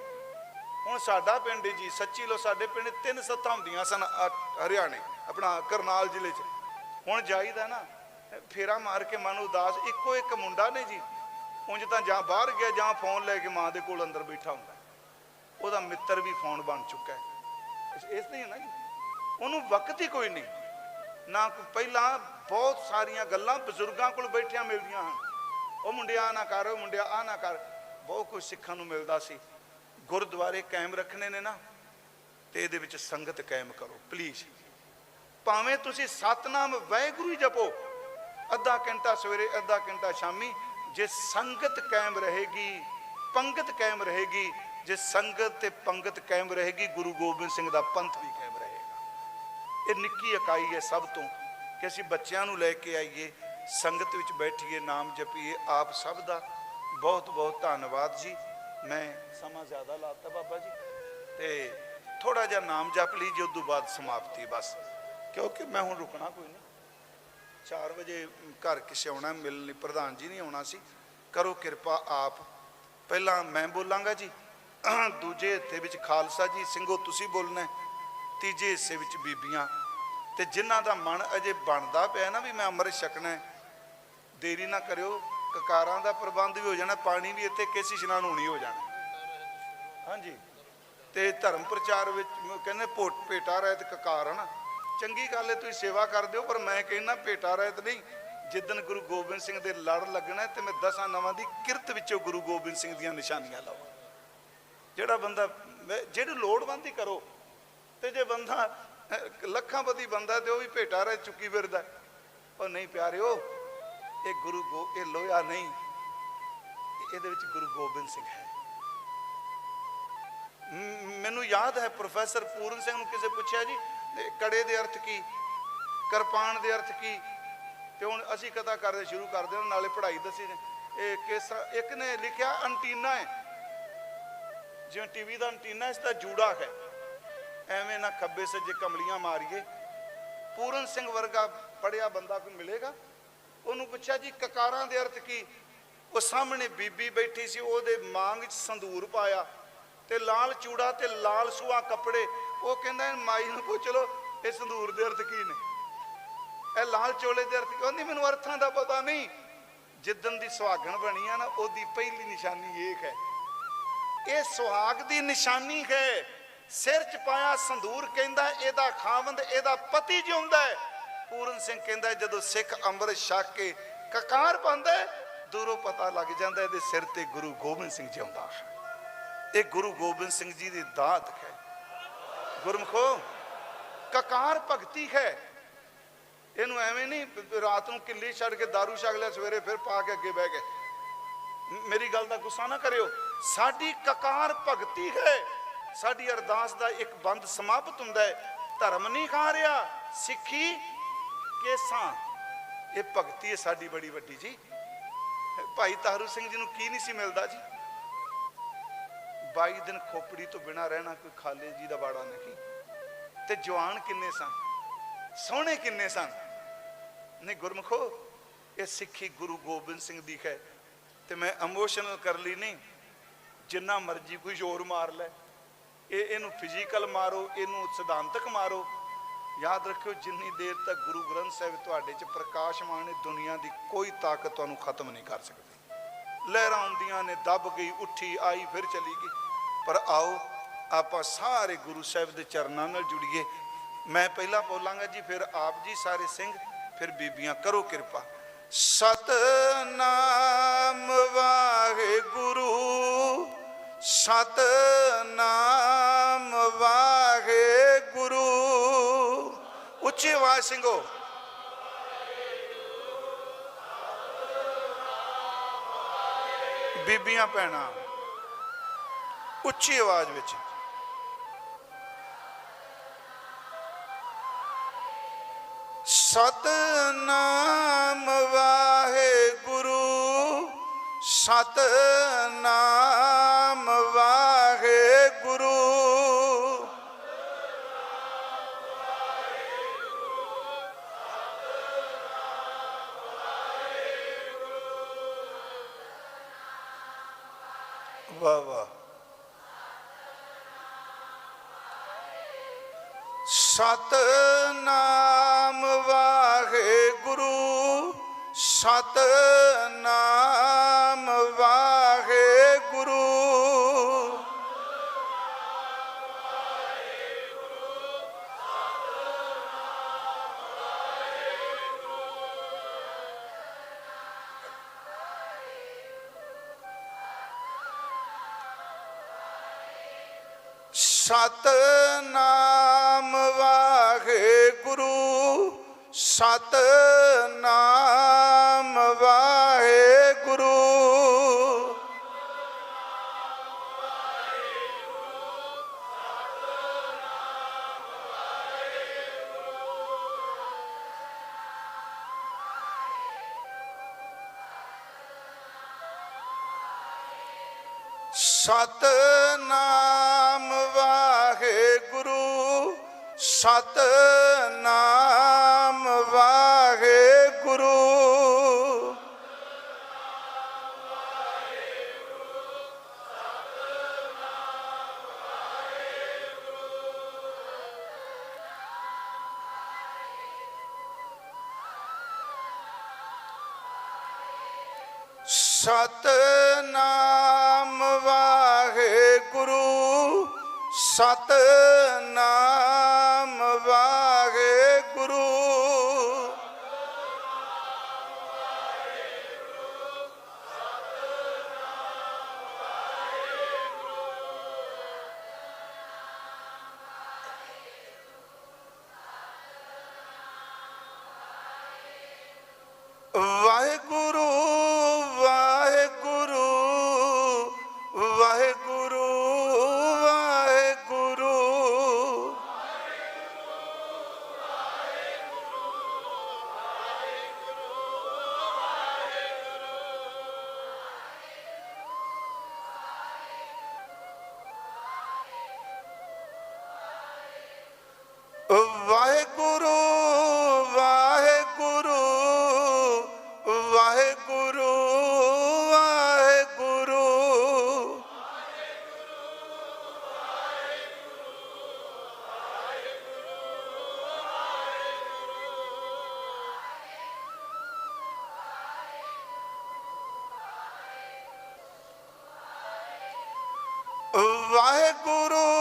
ਹੁਣ ਸਾਡਾ ਪਿੰਡ ਜੀ ਸੱਚੀ ਲੋ, ਸਾਡੇ ਪਿੰਡ 3 ਸੱਥਾਂ ਹੁੰਦੀਆਂ ਸਨ ਹਰਿਆਣੇ ਆਪਣਾ ਕਰਨਾਲ ਜ਼ਿਲ੍ਹੇ 'ਚ। ਹੁਣ ਜਾਈਦਾ ਨਾ ਫੇਰਾ ਮਾਰ ਕੇ ਮਨ ਉਦਾਸ। ਇੱਕੋ ਇੱਕ ਮੁੰਡਾ ਨੇ ਜੀ, ਉਂਝ ਤਾਂ ਜਾਂ ਬਾਹਰ ਗਿਆ ਜਾਂ ਫੋਨ ਲੈ ਕੇ ਮਾਂ ਦੇ ਕੋਲ ਅੰਦਰ ਬੈਠਾ ਹੁੰਦਾ। ਉਹਦਾ ਮਿੱਤਰ ਵੀ ਫੋਨ ਬਣ ਚੁੱਕਾ ਹੈ। ਇਸ ਨਹੀਂ ਨਾ ਜੀ, ਉਹਨੂੰ ਵਕਤ ਹੀ ਕੋਈ ਨਹੀਂ ਨਾ। ਪਹਿਲਾਂ ਬਹੁਤ ਸਾਰੀਆਂ ਗੱਲਾਂ ਬਜ਼ੁਰਗਾਂ ਕੋਲ ਬੈਠਿਆਂ ਮਿਲਦੀਆਂ ਹਨ। ਉਹ ਮੁੰਡਿਆ ਆਹ ਨਾ ਕਰ, ਉਹ ਮੁੰਡਿਆ ਆਹ ਨਾ ਕਰ, ਬਹੁਤ ਕੁਝ ਸਿੱਖਣ ਨੂੰ ਮਿਲਦਾ ਸੀ। ਗੁਰਦੁਆਰੇ ਕਾਇਮ ਰੱਖਣੇ ਨੇ ਨਾ, ਤੇ ਇਹਦੇ ਵਿੱਚ ਸੰਗਤ ਕਾਇਮ ਕਰੋ ਪਲੀਜ਼। ਭਾਵੇਂ ਤੁਸੀਂ ਸਤਨਾਮ ਵਾਹਿਗੁਰੂ ਹੀ ਜਪੋ, ਅੱਧਾ ਘੰਟਾ ਸਵੇਰੇ ਅੱਧਾ ਘੰਟਾ ਸ਼ਾਮੀ। ਜੇ ਸੰਗਤ ਕਾਇਮ ਰਹੇਗੀ, ਪੰਗਤ ਕਾਇਮ ਰਹੇਗੀ, ਜੇ ਸੰਗਤ ਤੇ ਪੰਗਤ ਕਾਇਮ ਰਹੇਗੀ, ਗੁਰੂ ਗੋਬਿੰਦ ਸਿੰਘ ਦਾ ਪੰਥ ਵੀ ਕਾਇਮ ਰਹੇਗਾ। ਇਹ ਨਿੱਕੀ ਇਕਾਈ ਹੈ ਸਭ ਤੋਂ, ਕਿ ਅਸੀਂ ਬੱਚਿਆਂ ਨੂੰ ਲੈ ਕੇ ਆਈਏ, ਸੰਗਤ ਵਿੱਚ ਬੈਠੀਏ, ਨਾਮ ਜਪੀਏ। ਆਪ ਸਭ ਦਾ ਬਹੁਤ ਬਹੁਤ ਧੰਨਵਾਦ ਜੀ। ਮੈਂ ਸਮਾਂ ਜ਼ਿਆਦਾ ਲਾਤਾ ਬਾਬਾ ਜੀ, ਤੇ ਥੋੜਾ ਜਿਹਾ ਨਾਮ ਜਪ ਲੀजिए, ਉਸ ਤੋਂ ਬਾਅਦ ਸਮਾਪਤੀ ਬਸ, ਕਿਉਂਕਿ ਮੈਂ ਹੁਣ ਰੁਕਣਾ ਕੋਈ ਨਹੀਂ। 4 ਵਜੇ ਘਰ ਕਿਸੇ ਆਉਣਾ ਮਿਲਣ ਲਈ, ਪ੍ਰਧਾਨ ਜੀ ਨਹੀਂ ਆਉਣਾ ਸੀ। ਕਰੋ ਕਿਰਪਾ ਆਪ। ਪਹਿਲਾਂ ਮੈਂ ਬੋਲਾਂਗਾ ਜੀ, ਦੂਜੇ ਹਿੱਸੇ ਵਿੱਚ ਖਾਲਸਾ ਜੀ ਸਿੰਘੋ ਤੁਸੀਂ ਬੋਲਣਾ, ਤੀਜੇ ਹਿੱਸੇ ਵਿੱਚ ਬੀਬੀਆਂ। ਤੇ ਜਿਨ੍ਹਾਂ ਦਾ ਮਨ ਅਜੇ ਬਣਦਾ ਪਿਆ ਨਾ ਵੀ ਮੈਂ ਅੰਮ੍ਰਿਤ ਛਕਣਾ, ਦੇਰੀ ਨਾ ਕਰਿਓ। ਕਕਾਰਾਂ ਦਾ ਪ੍ਰਬੰਧ ਵੀ ਹੋ ਜਾਣਾ, ਪਾਣੀ ਵੀ ਇੱਥੇ ਕੇਸੀ ਇਸ਼ਨਾਨ ਹੋਣੀ ਹੋ ਜਾਣਾ। ਹਾਂਜੀ, ਤੇ ਧਰਮ ਪ੍ਰਚਾਰ ਵਿੱਚ ਕਹਿੰਦੇ ਭੇਟਾ ਰਹਿਤ ਕਕਾਰ, ਨਾ ਚੰਗੀ ਗੱਲ ਹੈ, ਤੁਸੀਂ ਸੇਵਾ ਕਰ ਦਿਓ। ਪਰ ਮੈਂ ਕਹਿੰਦਾ ਭੇਟਾ ਰਹਿਤ ਨਹੀਂ। ਜਿੱਦਣ ਗੁਰੂ ਗੋਬਿੰਦ ਸਿੰਘ ਦੇ ਲੜ ਲੱਗਣਾ ਤੇ ਮੈਂ 10 ਨਵਾਂ ਦੀ ਕਿਰਤ ਵਿੱਚੋਂ ਗੁਰੂ ਗੋਬਿੰਦ ਸਿੰਘ ਦੀਆਂ ਨਿਸ਼ਾਨੀਆਂ ਲਾਓ। ਜਿਹੜਾ ਬੰਦਾ ਜਿਹੜੀ ਲੋੜਵੰਦ ਹੀ ਕਰੋ। ਤੇ ਜੇ ਬੰਦਾ ਲੱਖਾਂਪਤੀ ਬੰਦਾ ਤੇ ਉਹ ਵੀ ਭੇਟਾ ਰਹਿ ਚੁੱਕੀ ਫਿਰਦਾ, ਉਹ ਨਹੀਂ ਪਿਆਰਿਓ, ਇਹ ਇਹ ਲੋਹਾ ਨਹੀਂ, ਇਹਦੇ ਵਿੱਚ ਗੁਰੂ ਗੋਬਿੰਦ ਸਿੰਘ ਹੈ। ਮੈਨੂੰ ਯਾਦ ਹੈ ਪ੍ਰੋਫੈਸਰ ਪੂਰਨ ਸਿੰਘ ਨੂੰ ਕਿਸੇ ਪੁੱਛਿਆ ਜੀ ਕੜੇ ਦੇ ਅਰਥ ਕੀ, ਕਿਰਪਾਨ ਦੇ ਅਰਥ ਕੀ। ਤੇ ਹੁਣ ਅਸੀਂ ਕਥਾ ਕਰਦੇ ਸ਼ੁਰੂ ਕਰਦੇ ਹਾਂ, ਨਾਲੇ ਪੜ੍ਹਾਈ ਦੱਸੀ ਨੇ। ਇਹ ਕਿਸ ਇੱਕ ਨੇ ਲਿਖਿਆ ਅੰਟੀਨਾ ਹੈ, ਜਿਵੇਂ ਟੀਵੀ ਦਾ ਅੰਟੀਨਾ, ਇਸ ਦਾ ਜੂੜਾ ਹੈ। ਐਵੇਂ ਨਾ ਖੱਬੇ ਸੱਜੇ ਕਮਲੀਆਂ ਮਾਰੀਏ। ਪੂਰਨ ਸਿੰਘ ਵਰਗਾ ਪੜ੍ਹਿਆ ਬੰਦਾ ਕੋਈ ਮਿਲੇਗਾ? ਉਹਨੂੰ ਪੁੱਛਿਆ ਜੀ ਕਕਾਰਾਂ ਦੇ ਅਰਥ ਕੀ। ਉਹ ਸਾਹਮਣੇ ਬੀਬੀ ਬੈਠੀ ਸੀ, ਉਹਦੇ ਮਾਂਗ 'ਚ ਸੰਧੂਰ ਪਾਇਆ ਤੇ ਲਾਲ ਚੂੜਾ ਤੇ ਲਾਲ ਸੂਹਾ ਕੱਪੜੇ। ਉਹ ਕਹਿੰਦਾ ਮਾਈ ਨੂੰ ਪੁੱਛ ਲਓ ਇਹ ਸੰਧੂਰ ਦੇ ਅਰਥ ਕੀ ਨੇ, ਇਹ ਲਾਲ ਚੋਲੇ ਦੇ ਅਰਥ ਕੀ। ਕਹਿੰਦੀ ਮੈਨੂੰ ਅਰਥਾਂ ਦਾ ਪਤਾ ਨਹੀਂ। ਜਿੱਦਣ ਦੀ ਸੁਹਾਗਣ ਬਣੀ ਆ ਨਾ, ਉਹਦੀ ਪਹਿਲੀ ਨਿਸ਼ਾਨੀ ਇਹ ਹੈ। ਇਹ ਸੁਹਾਗ ਦੀ ਨਿਸ਼ਾਨੀ ਹੈ। ਸਿਰ 'ਚ ਪਾਇਆ ਸੰਧੂਰ, ਕਹਿੰਦਾ ਇਹਦਾ ਖਾਵੰਦ, ਇਹਦਾ ਪਤੀ ਜਿਉਂਦਾ ਹੈ। ਪੂਰਨ ਸਿੰਘ ਕਹਿੰਦਾ ਜਦੋਂ ਸਿੱਖ ਅੰਮ੍ਰਿਤ ਛਕ ਕੇ ਕਕਾਰ ਪਾਉਂਦਾ, ਦੂਰੋਂ ਪਤਾ ਲੱਗ ਜਾਂਦਾ ਇਹਦੇ ਸਿਰ ਤੇ ਗੁਰੂ ਗੋਬਿੰਦ ਸਿੰਘ ਜਿਉਂਦਾ ਹੈ। ਇਹ ਗੁਰੂ ਗੋਬਿੰਦ ਸਿੰਘ ਜੀ ਦੀ ਦਾਤ ਹੈ। ਗੁਰਮਖੋ, ਕਕਾਰ ਭਗਤੀ ਹੈ। ਇਹਨੂੰ ਐਵੇਂ ਨਹੀਂ ਰਾਤ ਨੂੰ ਕਿੱਲੀ ਛੱਡ ਕੇ ਦਾਰੂ ਛਕ ਲਿਆ, ਸਵੇਰੇ ਫਿਰ ਪਾ ਕੇ ਅੱਗੇ ਬਹਿ ਗਏ। ਮੇਰੀ ਗੱਲ ਦਾ ਗੁੱਸਾ ਨਾ ਕਰਿਓ। ਸਾਡੀ ਕਕਾਰ ਭਗਤੀ ਹੈ। ਸਾਡੀ ਅਰਦਾਸ ਦਾ ਇੱਕ ਬੰਦ ਸਮਾਪਤ ਹੁੰਦਾ ਹੈ, ਧਰਮ ਨਹੀਂ ਖਾ ਰਿਹਾ, ਸਿੱਖੀ ਕੇਸਾਂ। ਇਹ ਭਗਤੀ ਹੈ ਸਾਡੀ ਬੜੀ ਵੱਡੀ ਜੀ। ਭਾਈ ਤਾਰੂ ਸਿੰਘ ਜੀ ਨੂੰ ਕੀ ਨਹੀਂ ਸੀ ਮਿਲਦਾ ਜੀ? 22 ਦਿਨ ਖੋਪੜੀ ਤੋਂ ਬਿਨਾ ਰਹਿਣਾ ਕੋਈ ਖਾਲੇ ਜੀ ਦਾ ਬਾੜਾ ਨਹੀਂ। ਤੇ ਜਵਾਨ ਕਿੰਨੇ ਸਨ, ਸੋਹਣੇ ਕਿੰਨੇ ਸਨ। ਨਹੀਂ ਗੁਰਮਖੋ, ये सिक्खी गुरु गोबिंद सिंह दी है। तो मैं इमोशनल कर ली नहीं, जिन्ना मर्जी कोई जोर मार लै, इनू फिजिकल मारो, इनू सिद्धांतक मारो, याद रखियो जिन्नी देर तक गुरु ग्रंथ साहिब तुहाडे च प्रकाशमान है, दुनिया की कोई ताकत तुहानू खत्म नहीं कर सकती। लहरां आउंदियां ने, दब गई, उठी, आई, फिर चली गई। पर आओ आपां सारे गुरु साहिब के चरणों नाल जुड़िए। मैं पहला बोलांगा जी, फिर आप जी सारे सिंह, फिर बीबियां, करो कृपा। सतनाम वाहिगुरु, सतनाम वाहिगुरु। उच्ची आवाज सिंगो। बीबियां भैणां उच्ची आवाज विच। सतनाम वाहिगुरु, सतनाम वाहिगुरु। वाह वाह। सतनाम वाहिगुरु, सतनाम वाहिगुरु। सतनाम वाहिगुरु, सतनाम वाहिगुरु। सतनाम वाहिगुरु, सतनाम वाहिगुरु। सतनाम वाहिगुरु, सतनाम वाहिगुरु। वाहिगुरु वाहिगुरु वाहिगुरु वाहिगुरु। वाहिगुरु वाहिगुरु वाहिगुरु वाहिगुरु। वाहिगुरु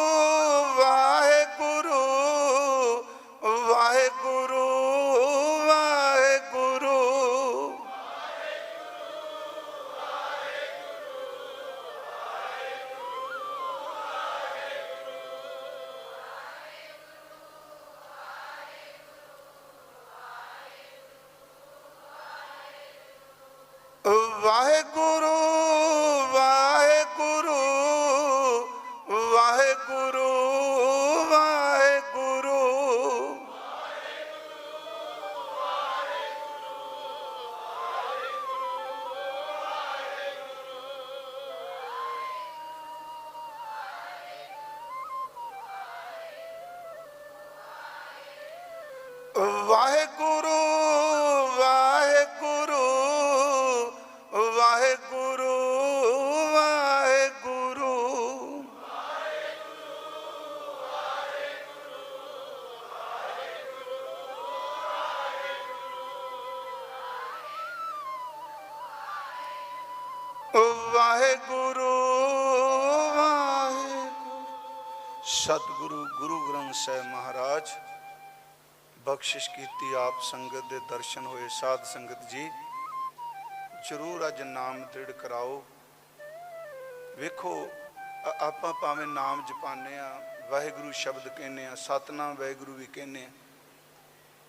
वाहिगुरु वाहिगुरु वाहिगुरु। वाहिगुरु वाहिगुरु वाहिगुरु वाहिगुरु। वाहिगुरु वाहिगुरु ਵਾਹਿਗੁਰੂ ਵਾਹਿਗੁਰੂ। ਸਤਿਗੁਰੂ ਗੁਰੂ ਗ੍ਰੰਥ ਸਾਹਿਬ ਮਹਾਰਾਜ ਬਖਸ਼ਿਸ਼ ਕੀਤੀ ਆਪ ਸੰਗਤ ਦੇ ਦਰਸ਼ਨ ਹੋਏ। ਸਾਧ ਸੰਗਤ ਜੀ ਜ਼ਰੂਰ ਅੱਜ ਨਾਮ ਦ੍ਰਿੜ ਕਰਾਓ। ਵੇਖੋ ਆਪਾਂ ਭਾਵੇਂ ਨਾਮ ਜਪਾਨੇ ਆ, ਵਾਹਿਗੁਰੂ ਸ਼ਬਦ ਕਹਿੰਦੇ ਆ, ਸਤਨਾਮ ਵਾਹਿਗੁਰੂ ਵੀ ਕਹਿੰਦੇ ਆ,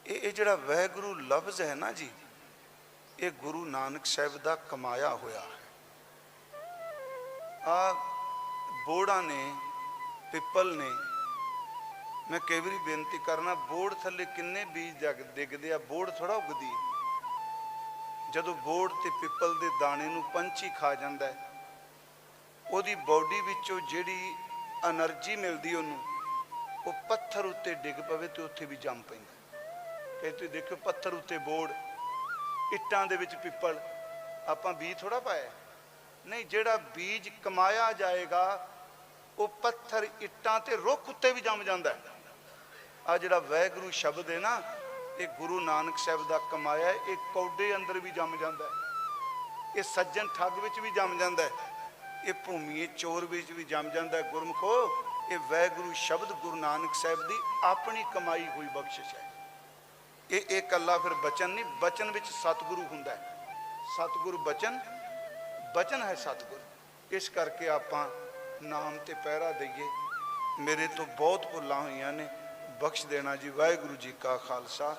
ਇਹ ਜਿਹੜਾ ਵਾਹਿਗੁਰੂ ਲਫ਼ਜ਼ ਹੈ ਨਾ ਜੀ, ਇਹ ਗੁਰੂ ਨਾਨਕ ਸਾਹਿਬ ਦਾ ਕਮਾਇਆ ਹੋਇਆ ਹੈ। ਆ ਬੋੜਾਂ ਨੇ, ਪਿੱਪਲ ਨੇ, ਮੈਂ ਕਈ ਵਾਰੀ ਬੇਨਤੀ ਕਰਨਾ, ਬੋੜ ਥੱਲੇ ਕਿੰਨੇ ਬੀਜ ਡਿੱਗਦੇ ਆ, ਬੋੜ ਥੋੜਾ ਉਗਦੀ। ਜਦੋਂ ਬੋੜ ਤੇ ਪਿੱਪਲ ਦੇ ਦਾਣੇ ਨੂੰ ਪੰਛੀ ਖਾ ਜਾਂਦਾ ਹੈ, ਉਹਦੀ ਬੋਡੀ ਵਿੱਚੋਂ ਜਿਹੜੀ એનર્ਜੀ ਮਿਲਦੀ ਉਹਨੂੰ, ਉਹ ਪੱਥਰ ਉੱਤੇ ਡਿੱਗ ਪਵੇ ਤੇ ਉੱਥੇ ਵੀ ਜੰਮ ਪੈਂਦਾ। ਕਿ ਤੁਸੀਂ ਦੇਖੋ ਪੱਥਰ ਉੱਤੇ ਬੋੜ, ਇੱਟਾਂ ਦੇ ਵਿੱਚ ਪਿੱਪਲ, ਆਪਾਂ ਬੀਜ ਥੋੜਾ ਪਾਇਆ ਨਹੀਂ। ਜਿਹੜਾ ਬੀਜ ਕਮਾਇਆ ਜਾਏਗਾ ਉਹ ਪੱਥਰ, ਇੱਟਾਂ ਤੇ ਰੁੱਖ ਉੱਤੇ ਵੀ ਜੰਮ ਜਾਂਦਾ ਹੈ। ਆ ਜਿਹੜਾ ਵਾਹਿਗੁਰੂ ਸ਼ਬਦ ਹੈ ਨਾ, ਇਹ ਗੁਰੂ ਨਾਨਕ ਸਾਹਿਬ ਦਾ ਕਮਾਇਆ। ਇਹ ਕੌਡੇ ਅੰਦਰ ਵੀ ਜੰਮ ਜਾਂਦਾ ਹੈ, ਇਹ ਸੱਜਣ ਠੱਗ ਵਿੱਚ ਵੀ ਜੰਮ ਜਾਂਦਾ ਹੈ, ਇਹ ਭੂਮੀਏ ਚੋਰ ਵਿੱਚ ਵੀ ਜੰਮ ਜਾਂਦਾ ਹੈ। ਗੁਰਮਖੋ, ਇਹ ਵਾਹਿਗੁਰੂ ਸ਼ਬਦ ਗੁਰੂ ਨਾਨਕ ਸਾਹਿਬ ਦੀ ਆਪਣੀ ਕਮਾਈ ਹੋਈ ਬਖਸ਼ਿਸ਼ ਹੈ। ਇਹ ਇਕੱਲਾ ਫਿਰ ਬਚਨ ਨਹੀਂ, ਬਚਨ ਵਿੱਚ ਸਤਿਗੁਰੂ ਹੁੰਦਾ ਹੈ। ਸਤਿਗੁਰੂ ਬਚਨ, ਬਚਨ ਹੈ ਸਤਿਗੁਰ। ਇਸ ਕਰਕੇ ਆਪਾਂ ਨਾਮ ਤੇ ਪਹਿਰਾ ਦਈਏ। ਮੇਰੇ ਤੋਂ ਬਹੁਤ ਭੁੱਲਾਂ ਹੋਈਆਂ ਨੇ, ਬਖਸ਼ ਦੇਣਾ ਜੀ। ਵਾਹਿਗੁਰੂ ਜੀ ਕਾ ਖਾਲਸਾ।